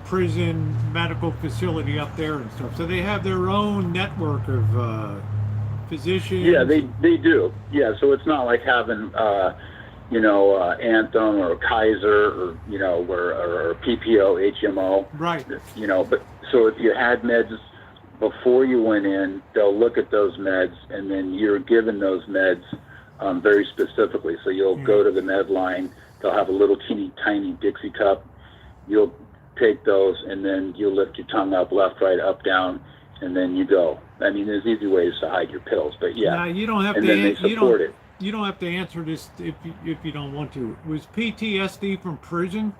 prison medical facility up there and stuff. So they have their own network of physicians. Yeah, they do. Yeah, so it's not like having Anthem or Kaiser or or PPO, HMO. Right. But so if you had meds before you went in, they'll look at those meds, and then you're given those meds very specifically. So you'll go to the med line. They'll have a little teeny tiny Dixie cup. You'll take those, and then you'll lift your tongue up, left, right, up, down, and then you go. I mean, there's easy ways to hide your pills, but yeah. Now, you don't have and to. Then they support it. You don't have to answer this if you don't want to. Was PTSD from prison?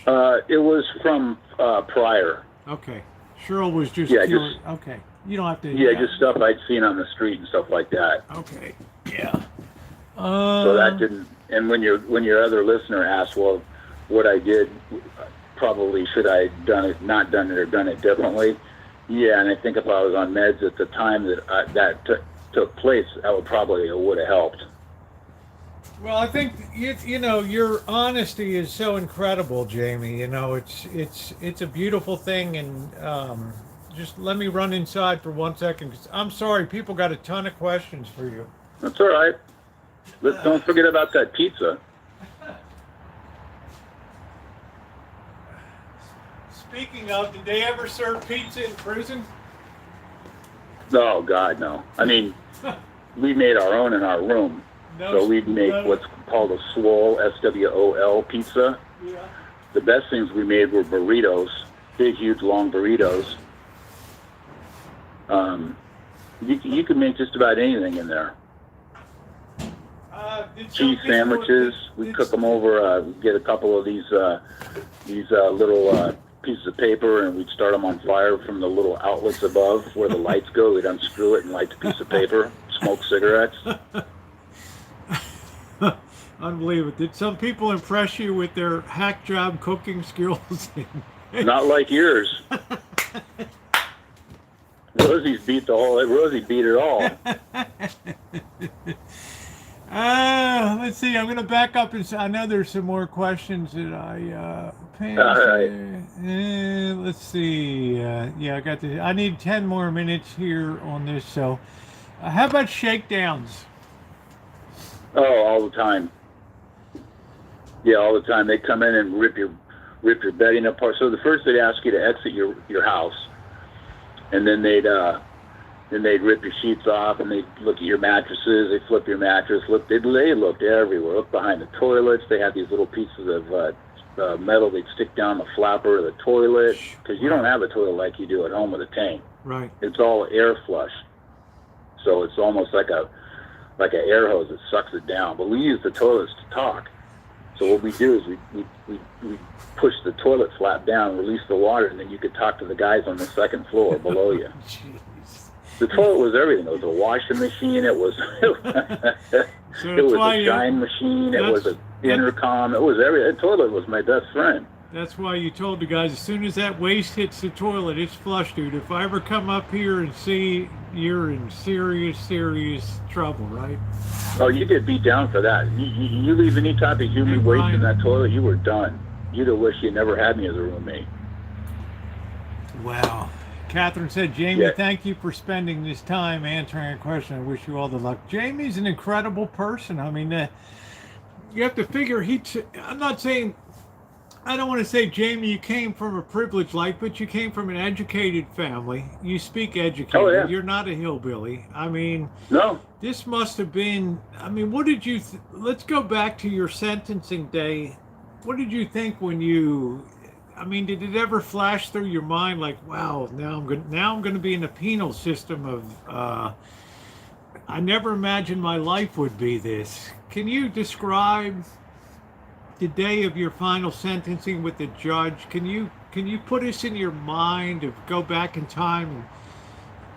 It was from prior. Okay. Cheryl was just curious. Okay. You don't have to. Yeah, just stuff I'd seen on the street and stuff like that. Okay. Yeah. So that didn't. And when your other listener asked, well, what I did, probably should I not done it, or done it differently? Yeah, and I think if I was on meds at the time that took place, that would have helped. Well, I think your honesty is so incredible, Jamie. It's a beautiful thing, and just let me run inside for 1 second, because I'm sorry, people got a ton of questions for you. That's all right. Don't forget about that pizza. Speaking of, did they ever serve pizza in prison? Oh God, no. I mean, we made our own in our room. So we'd make what's called a swole, SWOL pizza. Yeah. The best things we made were burritos, big, huge, long burritos. You could make just about anything in there. Cheese sandwiches. We cook them over. Get a couple of these little pieces of paper, and we'd start them on fire from the little outlets above where the lights go. We'd unscrew it and light the piece of paper. Smoke cigarettes. Unbelievable. Did some people impress you with their hack job cooking skills? Not like yours. Rosie beat it all. Let's see. I'm going to back up, and I know there's some more questions that I passed. All right. Let's see. I need 10 more minutes here on this. So, how about shakedowns? Oh, all the time. Yeah, all the time. They come in and rip your bedding apart. So the first they'd ask you to exit your house, and then they'd rip your sheets off, and they'd look at your mattresses. They'd flip your mattress. They looked everywhere. Looked behind the toilets. They had these little pieces of metal they'd stick down the flapper of the toilet, because you don't have a toilet like you do at home with a tank. Right. It's all air flush, so it's almost like an air hose that sucks it down. But we use the toilets to talk. So what we do is we push the toilet flap down, release the water, and then you could talk to the guys on the second floor below you. Jeez. The toilet was everything. It was a washing machine. It was a shine machine. It was an intercom. It was everything. The toilet was my best friend. That's why you told the guys, as soon as that waste hits the toilet, it's flush, dude. If I ever come up here and see, you're in serious, serious trouble, right? Oh, you get beat down for that. You leave any type of human waste in that toilet, you were done. You'd have wished you never had me as a roommate. Wow. Catherine said, Jamie, thank you for spending this time answering a question. I wish you all the luck. Jamie's an incredible person. I mean, you have to figure I'm not saying I don't want to say, Jamie, you came from a privileged life, but you came from an educated family. You speak educated. Oh, yeah. You're not a hillbilly. I mean, No. this must have been, I mean, what did you, let's go back to your sentencing day. What did you think when you, I mean, did it ever flash through your mind like, wow, now I'm going to be in the penal system of, I never imagined my life would be this. Can you describe the day of your final sentencing with the judge? Can you put us in your mind of go back in time and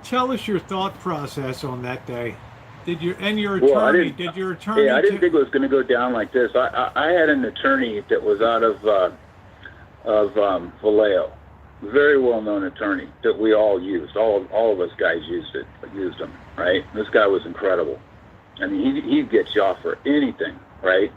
tell us your thought process on that day? Did your attorney? Well, I didn't, did your attorney? Yeah, I didn't think it was going to go down like this. I had an attorney that was out of Vallejo, very well-known attorney that we all used. All of us guys used him, right? This guy was incredible. I mean, he'd get you off for anything, right?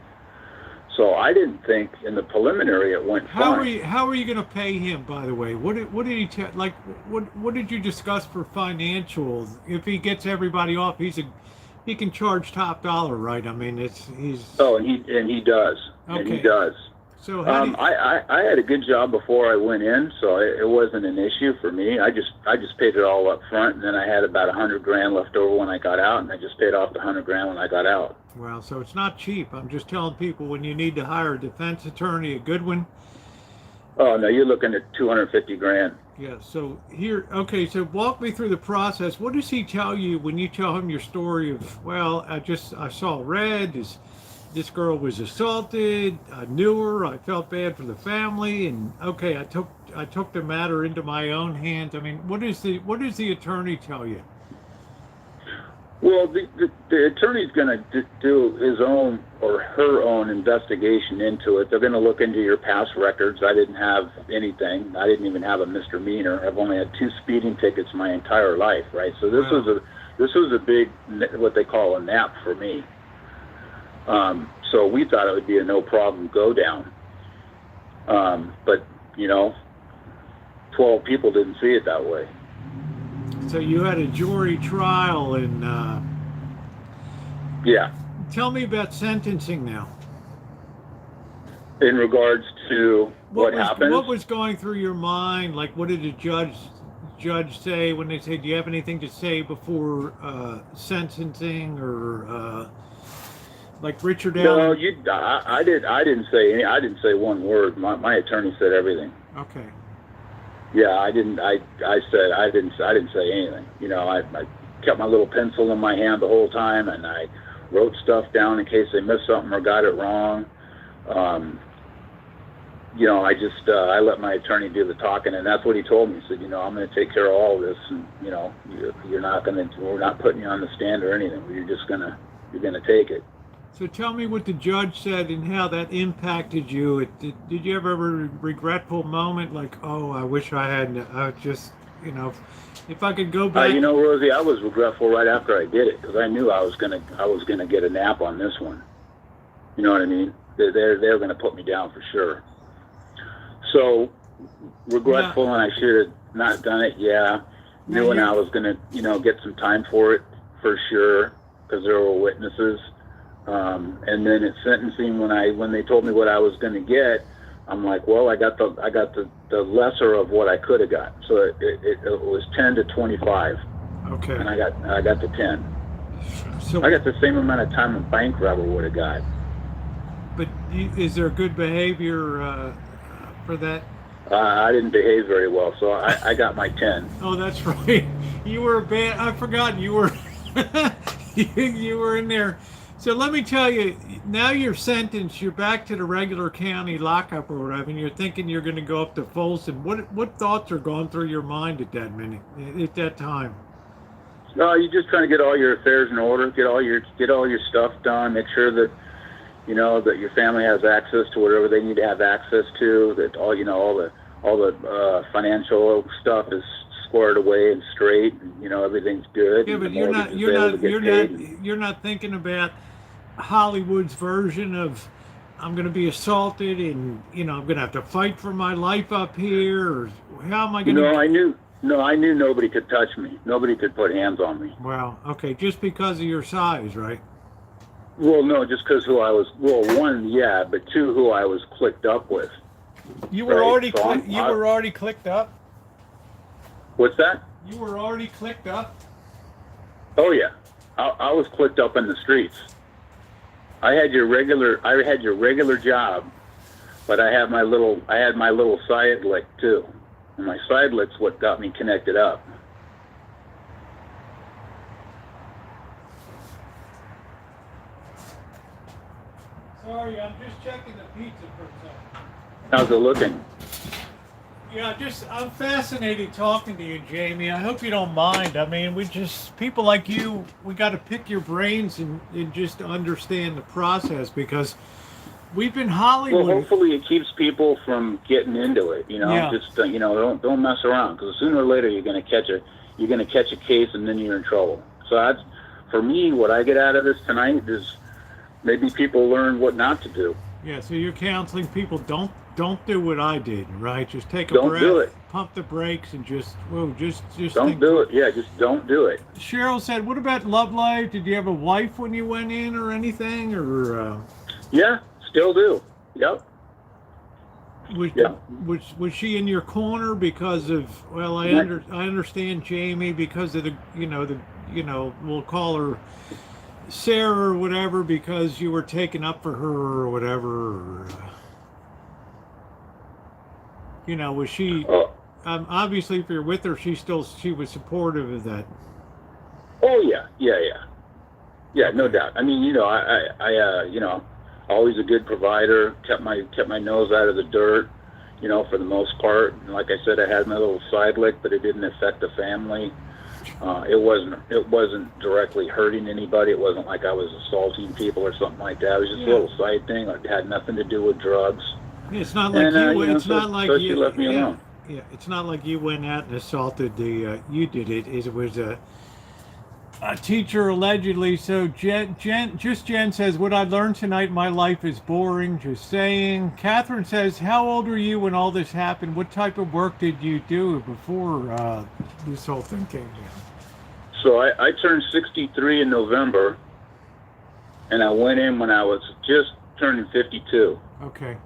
So I didn't think in the preliminary it went fine. How are you going to pay him? By the way, what did he like? What did you discuss for financials? If he gets everybody off, he can charge top dollar, right? I mean, he's. Oh, and he does. Okay. And he does. So I had a good job before I went in, so it wasn't an issue for me. I just paid it all up front, and then I had about $100,000 left over when I got out, and I just paid off the $100,000 when I got out. Well, so it's not cheap. I'm just telling people when you need to hire a defense attorney, a good one. Oh no, you're looking at $250,000. Yeah. So here, okay. So walk me through the process. What does he tell you when you tell him your story of? Well, I saw red. This girl was assaulted. I knew her. I felt bad for the family, and okay, I took the matter into my own hands. I mean, what does the attorney tell you? Well, the attorney's going to do his own or her own investigation into it. They're going to look into your past records. I didn't have anything. I didn't even have a misdemeanor. I've only had 2 speeding tickets my entire life, right? So this was a big, what they call a nap for me. So we thought it would be a no problem go down. But 12 people didn't see it that way. So you had a jury trial, and yeah. Tell me about sentencing now. In regards to what happened? What was going through your mind? Like, what did the judge say when they said, "Do you have anything to say before sentencing?" Or like Richard Allen? No, I didn't say any. I didn't say one word. My attorney said everything. Okay. Yeah, I didn't. I said I didn't say anything. I kept my little pencil in my hand the whole time, and I wrote stuff down in case they missed something or got it wrong. I let my attorney do the talking, and that's what he told me. He said, I'm going to take care of all of this, and we're not putting you on the stand or anything. You're going to take it. So tell me what the judge said and how that impacted you. Did you ever have a regretful moment like, oh, I wish I hadn't, if I could go back. Rosie, I was regretful right after I did it because I knew I was gonna get a nap on this one. You know what I mean? They're gonna put me down for sure. So regretful, and I should have not done it. Yeah, knowing I was gonna, get some time for it for sure because there were witnesses. And then at sentencing, when they told me what I was going to get, I'm like, well, I got the lesser of what I could have got. So it was 10 to 25. Okay. And I got the 10. So I got the same amount of time a bank robber would have got. But is there good behavior for that? I didn't behave very well, so I got my 10. Oh, that's right. You were bad. I forgot you were. You were in there. So let me tell you, now you're sentenced, you're back to the regular county lockup or whatever, and you're thinking you're going to go up to Folsom. What thoughts are going through your mind at that time? No, you're just trying to get all your affairs in order, get all your stuff done, make sure that that your family has access to whatever they need to have access to, that all the financial stuff is squared away and straight, and everything's good. Yeah, but you're not thinking about Hollywood's version of I'm going to be assaulted and I'm going to have to fight for my life up here, or how am I going to? I knew nobody could touch me. Nobody could put hands on me. Wow. Okay, just because of your size, right? Well, no, just because who I was. Well, one, yeah, but two, who I was clicked up with. You were Right, already so you were already clicked up. What's that? You were already clicked up. Oh yeah, I was clicked up in the streets. I had your regular job, but I had my little side lick too, and my side lick's what got me connected up. Sorry, I'm just checking the pizza for a second. How's it looking? Yeah, I'm fascinated talking to you, Jamie. I hope you don't mind. I mean, people like you, we got to pick your brains and just understand the process, because we've been Hollywood. Well, hopefully it keeps people from getting into it. You know, Yeah. just don't mess around, because sooner or later you're going to catch a case, and then you're in trouble. So that's, for me, what I get out of this tonight is maybe people learn what not to do. Yeah, so you're counseling people, don't do what I did, right? Just take a Don't breath, do it. pump the brakes, and just Don't think. do it. Yeah, just don't do it. Cheryl said, "What about love life? Did you have a wife when you went in, or anything, or?" Yeah, still do. Yep. Yeah. Was she in your corner because of? Well, I understand, Jamie, because of we'll call her Sarah or whatever, because you were taken up for her or whatever. Or, was she? Obviously, if you're with her, she was supportive of that. Oh yeah, no doubt. I mean, I always a good provider. Kept my nose out of the dirt, for the most part. And like I said, I had my little side lick, but it didn't affect the family. It wasn't directly hurting anybody. It wasn't like I was assaulting people or something like that. It was just a little side thing. It had nothing to do with drugs. It's not like it's not like so you. She left me alone. Yeah, it's not like you went out and assaulted the. You did it. It was a teacher allegedly. So Jen says, "What I learned tonight, my life is boring." Just saying. Catherine says, "How old were you when all this happened? What type of work did you do before this whole thing came down?" So I turned 63 in November, and I went in when I was just turning 52. Okay.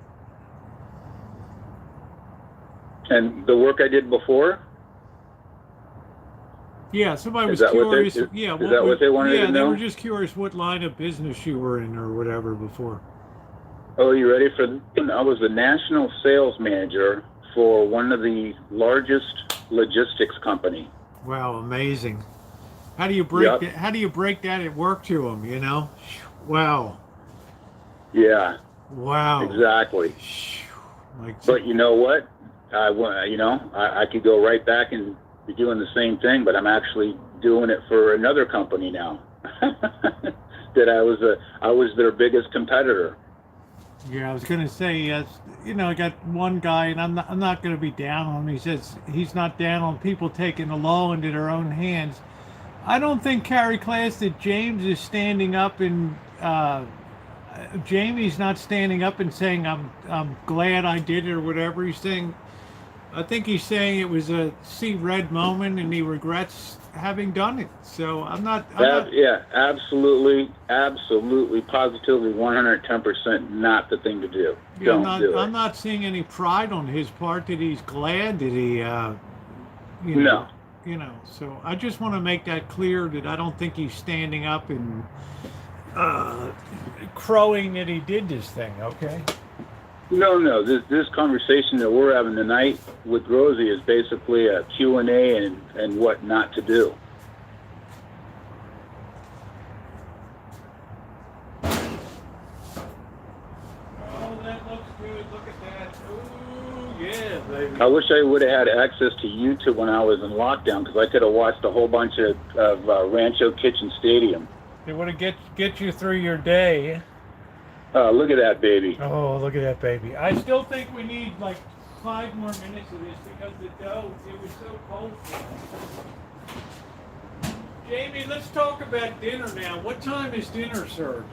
And the work I did before? Yeah, somebody was Is that what curious. they- Yeah, is that what they wanted to Yeah, they know? were just curious what line of business you were in or whatever before. Oh, you ready for this? I was the national sales manager for one of the largest logistics company. Wow, amazing. How do you break Yep. that? How do you break that at work to them? Wow. Yeah, Wow. exactly. Like, But you know what? I could go right back and be doing the same thing, but I'm actually doing it for another company now. That I was their biggest competitor. yeah, I was gonna say, yes. I got one guy, and I'm not gonna be down on him. He says he's not down on people taking the law into their own hands. I don't think, Carrie Class, that James is standing up and Jamie's not standing up and saying I'm glad I did it or whatever. I think he's saying it was a see red moment and he regrets having done it. So I'm not. Yeah, absolutely, positively, 110% not the thing to do. Don't do it. I'm not seeing any pride on his part that he's glad that he. No. So I just want to make that clear that I don't think he's standing up and crowing that he did this thing. Okay. No. This conversation that we're having tonight with Rosie is basically a Q&A and what not to do. Oh, that looks good. Look at that. Ooh, yeah, baby. I wish I would have had access to YouTube when I was in lockdown, because I could have watched a whole bunch of Rancho Kitchen Stadium. It would have get you through your day. Look at that baby. Oh, look at that baby. I still think we need like 5 more minutes of this because the dough, it was so cold for us. Jamie, let's talk about dinner now. What time is dinner served?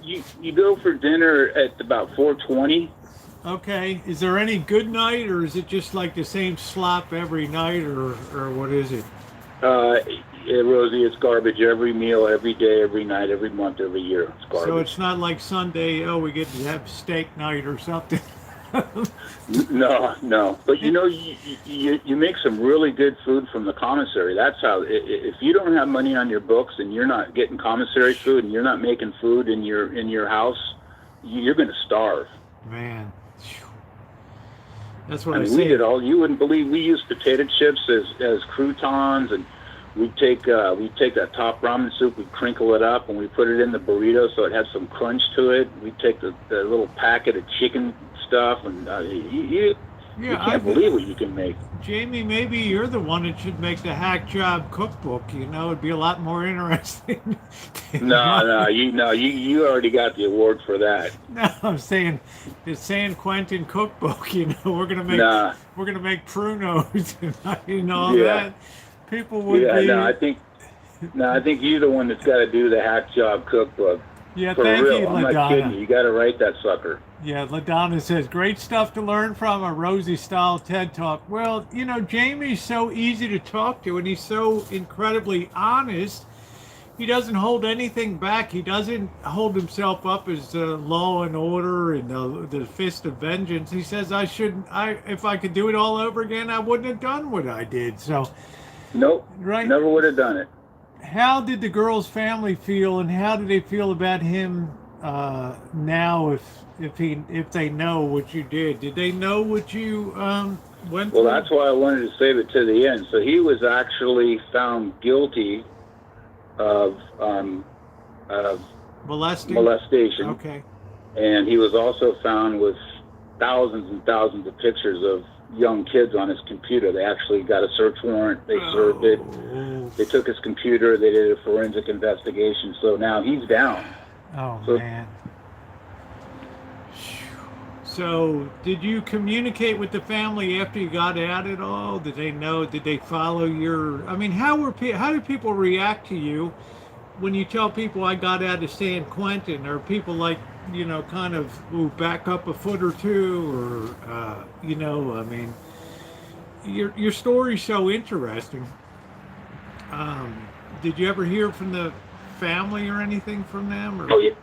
You go for dinner at about 4:20. Okay. Is there any good night, or is it just like the same slop every night, or what is it? Rosie, it's garbage every meal, every day, every night, every month, every year. It's garbage. So it's not like Sunday, oh, we get to have steak night or something. No. But you make some really good food from the commissary. That's how. If you don't have money on your books and you're not getting commissary food and you're not making food in your house, you're going to starve. Man, that's what I I mean, say. we did all. You wouldn't believe. We used potato chips as croutons, and we'd take that top ramen soup, we'd crinkle it up, and we put it in the burrito so it had some crunch to it. We'd take the little packet of chicken stuff, and you can't believe what you can make. Jamie, maybe you're the one that should make the hack job cookbook. It'd be a lot more interesting. No, you already got the award for that. No, I'm saying the San Quentin cookbook. We're gonna make prunos and all that. People would be. No, I think you're the one that's got to do the hack job cookbook. Yeah, for thank real. you, I'm LaDonna. not kidding you. You got to write that sucker. Yeah, LaDonna says, great stuff to learn from a Rosie-style TED Talk. Well, Jamie's so easy to talk to, and he's so incredibly honest. He doesn't hold anything back. He doesn't hold himself up as law and order and the fist of vengeance. He says, if I could do it all over again, I wouldn't have done what I did. So, nope, right? Never would have done it. How did the girl's family feel, and how do they feel about him now? If they know what you did, did they know what you went through? Well, that's why I wanted to save it to the end. So he was actually found guilty of molestation. Okay. And he was also found with thousands and thousands of pictures of young kids on his computer. They actually got a search warrant. They served it. They took his computer. They did a forensic investigation. So now he's down. Oh, man. So, did you communicate with the family after you got out at all? Did they know? Did they follow your? I mean, how do people react to you when you tell people I got out of San Quentin? Are people like, kind of back up a foot or two, or I mean, your story's so interesting. Did you ever hear from the family or anything from them? Or? Oh yeah.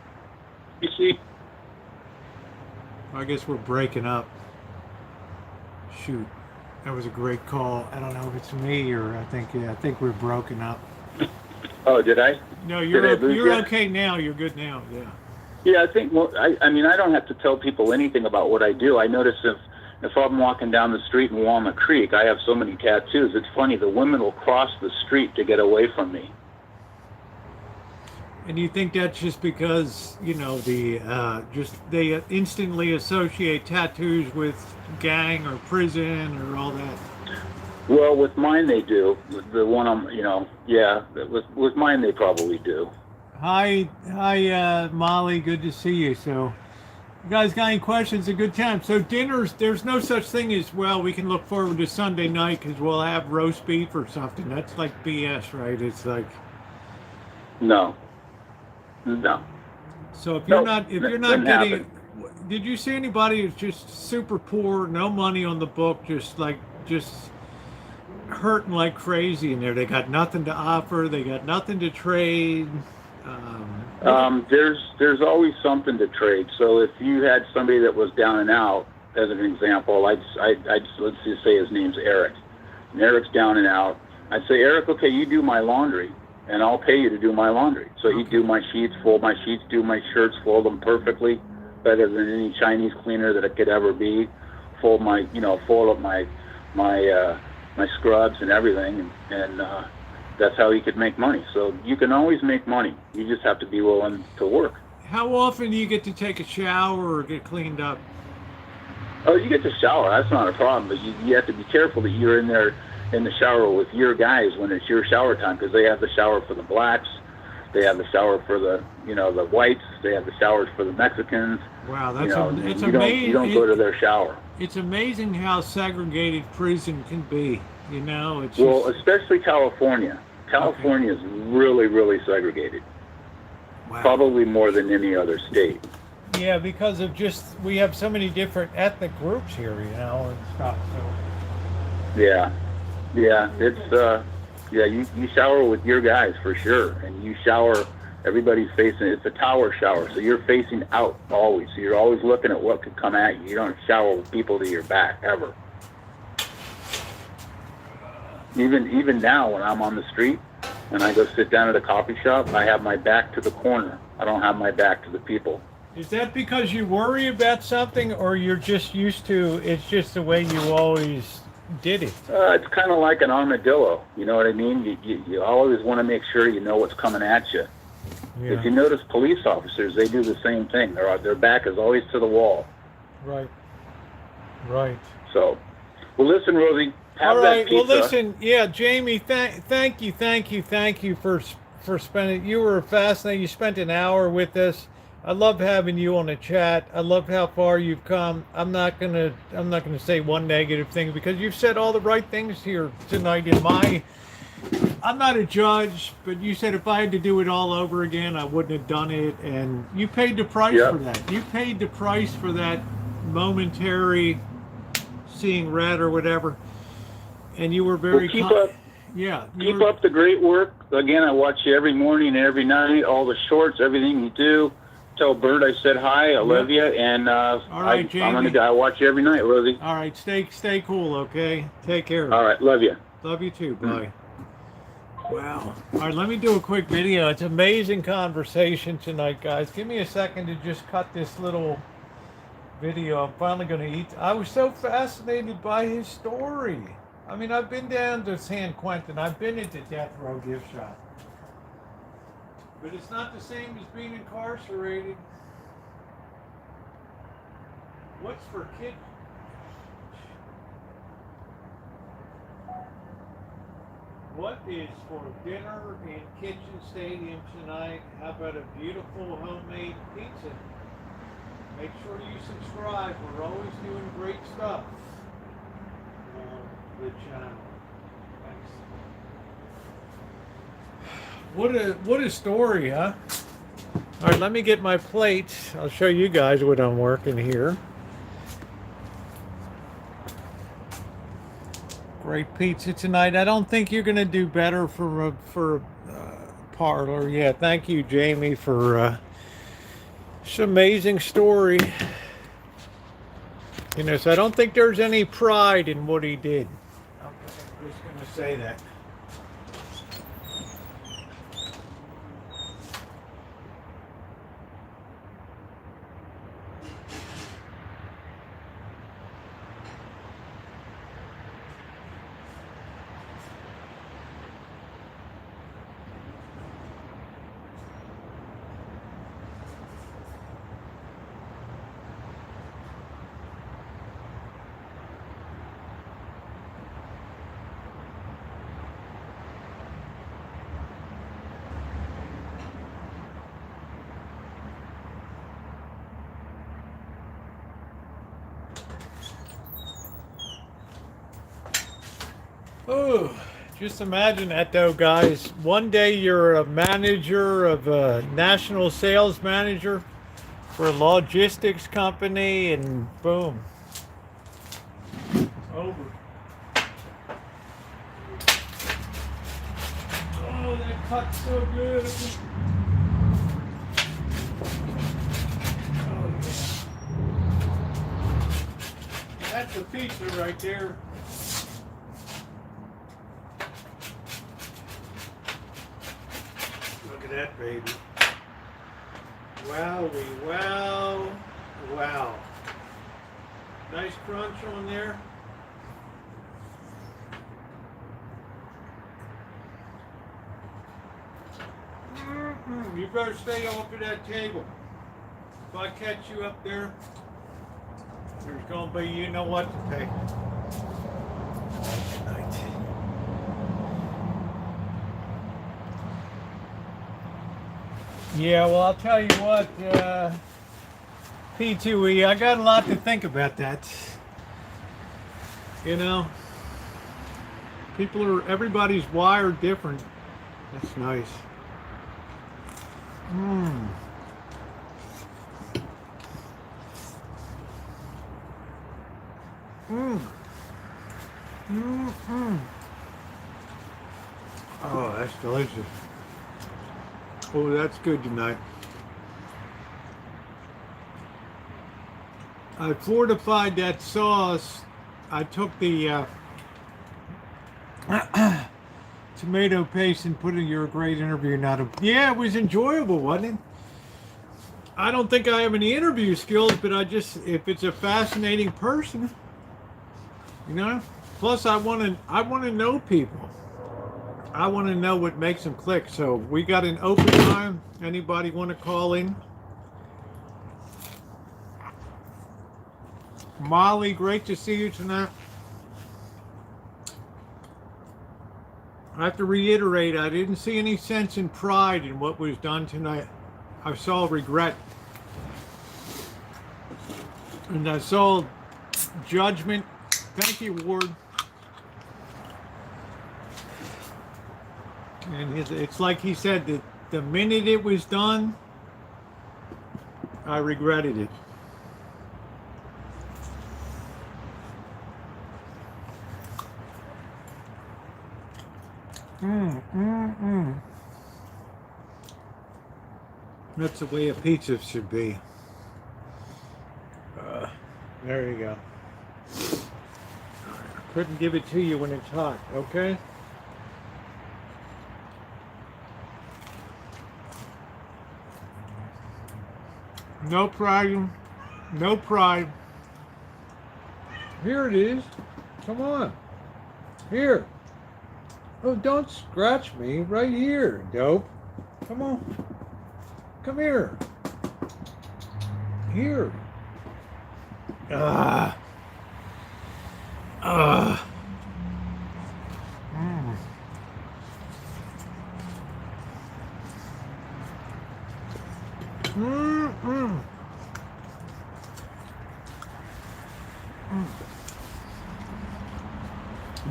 You see. I guess we're breaking up. Shoot, that was a great call. I don't know if it's me or I think we're broken up. Oh, did I? No, you're okay now. You're good now. Yeah. Yeah, I think. Well, I mean, I don't have to tell people anything about what I do. I notice if I'm walking down the street in Walnut Creek, I have so many tattoos. It's funny. The women will cross the street to get away from me. And you think that's just because they instantly associate tattoos with gang or prison or all that? Well, with mine they do. The one with mine they probably do. Hi, Molly. Good to see you. So, you guys got any questions? A good time. So dinners, there's no such thing as, well, we can look forward to Sunday night because we'll have roast beef or something. That's like BS, right? It's like no. So if you're not getting, did you see anybody who's just super poor, no money on the book, just hurting like crazy in there? They got nothing to offer. They got nothing to trade. There's always something to trade. So if you had somebody that was down and out, as an example, let's just say his name's Eric, and Eric's down and out. I'd say, Eric, okay, you do my laundry, and I'll pay you to do my laundry. So he'd do my sheets, fold my sheets, do my shirts, fold them perfectly, better than any Chinese cleaner that it could ever be. Fold up my scrubs and everything, and that's how he could make money. So you can always make money. You just have to be willing to work. How often do you get to take a shower or get cleaned up? Oh, you get to shower. That's not a problem, but you have to be careful that you're in there in the shower with your guys when it's your shower time, because they have the shower for the blacks, they have the shower for the the whites, they have the showers for the Mexicans. Wow, it's amazing. You don't go to their shower. It's amazing how segregated prison can be. Especially California. California is really, really segregated. Wow. Probably more than any other state. Yeah, because of we have so many different ethnic groups here, and stuff. So. Yeah, it's Yeah, you shower with your guys for sure, and you shower. Everybody's facing. It's a tower shower, so you're facing out always. So you're always looking at what could come at you. You don't shower with people to your back ever. Even now, when I'm on the street and I go sit down at a coffee shop, I have my back to the corner. I don't have my back to the people. Is that because you worry about something, or you're just used to? It's just the way you always did it. It's kind of like an armadillo. You know what I mean? You always want to make sure you know what's coming at you. Yeah. If you notice police officers, they do the same thing. Their back is always to the wall. Right. Right. So, well, listen, Rosie. Have All that right. pizza. Well, listen. Yeah, Jamie. Thank you for spending. You were fascinating. You spent an hour with us. I love having you on the chat. I love how far you've come. I'm not gonna say one negative thing, because you've said all the right things here tonight. I'm not a judge, but you said if I had to do it all over again, I wouldn't have done it, and you paid the price for that. You paid the price for that momentary seeing red or whatever, and you were very keep up. Yeah, Keep up the great work. Again, I watch you every morning and every night. All the shorts, everything you do. Tell Bert I said hi. I love you, and all right, Jamie. I watch you every night, Rosie. All right, stay cool, okay? Take care. All right, love you. Love you too. Bye. Wow. All right, let me do a quick video. It's amazing conversation tonight, guys. Give me a second to just cut this little video. I'm finally going to eat. I was so fascinated by his story. I mean, I've been down to San Quentin. I've been at the death row gift shop. But it's not the same as being incarcerated. What's for kids? What is for dinner in Kitchen Stadium tonight? How about a beautiful homemade pizza? Make sure you subscribe. We're always doing great stuff on the channel. Thanks. What a story, huh? All right, let me get my plate. I'll show you guys what I'm working here. Great pizza tonight. I don't think you're going to do better for parlor. Yeah, thank you, Jamie, for this amazing story. You know, so I don't think there's any pride in what he did. I'm just going to say that. Oh, just imagine that though, guys. One day you're a manager of a national sales manager for a logistics company, and boom, it's over. Oh, that cut's so good. Oh, yeah. That's a pizza right there. Look at that, baby. Wowie, wow, wow. Nice crunch on there. You better stay off of that table. If I catch you up there, there's going to be you know what to pay. Good night. Yeah, well, I'll tell you what, P2E, I got a lot to think about that. You know, everybody's wired different. That's nice. Mmm. Mmm. Mmm. delicious. Oh, that's good tonight. I fortified that sauce. I took the tomato paste and put it in your great interview. Yeah, it was enjoyable, wasn't it? I don't think I have any interview skills, but if it's a fascinating person, you know. Plus, I want to know people. I want to know what makes them click. So we got an open time. Anybody want to call in? Molly, great to see you tonight. I have to reiterate, I didn't see any sense in pride in what was done tonight. I saw regret. And I saw judgment. Thank you, Ward. And it's like he said, that the minute it was done, I regretted it. That's the way a pizza should be. There you go. I couldn't give it to you when it's hot, okay? No pride. No pride. Here it is. Come on. Here. Oh, don't scratch me. Right here, dope. Come on. Come here. Here. Ah. Ah.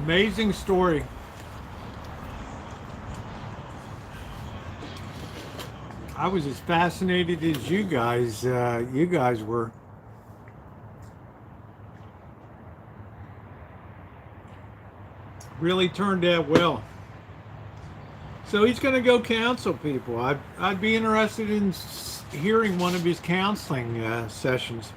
Amazing story. I was as fascinated as you guys were. Really turned out well. So he's going to go counsel people. I'd be interested in hearing one of his counseling sessions.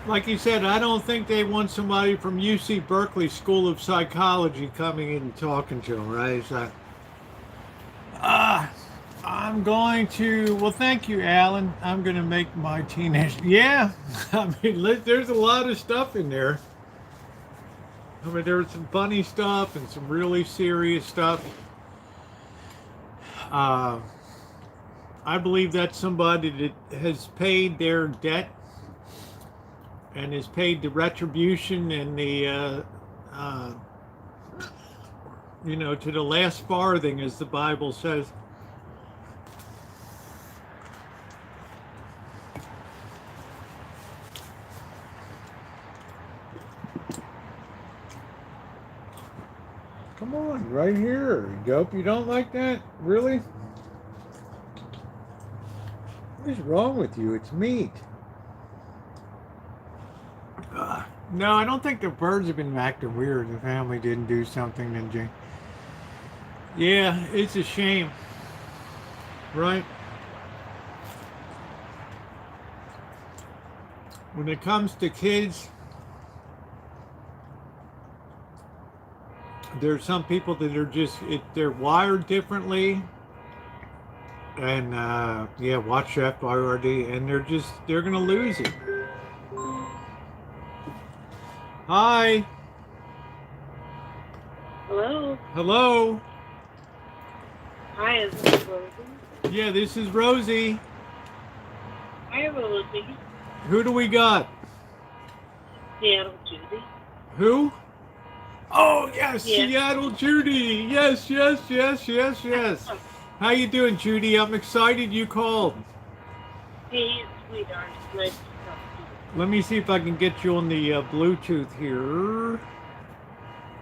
Like you said, I don't think they want somebody from UC Berkeley School of Psychology coming in and talking to them, right? So, I'm going to, well, thank you, Alan. I'm going to make my teenage, yeah. I mean, there's a lot of stuff in there. I mean, there's some funny stuff and some really serious stuff. I believe that's somebody that has paid their debt and is paid the retribution and the, to the last farthing, as the Bible says. Come on, right here. Dope, you don't like that? Really? What is wrong with you? It's meat. No, I don't think the birds have been acting weird. The family didn't do something, then Jane. Yeah, it's a shame. Right? When it comes to kids, there's some people that are just, they're wired differently. And, watch FIRD, and they're going to lose it. Hi. Hello. Hello. Hi, is this Rosie? Yeah, this is Rosie. Hi, Rosie. Who do we got? Seattle Judy. Who? Oh, yes, Yeah. Seattle Judy. Yes. How you doing, Judy? I'm excited you called. Hey, sweetheart. It's nice to talk to you. Let me see if I can get you on the Bluetooth here.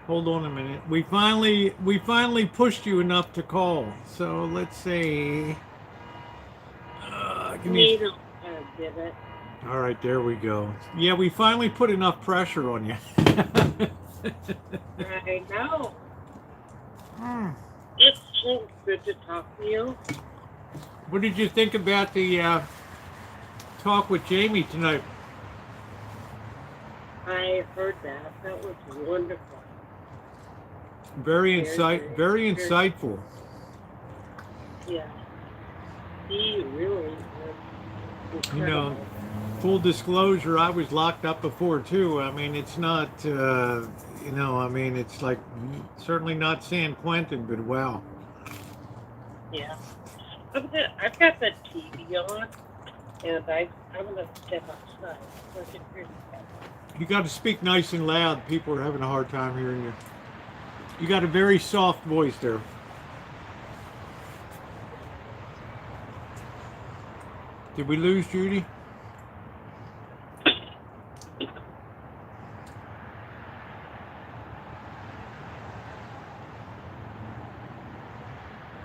Hold on a minute. We finally pushed you enough to call. So let's see. Can you- Nino did it. All right, there we go. Yeah, we finally put enough pressure on you. I know. Hmm. It's so good to talk to you. What did you think about the talk with Jamie tonight? I heard that. That was wonderful. Very Very insightful. Yeah. He really was incredible. You know, full disclosure, I was locked up before too. I mean, it's not, you know, I mean, it's like certainly not San Quentin, but wow. Yeah. I've got the TV on, and I'm going to step outside so I can hear you better. You got to speak nice and loud. People are having a hard time hearing you. You got a very soft voice there. Did we lose Judy?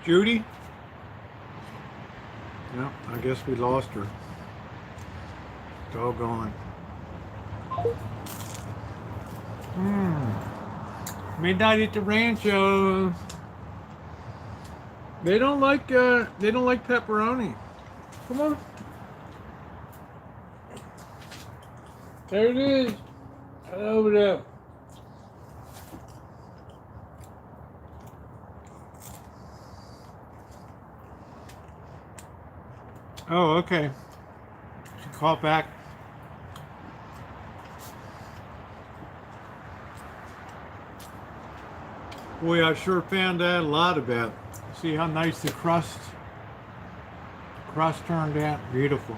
Judy? No, I guess we lost her. Doggone. Midnight at the Rancho. They don't like pepperoni. Come on. There it is. Over there. Oh, okay. She called back. Boy, I sure found out a lot about. See how nice the crust turned out. Beautiful.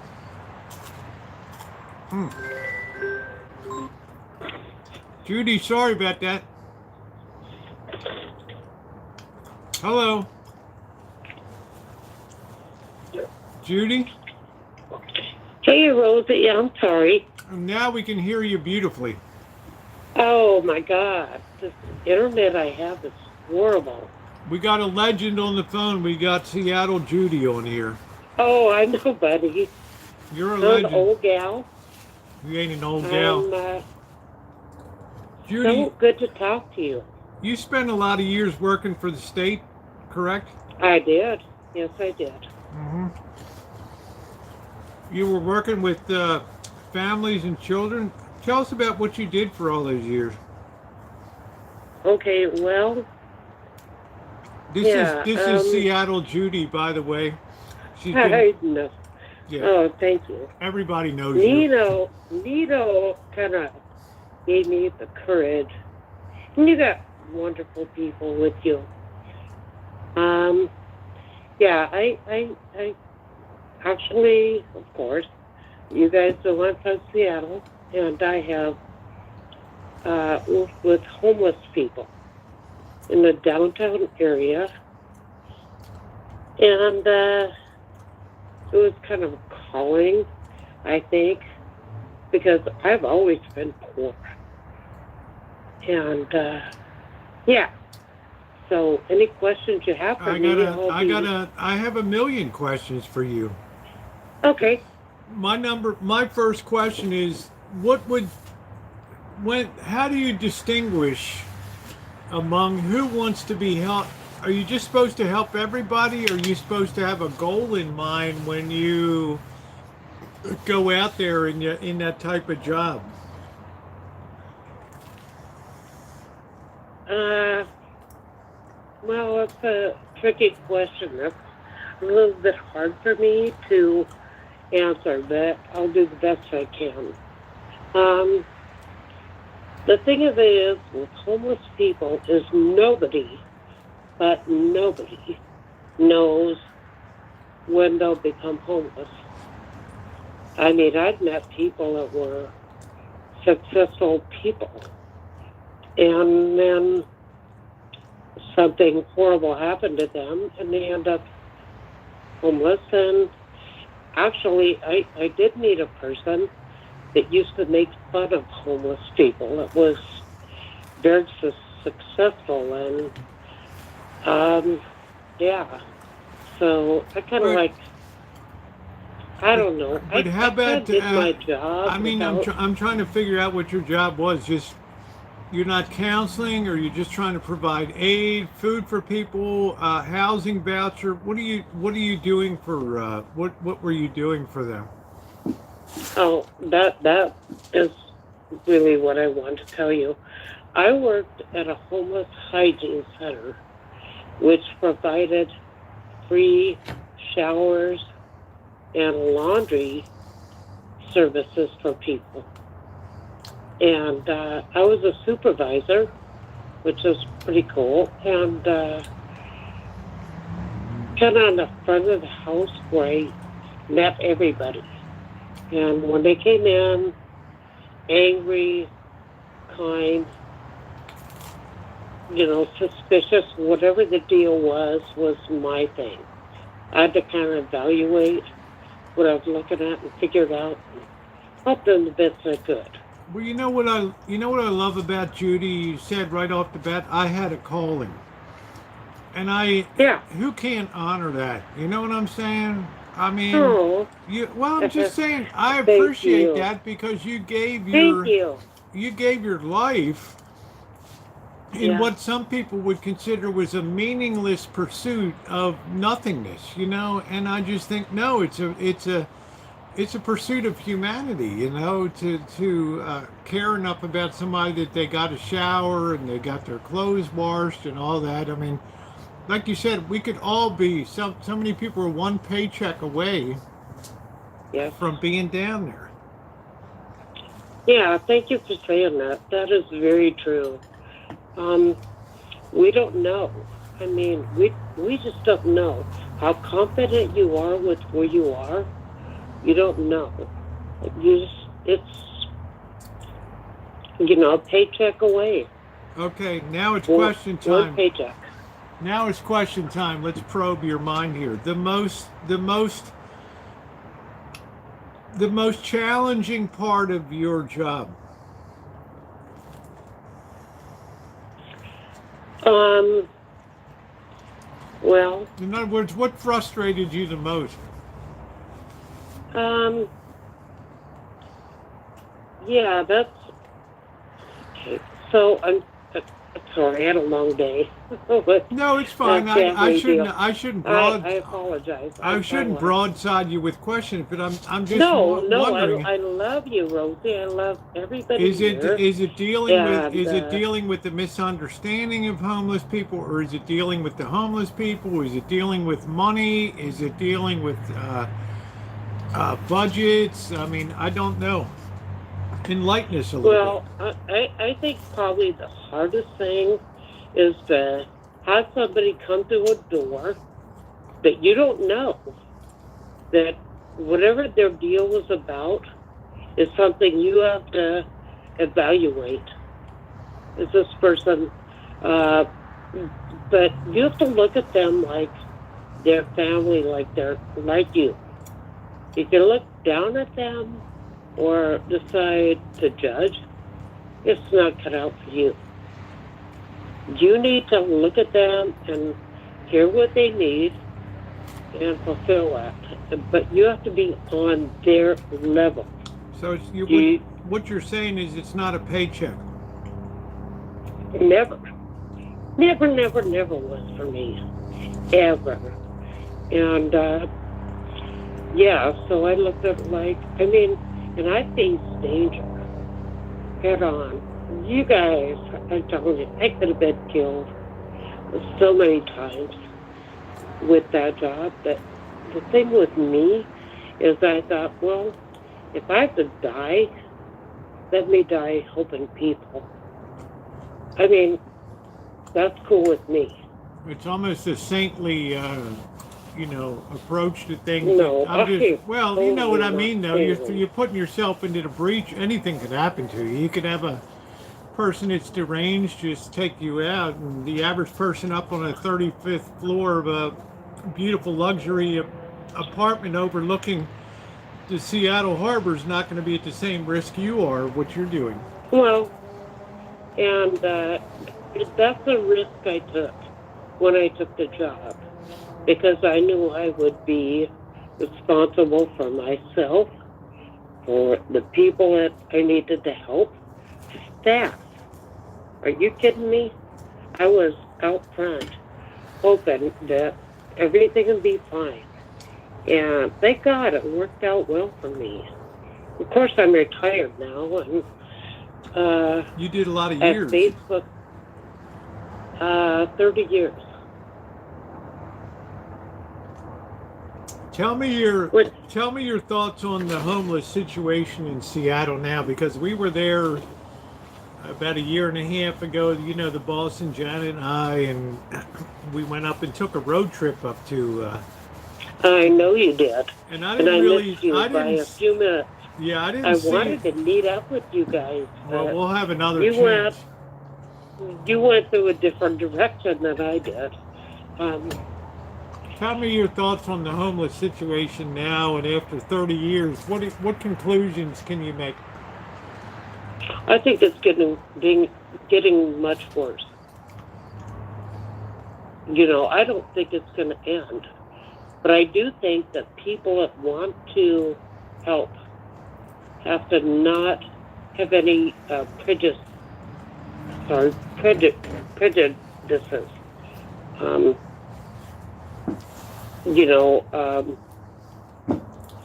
Judy, sorry about that. Hello. Judy? Hey, Rosie, I'm sorry. Now we can hear you beautifully. Oh, my God. This internet I have is horrible. We got a legend on the phone. We got Seattle Judy on here. Oh, I know, buddy. You're a I'm legend. an old gal. You ain't an old gal. I'm Judy, so good to talk to you. you spent a lot of years working for the state, correct? I did. Yes, I did. Mm-hmm. You were working with families and children. Tell us about what you did for all those years. Okay, well, This is Seattle Judy, by the way. She's been, I know. yeah, Oh, thank you. everybody knows you. Nino kind of gave me the courage. And you got wonderful people with you. Yeah, I actually, of course, you guys know I'm from Seattle, and I have worked with homeless people in the downtown area. And it was kind of a calling, I think, because I've always been poor. And, yeah. So, any questions you have for me? I have a million questions for you. Okay. My first question is, how do you distinguish among who wants to be helped? Are you just supposed to help everybody, or are you supposed to have a goal in mind when you go out there in that type of job? Well, it's a tricky question. That's a little bit hard for me to answer, but I'll do the best I can. The thing of it is, with homeless people, is nobody knows when they'll become homeless. I mean, I've met people that were successful people, and then something horrible happened to them, and they end up homeless. And actually, I did meet a person that used to make fun of homeless people. It was very successful, and yeah. So I kind of I don't know. But how about? did my job. I mean, I'm trying to figure out what your job was. Just you're not counseling, or you're just trying to provide aid, food for people, housing voucher. What are you doing for? What were you doing for them? Oh, that is really what I want to tell you. I worked at a homeless hygiene center, which provided free showers and laundry services for people. And I was a supervisor, which was pretty cool. And kind of on the front of the house where I met everybody. And when they came in, angry, kind, suspicious, whatever the deal was my thing. I had to kind of evaluate what I was looking at and figure it out and help them the best I could. Well, you know what I love about Judy. You said right off the bat, I had a calling, and who can't honor that? You know what I'm saying? I mean, I'm just saying I appreciate that because you gave your life in what some people would consider was a meaningless pursuit of nothingness, and I just think no, it's a pursuit of humanity, to care enough about somebody that they got a shower and they got their clothes washed and all that. I mean, like you said, we could all be, so many people are one paycheck away from being down there. Yeah, thank you for saying that. That is very true. We don't know. I mean, we just don't know how confident you are with where you are. You don't know. It's paycheck away. Okay, now it's question time. One paycheck. Now it's question time. Let's probe your mind here. The most challenging part of your job. Well. In other words, what frustrated you the most? Yeah, that's okay. So I'm sorry, I had a long day. No, it's fine. I shouldn't I apologize. I shouldn't broadside you with questions, but I'm just wondering. I love you, Rosie. I love everybody. Is it dealing with the misunderstanding of homeless people, or is it dealing with the homeless people? Is it dealing with money? Is it dealing with budgets? I mean, I don't know. Enlighten us a little bit. Well, I think probably the hardest thing is to have somebody come to a door that you don't know, that whatever their deal was about is something you have to evaluate. Is this person, but you have to look at them like their family, like they're like you. You can look down at them or decide to judge. It's not cut out for you. You need to look at them and hear what they need and fulfill that. But you have to be on their level. So what you're saying is it's not a paycheck. Never was for me. Ever. And, so I looked at it and I faced danger head on. You guys, I'm telling you, I could have been killed so many times with that job. But the thing with me is I thought, well, if I have to die, let me die helping people. I mean, that's cool with me. It's almost a saintly approach to things. No, you know what I mean, though. You're putting yourself into the breach. Anything could happen to you. You could have a person that's deranged just take you out, and the average person up on a 35th floor of a beautiful luxury apartment overlooking the Seattle Harbor is not going to be at the same risk you are of what you're doing. Well, and that's a risk I took when I took the job, because I knew I would be responsible for myself, for the people that I needed to help, staff. Are you kidding me? I was out front hoping that everything would be fine. And thank God it worked out well for me. Of course, I'm retired now, and You did a lot of at years. Facebook, 30 years. Tell me your What- thoughts on the homeless situation in Seattle now, because we were there about a year and a half ago. You know, the boss and Janet and I, and we went up and took a road trip up to. I know you did. And I And didn't I really. missed you I by didn't. a few minutes. Yeah, I didn't I see. wanted to meet up with you guys. Well, but we'll have another you chance. you went through a different direction than I did. Tell me your thoughts on the homeless situation now, and after 30 years, what conclusions can you make? I think it's getting much worse. You know, I don't think it's going to end. But I do think that people that want to help have to not have any prejudices. You know,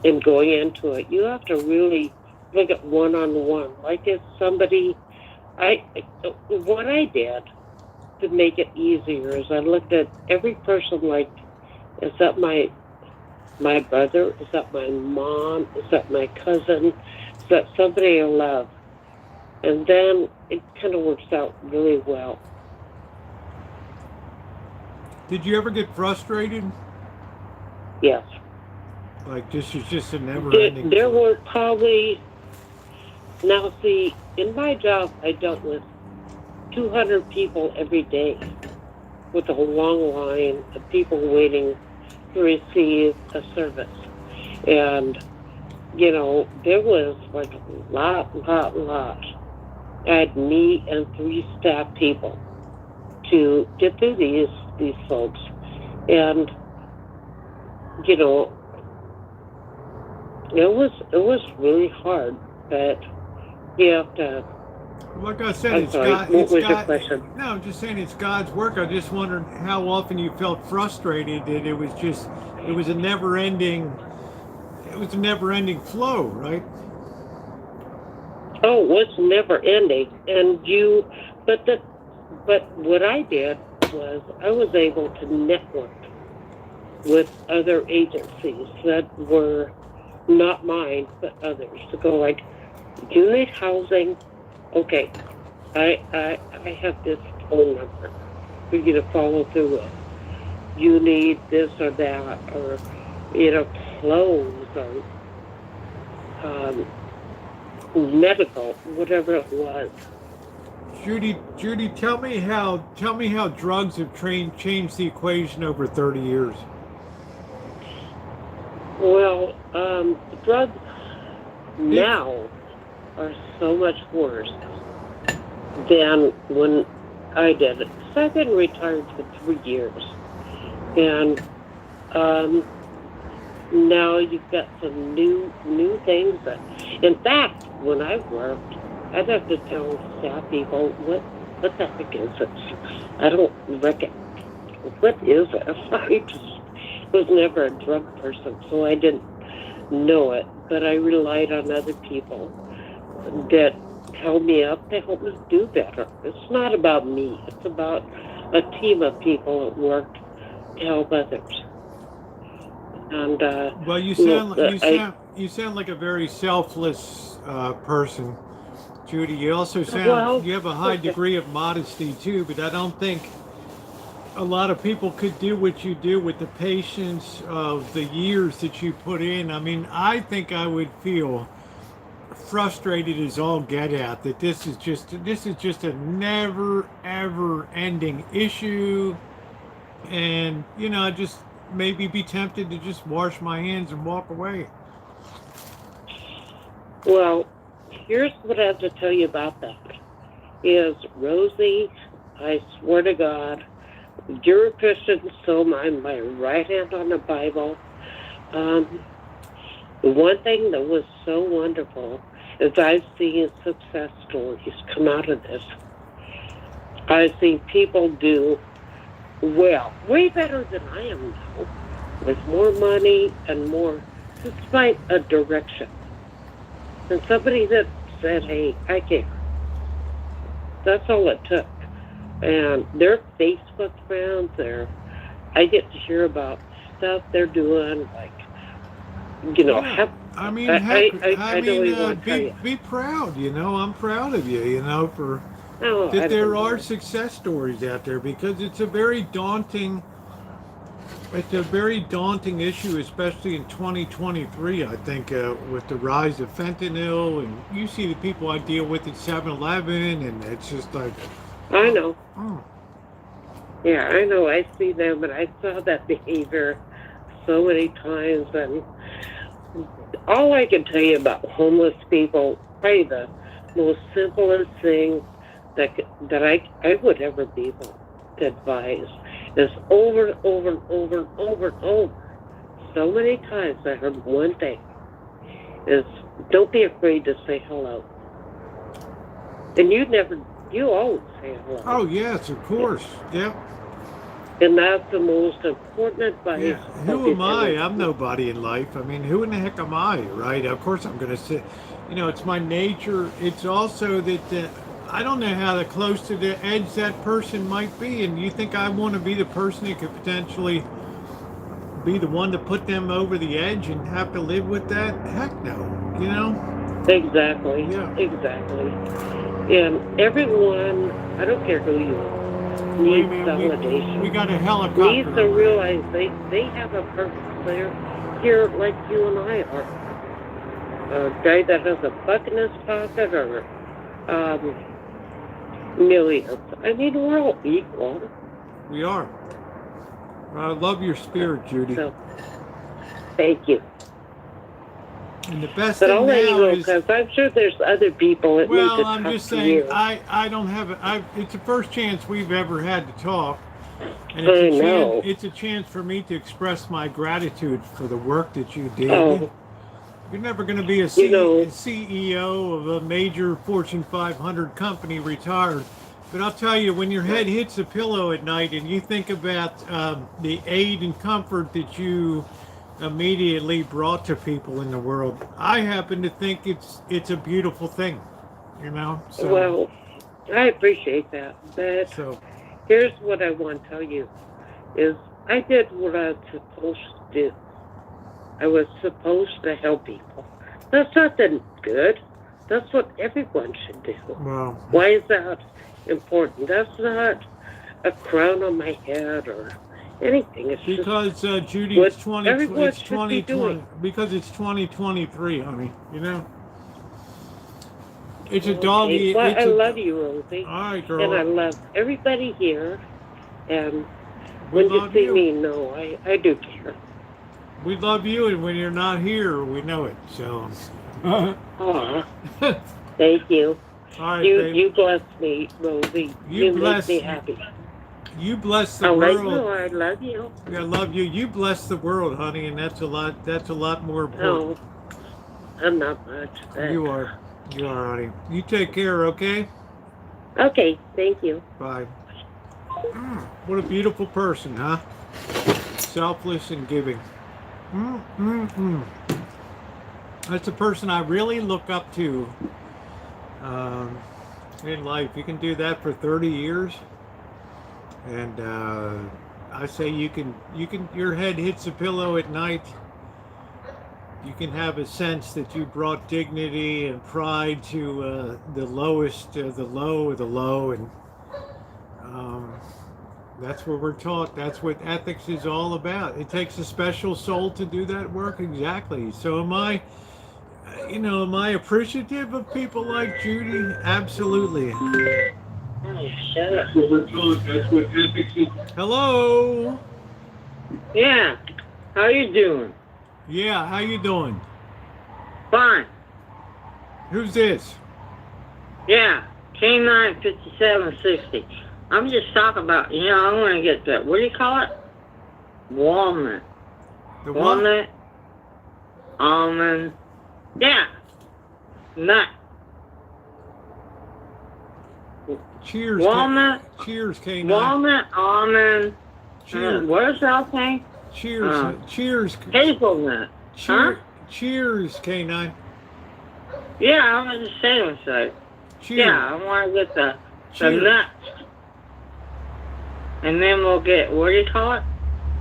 in going into it, you have to really look at one-on-one. Like if somebody, what I did to make it easier is I looked at every person like, is that my brother? Is that my mom? Is that my cousin? Is that somebody I love? And then it kind of works out really well. Did you ever get frustrated? Yes. Like this is just a never-ending. There were probably, now see, in my job, I dealt with 200 people every day with a long line of people waiting to receive a service. And, you know, there was like a lot. I had me and 3 staff people to get through these folks. And, you know, it was really hard, but you have to. Like I said, I'm it's sorry, God. what It's was your God. question? No, I'm just saying it's God's work. I just wondered how often you felt frustrated that it was a never-ending flow, right? Oh, it was never ending, and but what I did was I was able to network with other agencies that were not mine, but others, to go like, do you need housing? Okay, I have this phone number for you to follow through with. You need this or that, or, you know, clothes, or medical, whatever it was. Judy, tell me how drugs have changed the equation over 30 years. Well, drugs now are so much worse than when I did it. So I've been retired for 3 years, and now you've got some new things. In fact, when I worked, I'd have to tell staff people, what the heck is this? I don't reckon. What is this? I just was never a drug person, so I didn't know it. But I relied on other people that held me up to help me do better. It's not about me. It's about a team of people that worked to help others. And Well, you sound like a very selfless person, Judy. You also sound you have a high degree of modesty too. But I don't think a lot of people could do what you do with the patience of the years that you put in. I mean, I think I would feel frustrated as all get out that this is just a never ever ending issue, and you know, I just maybe be tempted to just wash my hands and walk away. well, here's what I have to tell you about that. Is Rosie, I swear to God, you're a Christian, so I'm my right hand on the Bible. One thing that was so wonderful is I've seen success stories come out of this. I've seen people do well, way better than I am now, with more money and more, despite a direction. And somebody that said, hey, I care. That's all it took. And their Facebook friends, I get to hear about stuff they're doing, like, you know, Yeah. I mean, heck, I don't mean, even want to tell you. be proud. You know, I'm proud of you. You know, for No, I that there don't are know. success stories out there, because it's a very daunting. It's a very daunting issue, especially in 2023. I think with the rise of fentanyl, and you see the people I deal with at 7-Eleven, and it's just like, I know. oh, Yeah, I know. I see them, and I saw that behavior so many times. And all I can tell you about homeless people, probably the most simplest thing that I would ever be able to advise is over and over and over and over and over. So many times I heard one thing is don't be afraid to say hello. And you always say hello. oh yes, of course, yep. And that's the most important advice. Yeah, who am I? I'm nobody in life. I mean, who in the heck am I, right? Of course I'm going to say, you know, it's my nature. It's also that I don't know how close to the edge that person might be. And you think I want to be the person that could potentially be the one to put them over the edge and have to live with that? Heck no, you know? Exactly. Yeah. Exactly. And everyone, I don't care who you are, needs validation. We got a helicopter. Needs to realize they have a purpose there, here like you and I are. A guy that has a buck in his pocket or millions. I mean, we're all equal. We are. I love your spirit, Judy. So, thank you. And the best But thing I'll let you now go is, because I'm sure there's other people that need well, to I'm talk just to saying, you. I don't have it's the first chance we've ever had to talk, and I know. it's a chance for me to express my gratitude for the work that you did. Oh, You're never going to be a CEO of a major Fortune 500 company retired, but I'll tell you, when your head hits the pillow at night and you think about the aid and comfort that you immediately brought to people in the world, I happen to think it's a beautiful thing, you know. So, well, I appreciate that. But so here's what I want to tell you is I did what I was supposed to do. I was supposed to help people. That's nothing good. That's what everyone should do. well, Why is that important? That's not a crown on my head or anything. It's because Judy, what it's 20, everyone it's should be 2020, doing. because it's 2023, honey. You know, it's a Okay. doggy. Well, It's I a, love you, Rosie. all right, girl. And I love everybody here. And We when you love see you. me, no, I do care. We love you, and when you're not here, we know it. So, all Aw, thank you. right, You babe. you bless me, Rosie. You make bless me happy. You bless the I'll let you know world. I love you. I love you. You bless the world, honey, and that's a lot. That's a lot more important. No, I'm not much. But... You are, honey. You take care, okay? Okay, thank you. Bye. What a beautiful person, huh? Selfless and giving. That's a person I really look up to in life. You can do that for 30 years, and I say you can. Your head hits the pillow at night. You can have a sense that you brought dignity and pride to the lowest, the low of the low, and that's what we're taught. That's what ethics is all about. It takes a special soul to do that work. Exactly. So am I, am I appreciative of people like Judy? Absolutely. Oh, shut up. That's what ethics is. Hello. Yeah. How you doing? Yeah, how you doing? Fine. Who's this? Yeah. K9 5760. I'm just talking about, I want to get that. What do you call it? Walnut. The what? Walnut? almond. Yeah. Nut. Cheers. Walnut. Cheers, K9. Walnut, almond. Cheers. What is that thing? Cheers. Cheers. Hazelnut. Cheers, K9. Yeah, I'm on the same side. Cheers. Yeah, I want to get the Cheers. nuts. And then we'll get, what do you call it?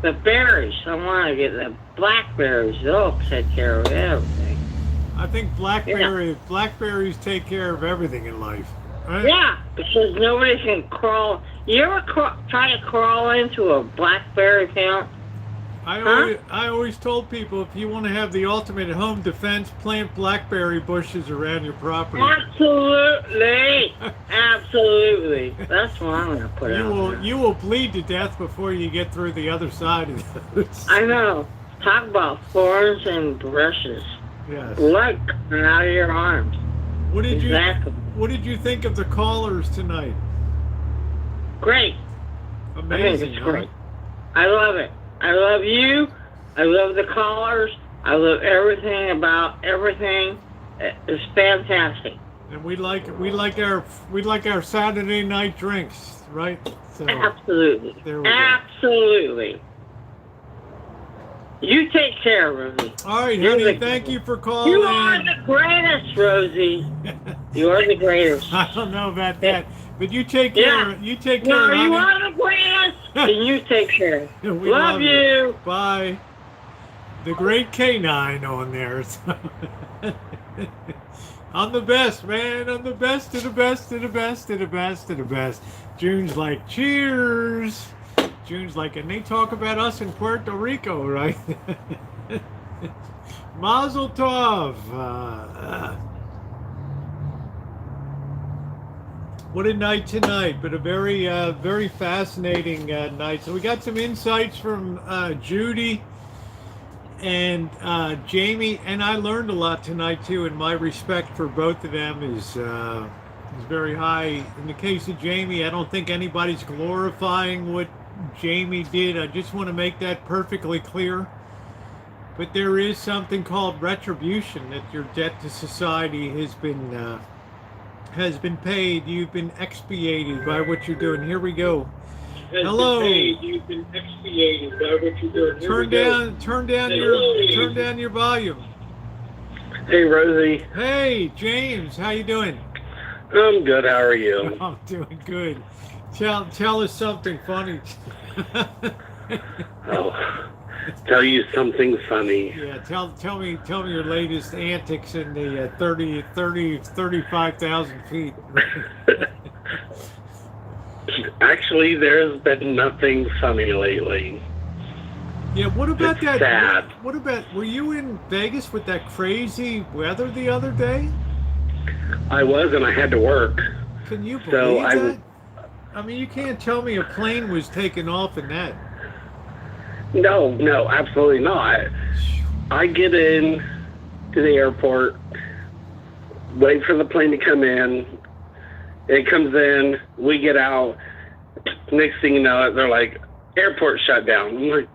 The berries. I want to get the blackberries. They'll take care of everything. I think blackberries take care of everything in life. Right? Yeah, because nobody can crawl. You ever try to crawl into a blackberry plant? I always told people, if you want to have the ultimate home defense, plant blackberry bushes around your property. Absolutely. Absolutely. That's what I'm going to put out there. You will bleed to death before you get through the other side of those. I know. Talk about thorns and brushes. Yes. Blood coming out of your arms. What did Exactly. you think of the callers tonight? Great. Amazing. I think it's great. I love it. I love you. I love the callers. I love everything about everything. It's fantastic. And we like our Saturday night drinks, right? So, Absolutely. There we go. Absolutely. You take care, Rosie. All right, honey. Thank you for calling. You are the greatest, Rosie. You are the greatest. I don't know about that, but you take care. Yeah. You take No, care, honey. you are the greatest. And you take care. We love you. Bye. The great K9 on there. I'm the best, man. I'm the best of the best of the best of the best of the best. June's like, cheers. June's like, and they talk about us in Puerto Rico, right? Mazel tov. What a night tonight, but a very, very fascinating night. So we got some insights from Judy and Jamie, and I learned a lot tonight too. And my respect for both of them is very high. In the case of Jamie, I don't think anybody's glorifying what Jamie did. I just want to make that perfectly clear. But there is something called retribution, that your debt to society has been paid. You've been expiated by what you're doing. Here we go. Hello. You've been expiated by what you're doing. Turn down your volume. Hey, Rosie. Hey, James. How you doing? I'm good. How are you? I'm doing good. Tell us something funny. Oh, tell you something funny. Yeah, tell me your latest antics in the 35,000 feet. Actually, there's been nothing funny lately. Yeah, what about It's that? sad. Were you in Vegas with that crazy weather the other day? I was, and I had to work. Can you believe So that? I mean, you can't tell me a plane was taking off in that. No, absolutely not. I get in to the airport, wait for the plane to come in. It comes in, we get out. Next thing you know, they're like, airport shut down. I'm like,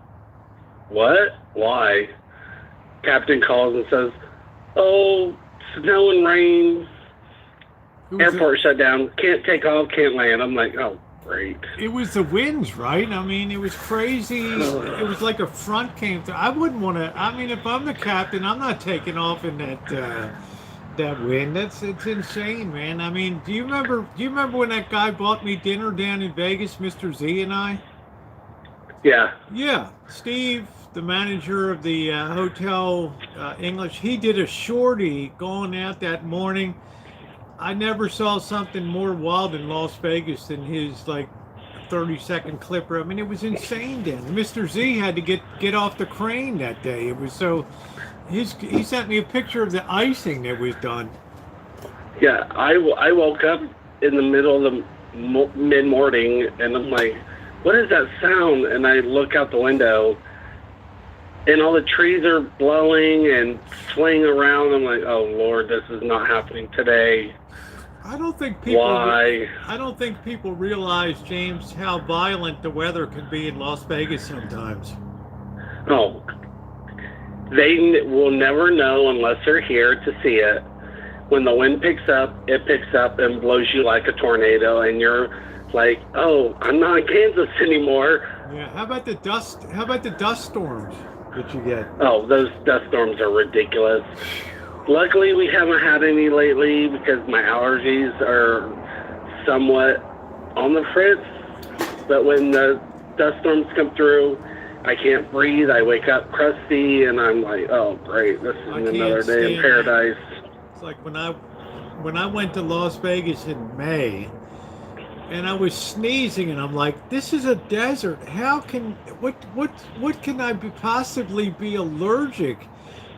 what? Why? Captain calls and says, oh, snow and rain. Airport shut down. Can't take off, can't land. I'm like, oh, great. It was the winds, right? I mean, it was crazy. It was like a front came through. I wouldn't want to. I mean, if I'm the captain, I'm not taking off in that wind. It's insane, man. I mean, do you remember when that guy bought me dinner down in Vegas, Mr. Z and I? Yeah. Yeah, Steve, the manager of the hotel English, he did a shorty going out that morning. I never saw something more wild in Las Vegas than his like 30-second clipper. I mean, it was insane then. Mr. Z had to get off the crane that day. It was so. He sent me a picture of the icing that was done. Yeah, I woke up in the middle of the mid-morning, and I'm like, what is that sound? And I look out the window, and all the trees are blowing and swaying around. I'm like, oh, Lord, this is not happening today. I don't think people. Why? I don't think people realize, James, how violent the weather can be in Las Vegas sometimes. Oh, They will never know unless they're here to see it. When the wind picks up, it picks up and blows you like a tornado, and you're like, oh, I'm not in Kansas anymore. Yeah. How about the dust? How about the dust storms that you get? Oh, those dust storms are ridiculous. Luckily, we haven't had any lately because my allergies are somewhat on the fritz. But when the dust storms come through, I can't breathe. I wake up crusty, and I'm like, oh, great. This is another day in paradise. It's like when I went to Las Vegas in May, and I was sneezing, and I'm like, this is a desert. How can what can I possibly be allergic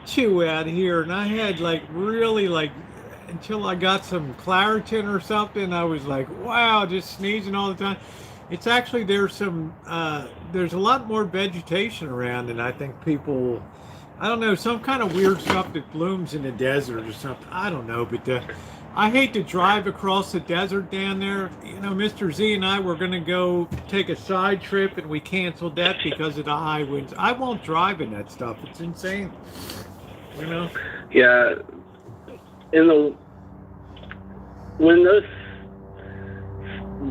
to out here? And I had really until I got some Claritin or something, I was like, wow, just sneezing all the time. It's actually there's a lot more vegetation around, and I think people, I don't know, some kind of weird stuff that blooms in the desert or something. I don't know, but I hate to drive across the desert down there. You know, Mr. Z and I were going to go take a side trip, and we canceled that because of the high winds. I won't drive in that stuff. It's insane. You know? Yeah. When those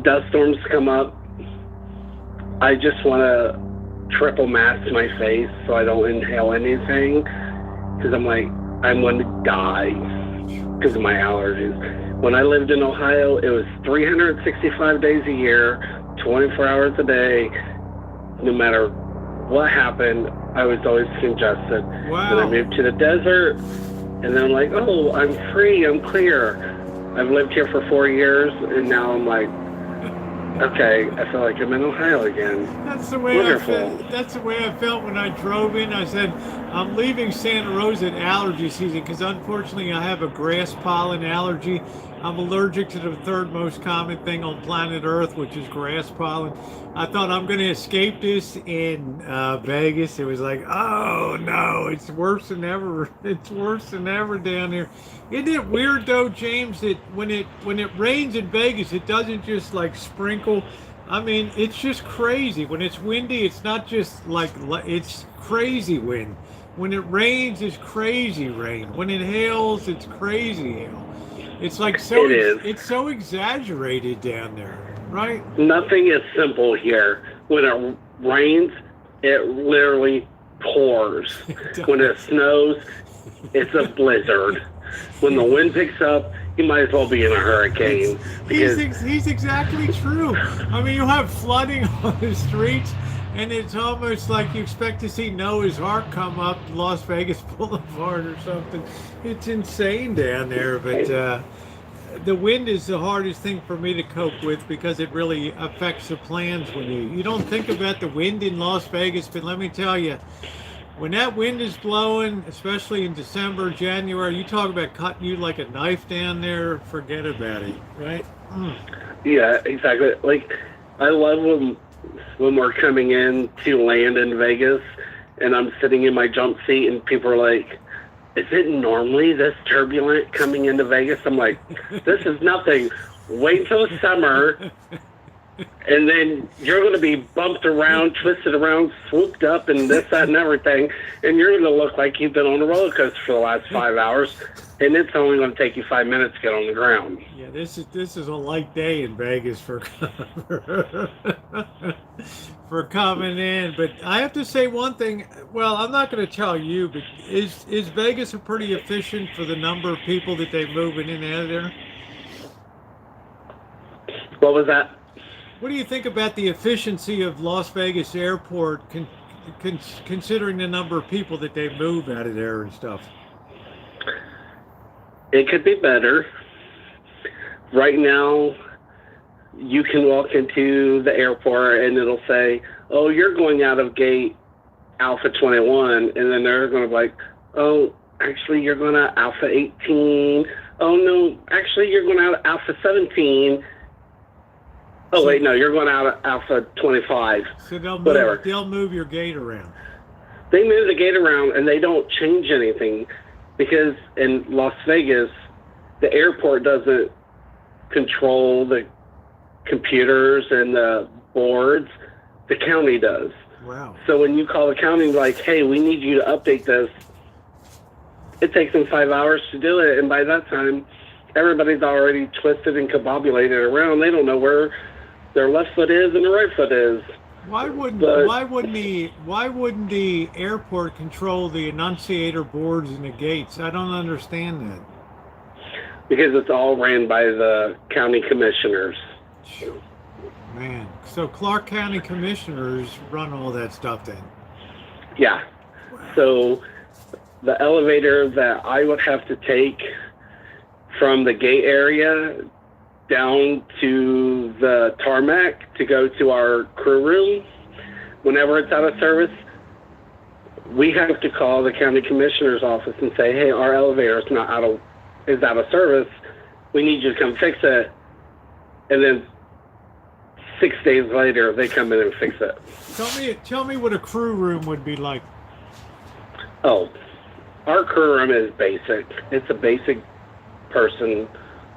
dust storms come up, I just want to triple mask my face so I don't inhale anything, because I'm like, I'm going to die because of my allergies. When I lived in Ohio, it was 365 days a year, 24 hours a day. No matter what happened, I was always congested. Wow. Then I moved to the desert, and then I'm like, oh, I'm free, I'm clear. I've lived here for 4 years, and now I'm like, okay, I feel like I'm in Ohio again. That's the way Wonderful. I felt. That's the way I felt when I drove in. I said, I'm leaving Santa Rosa at allergy season because unfortunately I have a grass pollen allergy. I'm allergic to the third most common thing on planet Earth, which is grass pollen. I thought I'm going to escape this in Vegas. It was like, oh no, it's worse than ever. It's worse than ever down here. Isn't it weird though, James, that when it rains in Vegas, it doesn't just like sprinkle. I mean, it's just crazy. When it's windy, it's not just like, it's crazy wind. When it rains, it's crazy rain. When it hails, it's crazy hail. It's like so. It is. It's so exaggerated down there, right? Nothing is simple here. When it rains, it literally pours. When it snows, it's a blizzard. When the wind picks up, you might as well be in a hurricane. He's exactly true. I mean, you have flooding on the streets, and it's almost like you expect to see Noah's Ark come up Las Vegas Boulevard or something. It's insane down there, but the wind is the hardest thing for me to cope with because it really affects the plans when you don't think about the wind in Las Vegas, but let me tell you, when that wind is blowing, especially in December, January, you talk about cutting you like a knife down there, forget about it, right? Yeah, exactly. Like, I love when we're coming in to land in Vegas, and I'm sitting in my jump seat, and people are like, is it normally this turbulent coming into Vegas? I'm like, this is nothing. Wait till summer, and then you're going to be bumped around, twisted around, swooped up, and this, that, and everything, and you're going to look like you've been on a roller coaster for the last 5 hours, and it's only going to take you 5 minutes to get on the ground. Yeah, this is a light day in Vegas for for coming in. But I have to say one thing. Well, I'm not going to tell you, but is Vegas pretty efficient for the number of people that they move in and out of there? What was that? What do you think about the efficiency of Las Vegas Airport, considering the number of people that they move out of there and stuff? It could be better. Right now, you can walk into the airport and it'll say, oh, you're going out of gate Alpha 21. And then they're going to be like, oh, actually, you're going to Alpha 18. Oh, no, actually, you're going out of Alpha 17. Oh, wait, no, you're going out of Alpha 25. So whatever. They'll move your gate around. They move the gate around and they don't change anything because in Las Vegas, the airport doesn't control the computers and the boards. The county does. Wow. So when you call the county like, hey, we need you to update this, it takes them 5 hours to do it, and by that time, everybody's already twisted and combobulated around. They don't know where their left foot is and their right foot is. Why wouldn't the airport control the annunciator boards and the gates? I don't understand that. Because it's all ran by the county commissioners. Man, so Clark County commissioners run all that stuff then? Yeah. So the elevator that I would have to take from the gate area down to the tarmac to go to our crew room, whenever it's out of service, we have to call the county commissioner's office and say, hey, our elevator is out of service. We need you to come fix it. And then 6 days later, they come in and fix it. Tell me what a crew room would be like. Oh, our crew room is basic. It's a basic person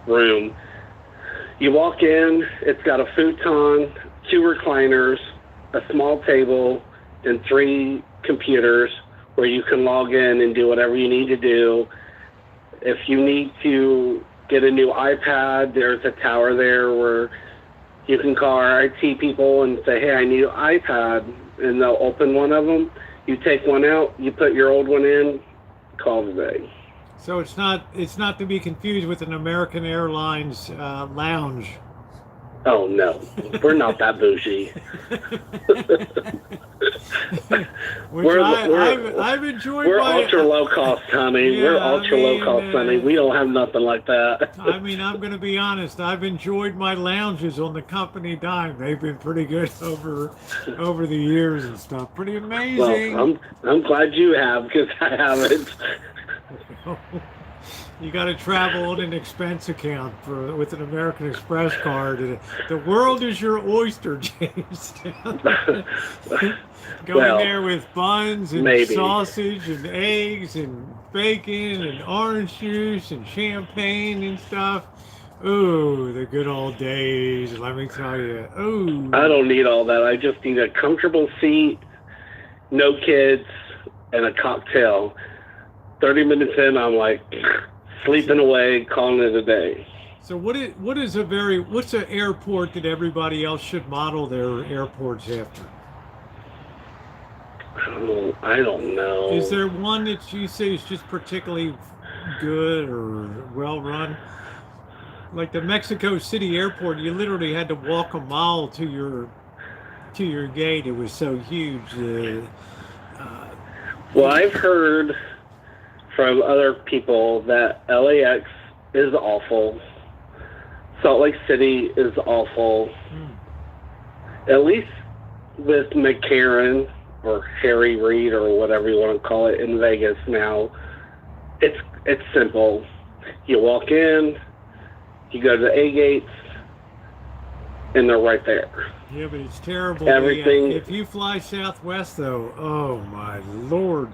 room. You walk in, it's got a futon, 2 recliners, a small table, and 3 computers where you can log in and do whatever you need to do. If you need to get a new iPad, there's a tower there where you can call our IT people and say, hey, I need an iPad, and they'll open one of them. You take one out, you put your old one in, call it a day. So it's not to be confused with an American Airlines lounge. Oh no, we're not that bougie. I've enjoyed. We're ultra low cost, honey. Yeah, we're ultra low cost, honey. We don't have nothing like that. I mean, I'm going to be honest. I've enjoyed my lounges on the company dime. They've been pretty good over the years and stuff. Pretty amazing. Well, I'm glad you have, because I haven't. You got to travel on an expense account with an American Express card. The world is your oyster, James. Going there with buns and sausage and eggs and bacon and orange juice and champagne and stuff. Ooh, the good old days, let me tell you. Ooh. I don't need all that. I just need a comfortable seat, no kids, and a cocktail. 30 minutes in, I'm like sleeping away, calling it a day. So what's an airport that everybody else should model their airports after? I don't know. Is there one that you say is just particularly good or well run? Like the Mexico City airport, you literally had to walk a mile to your gate. It was so huge. Well, I've heard from other people that LAX is awful. Salt Lake City is awful. At least with McCarran or Harry Reid or whatever you want to call it in Vegas now, it's simple. You walk in, you go to the A gates, and they're right there. Yeah, but it's terrible. Everything. If you fly Southwest, though, oh my Lord,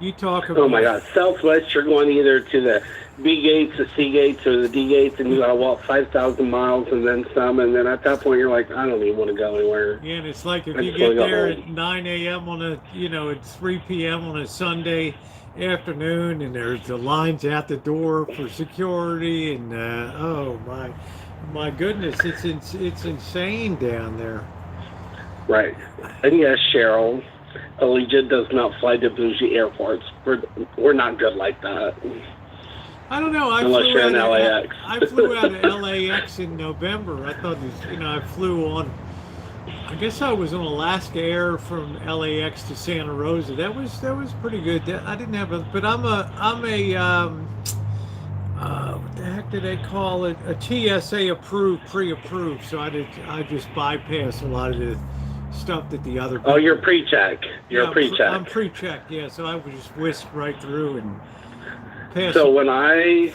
you talk about. Oh my God, Southwest, you're going either to the B gates, the C gates, or the D gates, and you gotta walk 5,000 miles and then some, and then at that point you're like, I don't even want to go anywhere. Yeah, and it's like if you get there at 9 a.m. at 3 p.m. on a Sunday afternoon, and there's the lines out the door for security, and oh my goodness, it's insane down there. Right, and yes, Cheryl, Allegiant does not fly to bougie airports. We're not good like that. I don't know. Unless you're in LAX. I flew out of LAX in November. I thought, I flew on. I guess I was on Alaska Air from LAX to Santa Rosa. That was pretty good. I didn't have but I'm a what the heck did they call it? A TSA approved, pre-approved. So I just bypass a lot of the stuff that the other people. Oh, you're pre-check. You're pre-check. I'm pre-check, yeah. So I would just whisk right through and pass. So when I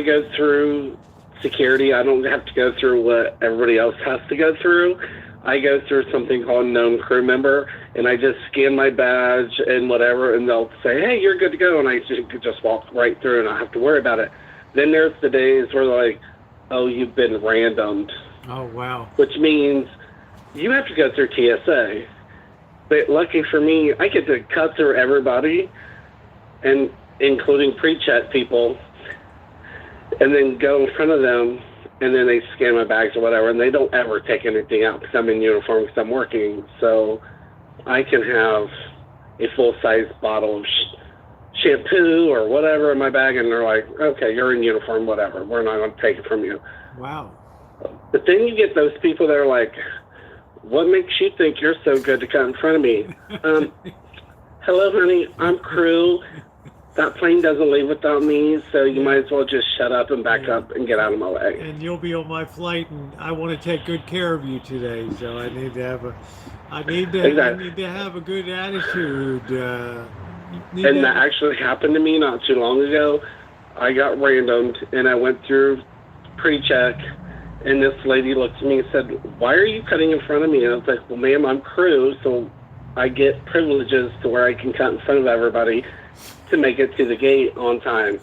go through security, I don't have to go through what everybody else has to go through. I go through something called known crew member, and I just scan my badge and whatever, and they'll say, hey, you're good to go, and I just walk right through, and I don't have to worry about it. Then there's the days where they're like, oh, you've been randomed. Oh, wow. Which means you have to go through TSA. But lucky for me, I get to cut through everybody, and including pre-check people, and then go in front of them, and then they scan my bags or whatever, and they don't ever take anything out because I'm in uniform because I'm working. So I can have a full-size bottle of shampoo or whatever in my bag, and they're like, okay, you're in uniform, whatever. We're not going to take it from you. Wow. But then you get those people that are like, what makes you think you're so good to cut in front of me? Hello, honey, I'm crew. That plane doesn't leave without me, so you might as well just shut up and back up and get out of my way. And you'll be on my flight, and I want to take good care of you today, so I need to have I need to have a good attitude. And that actually happened to me not too long ago. I got randomed, and I went through pre-check, and this lady looked at me and said, why are you cutting in front of me? And I was like, well, ma'am, I'm crew, so I get privileges to where I can cut in front of everybody to make it to the gate on time.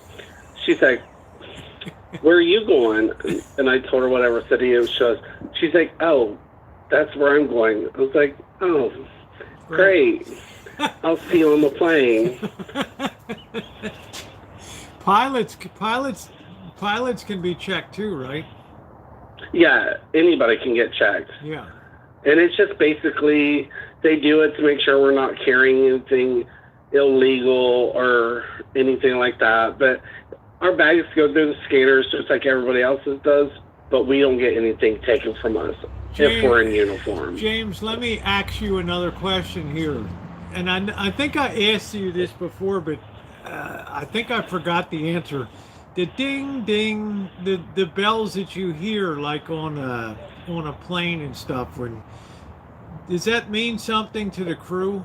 She's like, where are you going? And I told her whatever city it was. She's like, oh, that's where I'm going. I was like, oh, great. I'll see you on the plane. Pilots can be checked too, right? Yeah, anybody can get checked. Yeah. And it's just basically, they do it to make sure we're not carrying anything illegal or anything like that. But our bags go through the scanners just like everybody else's does, but we don't get anything taken from us if we're in uniform. James, let me ask you another question here. And I think I asked you this before, but I think I forgot the answer. The ding ding, the bells that you hear like on a plane and stuff, does that mean something to the crew?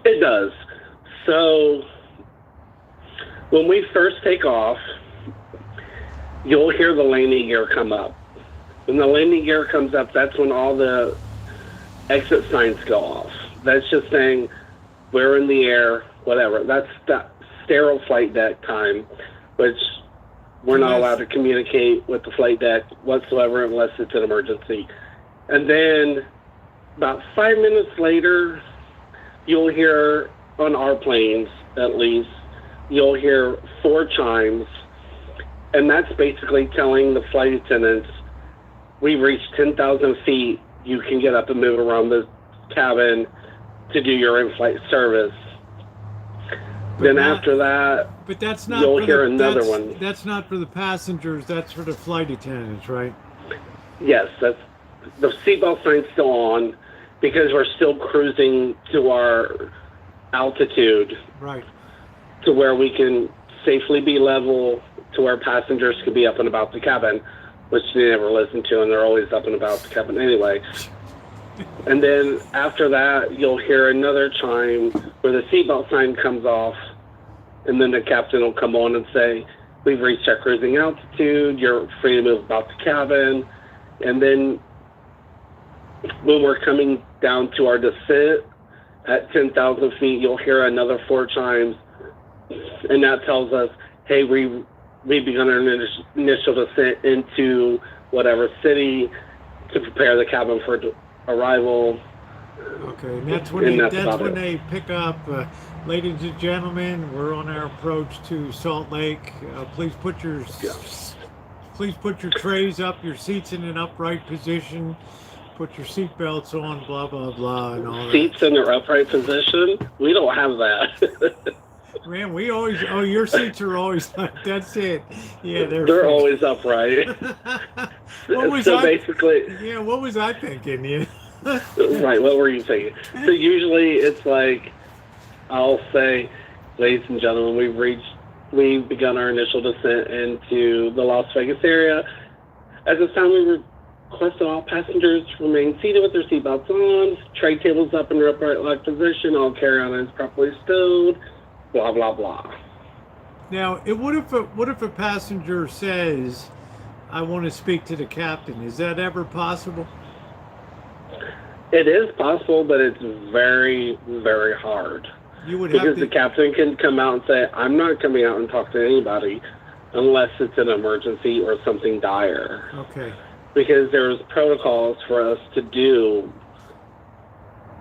It does. So when we first take off, you'll hear the landing gear come up. When the landing gear comes up, that's when all the exit signs go off. That's just saying we're in the air, whatever. That's the sterile flight deck time, which we're not allowed to communicate with the flight deck whatsoever unless it's an emergency. And then about 5 minutes later, you'll hear, on our planes at least, you'll hear 4 chimes, and that's basically telling the flight attendants, we've reached 10,000 feet, you can get up and move around the cabin to do your in-flight service. Then after that, but that's not you'll hear another one. That's not for the passengers, that's for the flight attendants, right? Yes, that's the seatbelt sign's still on because we're still cruising to our altitude. Right. To where we can safely be level to where passengers can be up and about the cabin, which they never listen to, and they're always up and about the cabin anyway. And then after that, you'll hear another chime where the seatbelt sign comes off, and then the captain will come on and say, we've reached our cruising altitude, you're free to move about the cabin. And then when we're coming down to our descent at 10,000 feet, you'll hear another 4 chimes, and that tells us, hey, we've begun our initial descent into whatever city to prepare the cabin for arrival. Okay, and that's when they pick up, ladies and gentlemen, we're on our approach to Salt Lake. Please put your trays up, your seats in an upright position, put your seat belts on, blah blah blah, and all that. Seats in their upright position? We don't have that. Man, we always, your seats are always, that's it. Yeah, they're always upright. What was I thinking? Yeah. Right, what were you thinking? So usually it's like, I'll say, ladies and gentlemen, we've begun our initial descent into the Las Vegas area. At this time, we request that all passengers remain seated with their seatbelts on, tray tables up in their upright locked position, all carry-on is properly stowed, blah, blah, blah. Now, what if a passenger says, I want to speak to the captain? Is that ever possible? It is possible, but it's very, very hard. Because the captain can come out and say, I'm not coming out and talk to anybody unless it's an emergency or something dire. Okay. Because there's protocols for us to do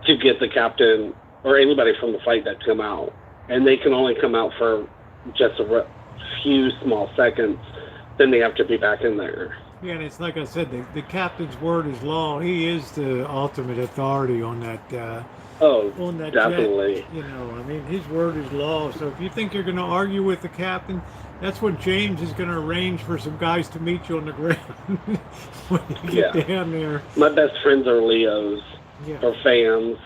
to get the captain or anybody from the flight deck to come out. and they can only come out for just a few small seconds, then they have to be back in there. Yeah, and it's like I said, the captain's word is law. He is the ultimate authority on that. On that definitely. jet, I mean, his word is law. So if you think you're going to argue with the captain, that's what James is going to arrange for some guys to meet you on the ground when you get down there. My best friends are Leos, or fans.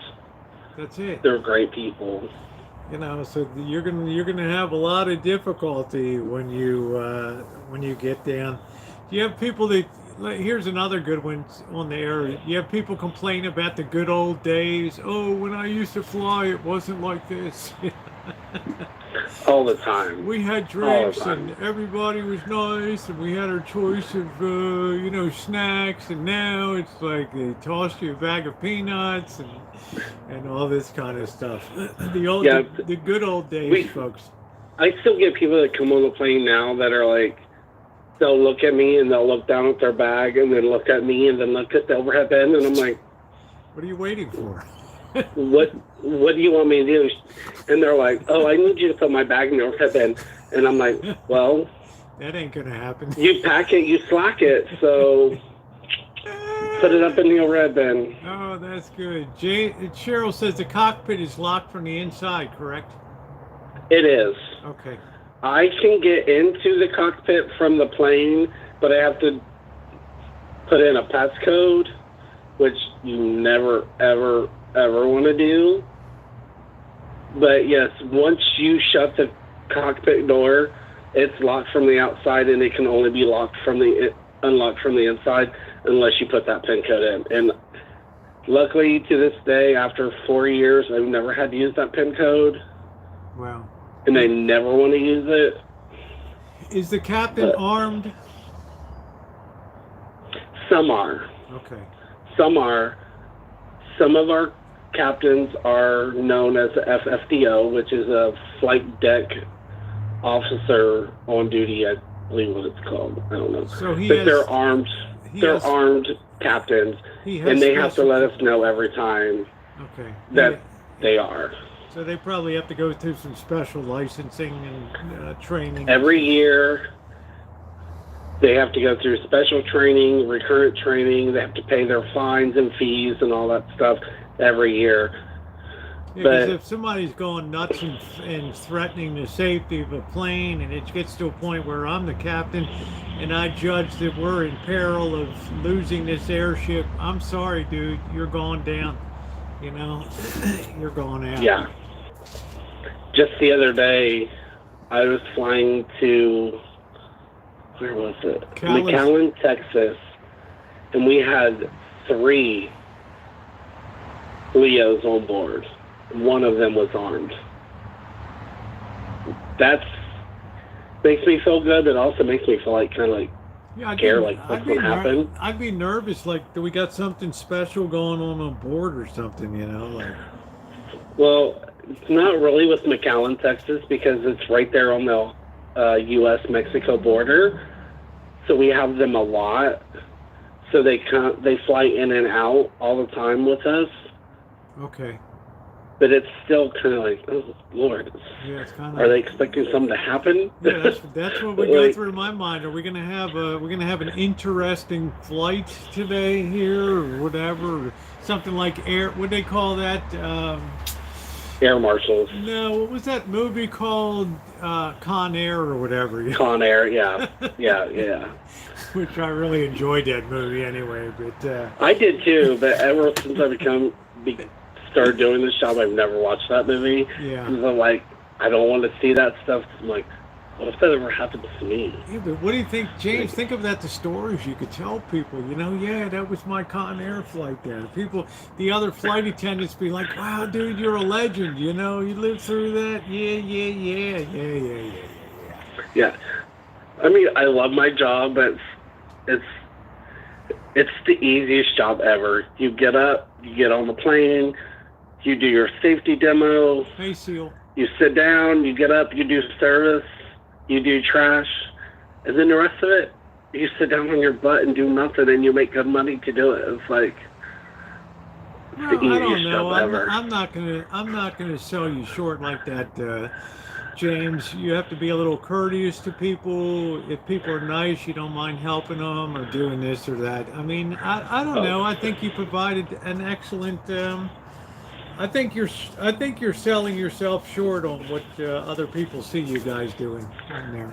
That's it. They're great people. So you're gonna have a lot of difficulty when you get down. You have people that. Here's another good one on the air. You have people complain about the good old days. Oh, when I used to fly, it wasn't like this. All the time. We had drinks and everybody was nice, and we had our choice of snacks. And now it's like they toss you a bag of peanuts and all this kind of stuff. The good old days, folks. I still get people that come on the plane now that are like, they'll look at me and they'll look down at their bag and then look at me and then look at the overhead bin, and I'm like, what are you waiting for? what do you want me to do? And they're like, oh, I need you to put my bag in the overhead bin. And I'm like, well, that ain't gonna happen. You pack it, you slack it, so put it up in the overhead bin. Oh, that's good. Cheryl says the cockpit is locked from the inside, correct? It is. Okay. I can get into the cockpit from the plane, but I have to put in a passcode, which you never, ever, ever want to do. But yes, once you shut the cockpit door, it's locked from the outside, and it can only be unlocked from the inside unless you put that PIN code in. And luckily, to this day, after 4 years, I've never had to use that PIN code. Wow. And I never want to use it. Is the captain armed? Some are. Okay. Some are. Some of our captains are known as the FFDO, which is a flight deck officer on duty, I believe what it's called. I don't know. So they're armed. They're armed captains, and they have to let us know every time that they are. So they probably have to go through some special licensing and training. Every year, they have to go through special training, recurrent training. They have to pay their fines and fees and all that stuff every year. Yeah, because if somebody's going nuts and threatening the safety of a plane, and it gets to a point where I'm the captain and I judge that we're in peril of losing this airship, I'm sorry, dude, you're going down. You're going out. Yeah. Just the other day, I was flying to, where was it? McAllen, Texas, and we had 3 Leos on board. One of them was armed. That makes me feel good, but also makes me feel like kind of like scared, like what's going to happen. I'd be nervous, like, do we got something special going on board or something, like. Well, it's not really with McAllen, Texas, because it's right there on the U.S.-Mexico border. So we have them a lot. So they fly in and out all the time with us. Okay. But it's still kind of like, oh Lord, it's kind of. Are they expecting something to happen? Yeah, that's what we go through in my mind. Are we gonna have an interesting flight today here, or whatever, or something like air? What do they call that? Air marshals. No, what was that movie called? Con Air or whatever. Con Air, yeah. Which I really enjoyed that movie anyway, but. I did too, but ever since I started doing this job, I've never watched that movie. Yeah. Because I'm like, I don't want to see that stuff. I'm like, what if that ever happens to me? Yeah, but what do you think, James? Think of that, the stories you could tell people. Yeah, that was my Con Air flight there. People, the other flight attendants be like, wow, dude, you're a legend. You lived through that. Yeah. Yeah. I mean, I love my job, but it's the easiest job ever. You get up, you get on the plane, you do your safety demo. Hey, SEAL. You sit down, you get up, you do service, you do trash, and then the rest of it, you sit down on your butt and do nothing, and you make good money to do it. It's like, Well, the I don't easiest know. job ever. I'm not gonna sell you short like that, James. You have to be a little courteous to people. If people are nice, you don't mind helping them or doing this or that. I mean, I don't know. I think you provided an excellent. I think you're selling yourself short on what other people see you guys doing on there.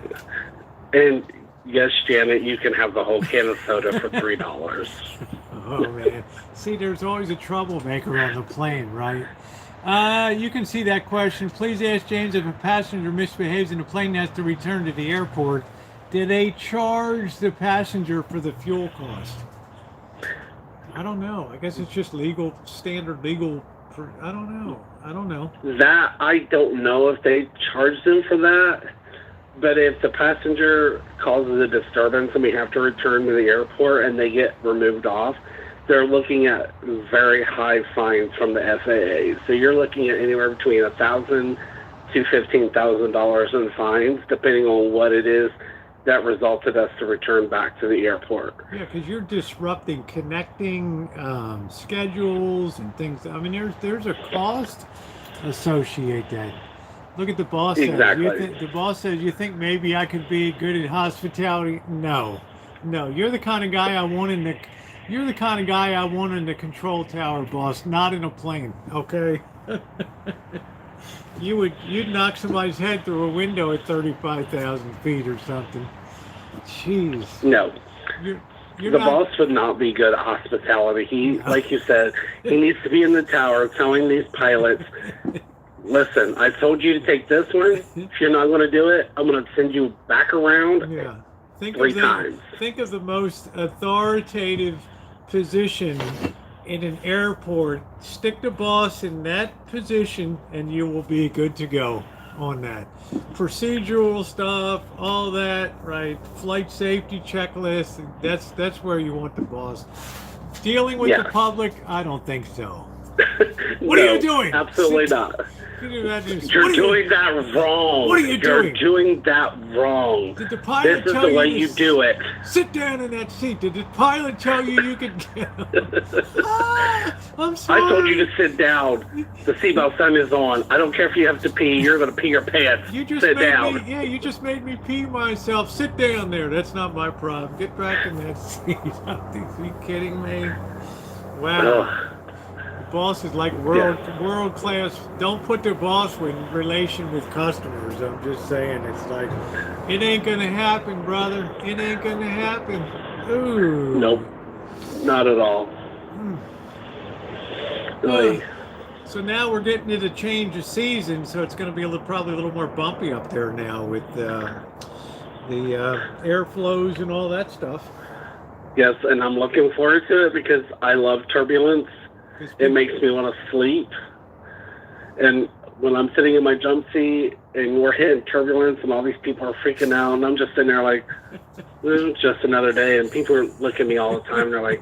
And yes, Janet, you can have the whole can of soda for $3. Oh man! See, there's always a troublemaker on the plane, right? You can see that question. Please ask James if a passenger misbehaves and the plane has to return to the airport. Do they charge the passenger for the fuel cost? I don't know. I guess it's just standard legal. I don't know. That, I don't know if they charge them for that. But if the passenger causes a disturbance and we have to return to the airport and they get removed off, they're looking at very high fines from the FAA. So you're looking at anywhere between $1,000 to $15,000 in fines, depending on what it is that resulted us to return back to the airport. Yeah, because you're disrupting connecting schedules and things. I mean, there's a cost associated that. Look at the boss. Exactly. The boss says, "You think maybe I could be good at hospitality?" No. You're the kind of guy I want in the. You're the kind of guy I want in the control tower, boss. Not in a plane. Okay. You'd knock somebody's head through a window at 35,000 feet or something. Jeez. No. You're the not, boss would not be good at hospitality. He, like you said, he needs to be in the tower telling these pilots, listen, I told you to take this one. If you're not going to do it, I'm going to send you back around three times. Think of the most authoritative position in an airport. Stick the boss in that position and you will be good to go on that. Procedural stuff, all that, right? Flight safety checklist, that's where you want the boss. Dealing with the public, I don't think so. What are you doing? Absolutely not. You're doing that wrong. What are you doing? You're doing that wrong. Did the pilot this is tell the way you you do it. Sit down in that seat. Did the pilot tell you could get I'm sorry. I told you to sit down. The seatbelt sign is on. I don't care if you have to pee. You're going to pee your pants. You just sit made down. You just made me pee myself. Sit down there. That's not my problem. Get back in that seat. Are you kidding me? Wow. Ugh. Boss is like world class. Don't put the boss in relation with customers. I'm just saying, it's like, it ain't gonna happen, brother. It ain't gonna happen. Ooh. Nope, not at all. So now we're getting to the change of season, so it's going to be probably a little more bumpy up there now with the airflows and all that stuff. Yes, and I'm looking forward to it because I love turbulence. It makes me want to sleep. And when I'm sitting in my jump seat and we're hitting turbulence and all these people are freaking out and I'm just sitting there like, it's just another day. And people are looking at me all the time and they're like,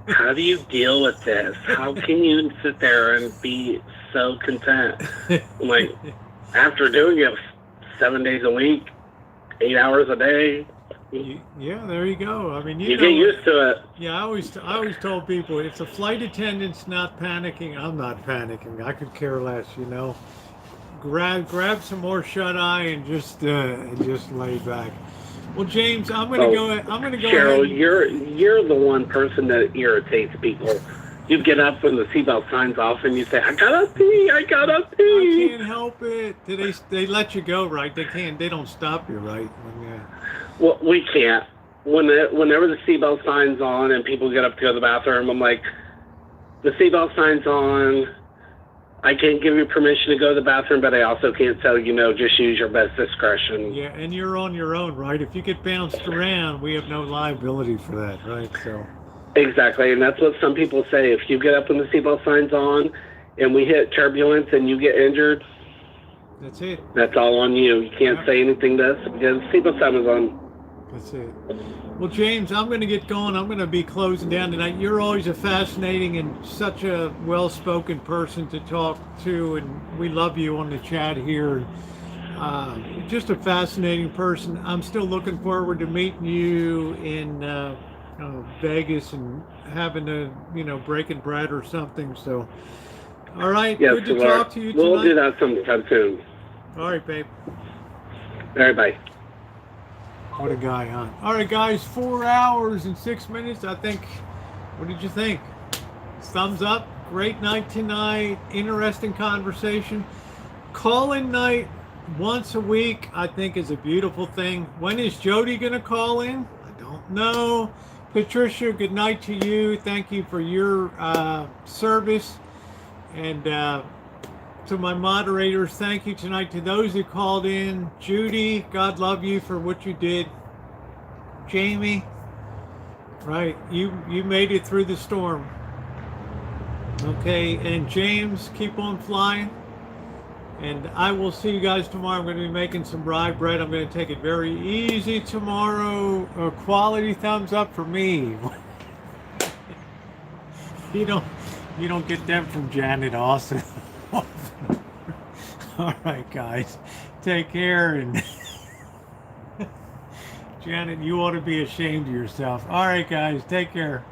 how do you deal with this? How can you sit there and be so content? I'm like, after doing it 7 days a week, 8 hours a day. Yeah, there you go. I mean, you get used to it. Yeah, I always told people, if the flight attendant's not panicking, I'm not panicking. I could care less, you know. Grab some more shut eye and just lay back. Well, James, I'm gonna go Cheryl, ahead. you're the one person that irritates people. You get up when the seatbelt signs off and you say, I gotta pee. I can't help it. They let you go, right? They don't stop you, right? Well, we can't. Whenever the seatbelt sign's on and people get up to go to the bathroom, I'm like, the seatbelt sign's on. I can't give you permission to go to the bathroom, but I also can't tell you no. Just use your best discretion. Yeah, and you're on your own, right? If you get bounced around, we have no liability for that, right? So. Exactly, and that's what some people say. If you get up when the seatbelt sign's on and we hit turbulence and you get injured, that's it. That's all on you. You can't say anything to us because the seatbelt sign is on. That's it. Well, James, I'm going to get going. I'm going to be closing down tonight. You're always a fascinating and such a well-spoken person to talk to, and we love you on the chat here. Just a fascinating person. I'm still looking forward to meeting you in Vegas and having to, breaking bread or something. So, all right, Yes, good to Laura. talk to you tonight. We'll do that sometime soon. All right, babe. All right, bye. What a guy, huh? All right, guys, 4 hours and 6 minutes. I think. What did you think? Thumbs up. Great night tonight. Interesting conversation. Call-in night once a week, I think, is a beautiful thing. When is Jody going to call in? I don't know. Patricia, good night to you. Thank you for your service. And to my moderators, thank you tonight to those who called in. Judy, God love you for what you did. Jamie, right, you made it through the storm. Okay, and James, keep on flying. And I will see you guys tomorrow. I'm going to be making some rye bread. I'm going to take it very easy tomorrow. A quality thumbs up for me. You don't get them from Janet Austin. All right, guys, take care. And Janet, you ought to be ashamed of yourself. All right, guys, take care.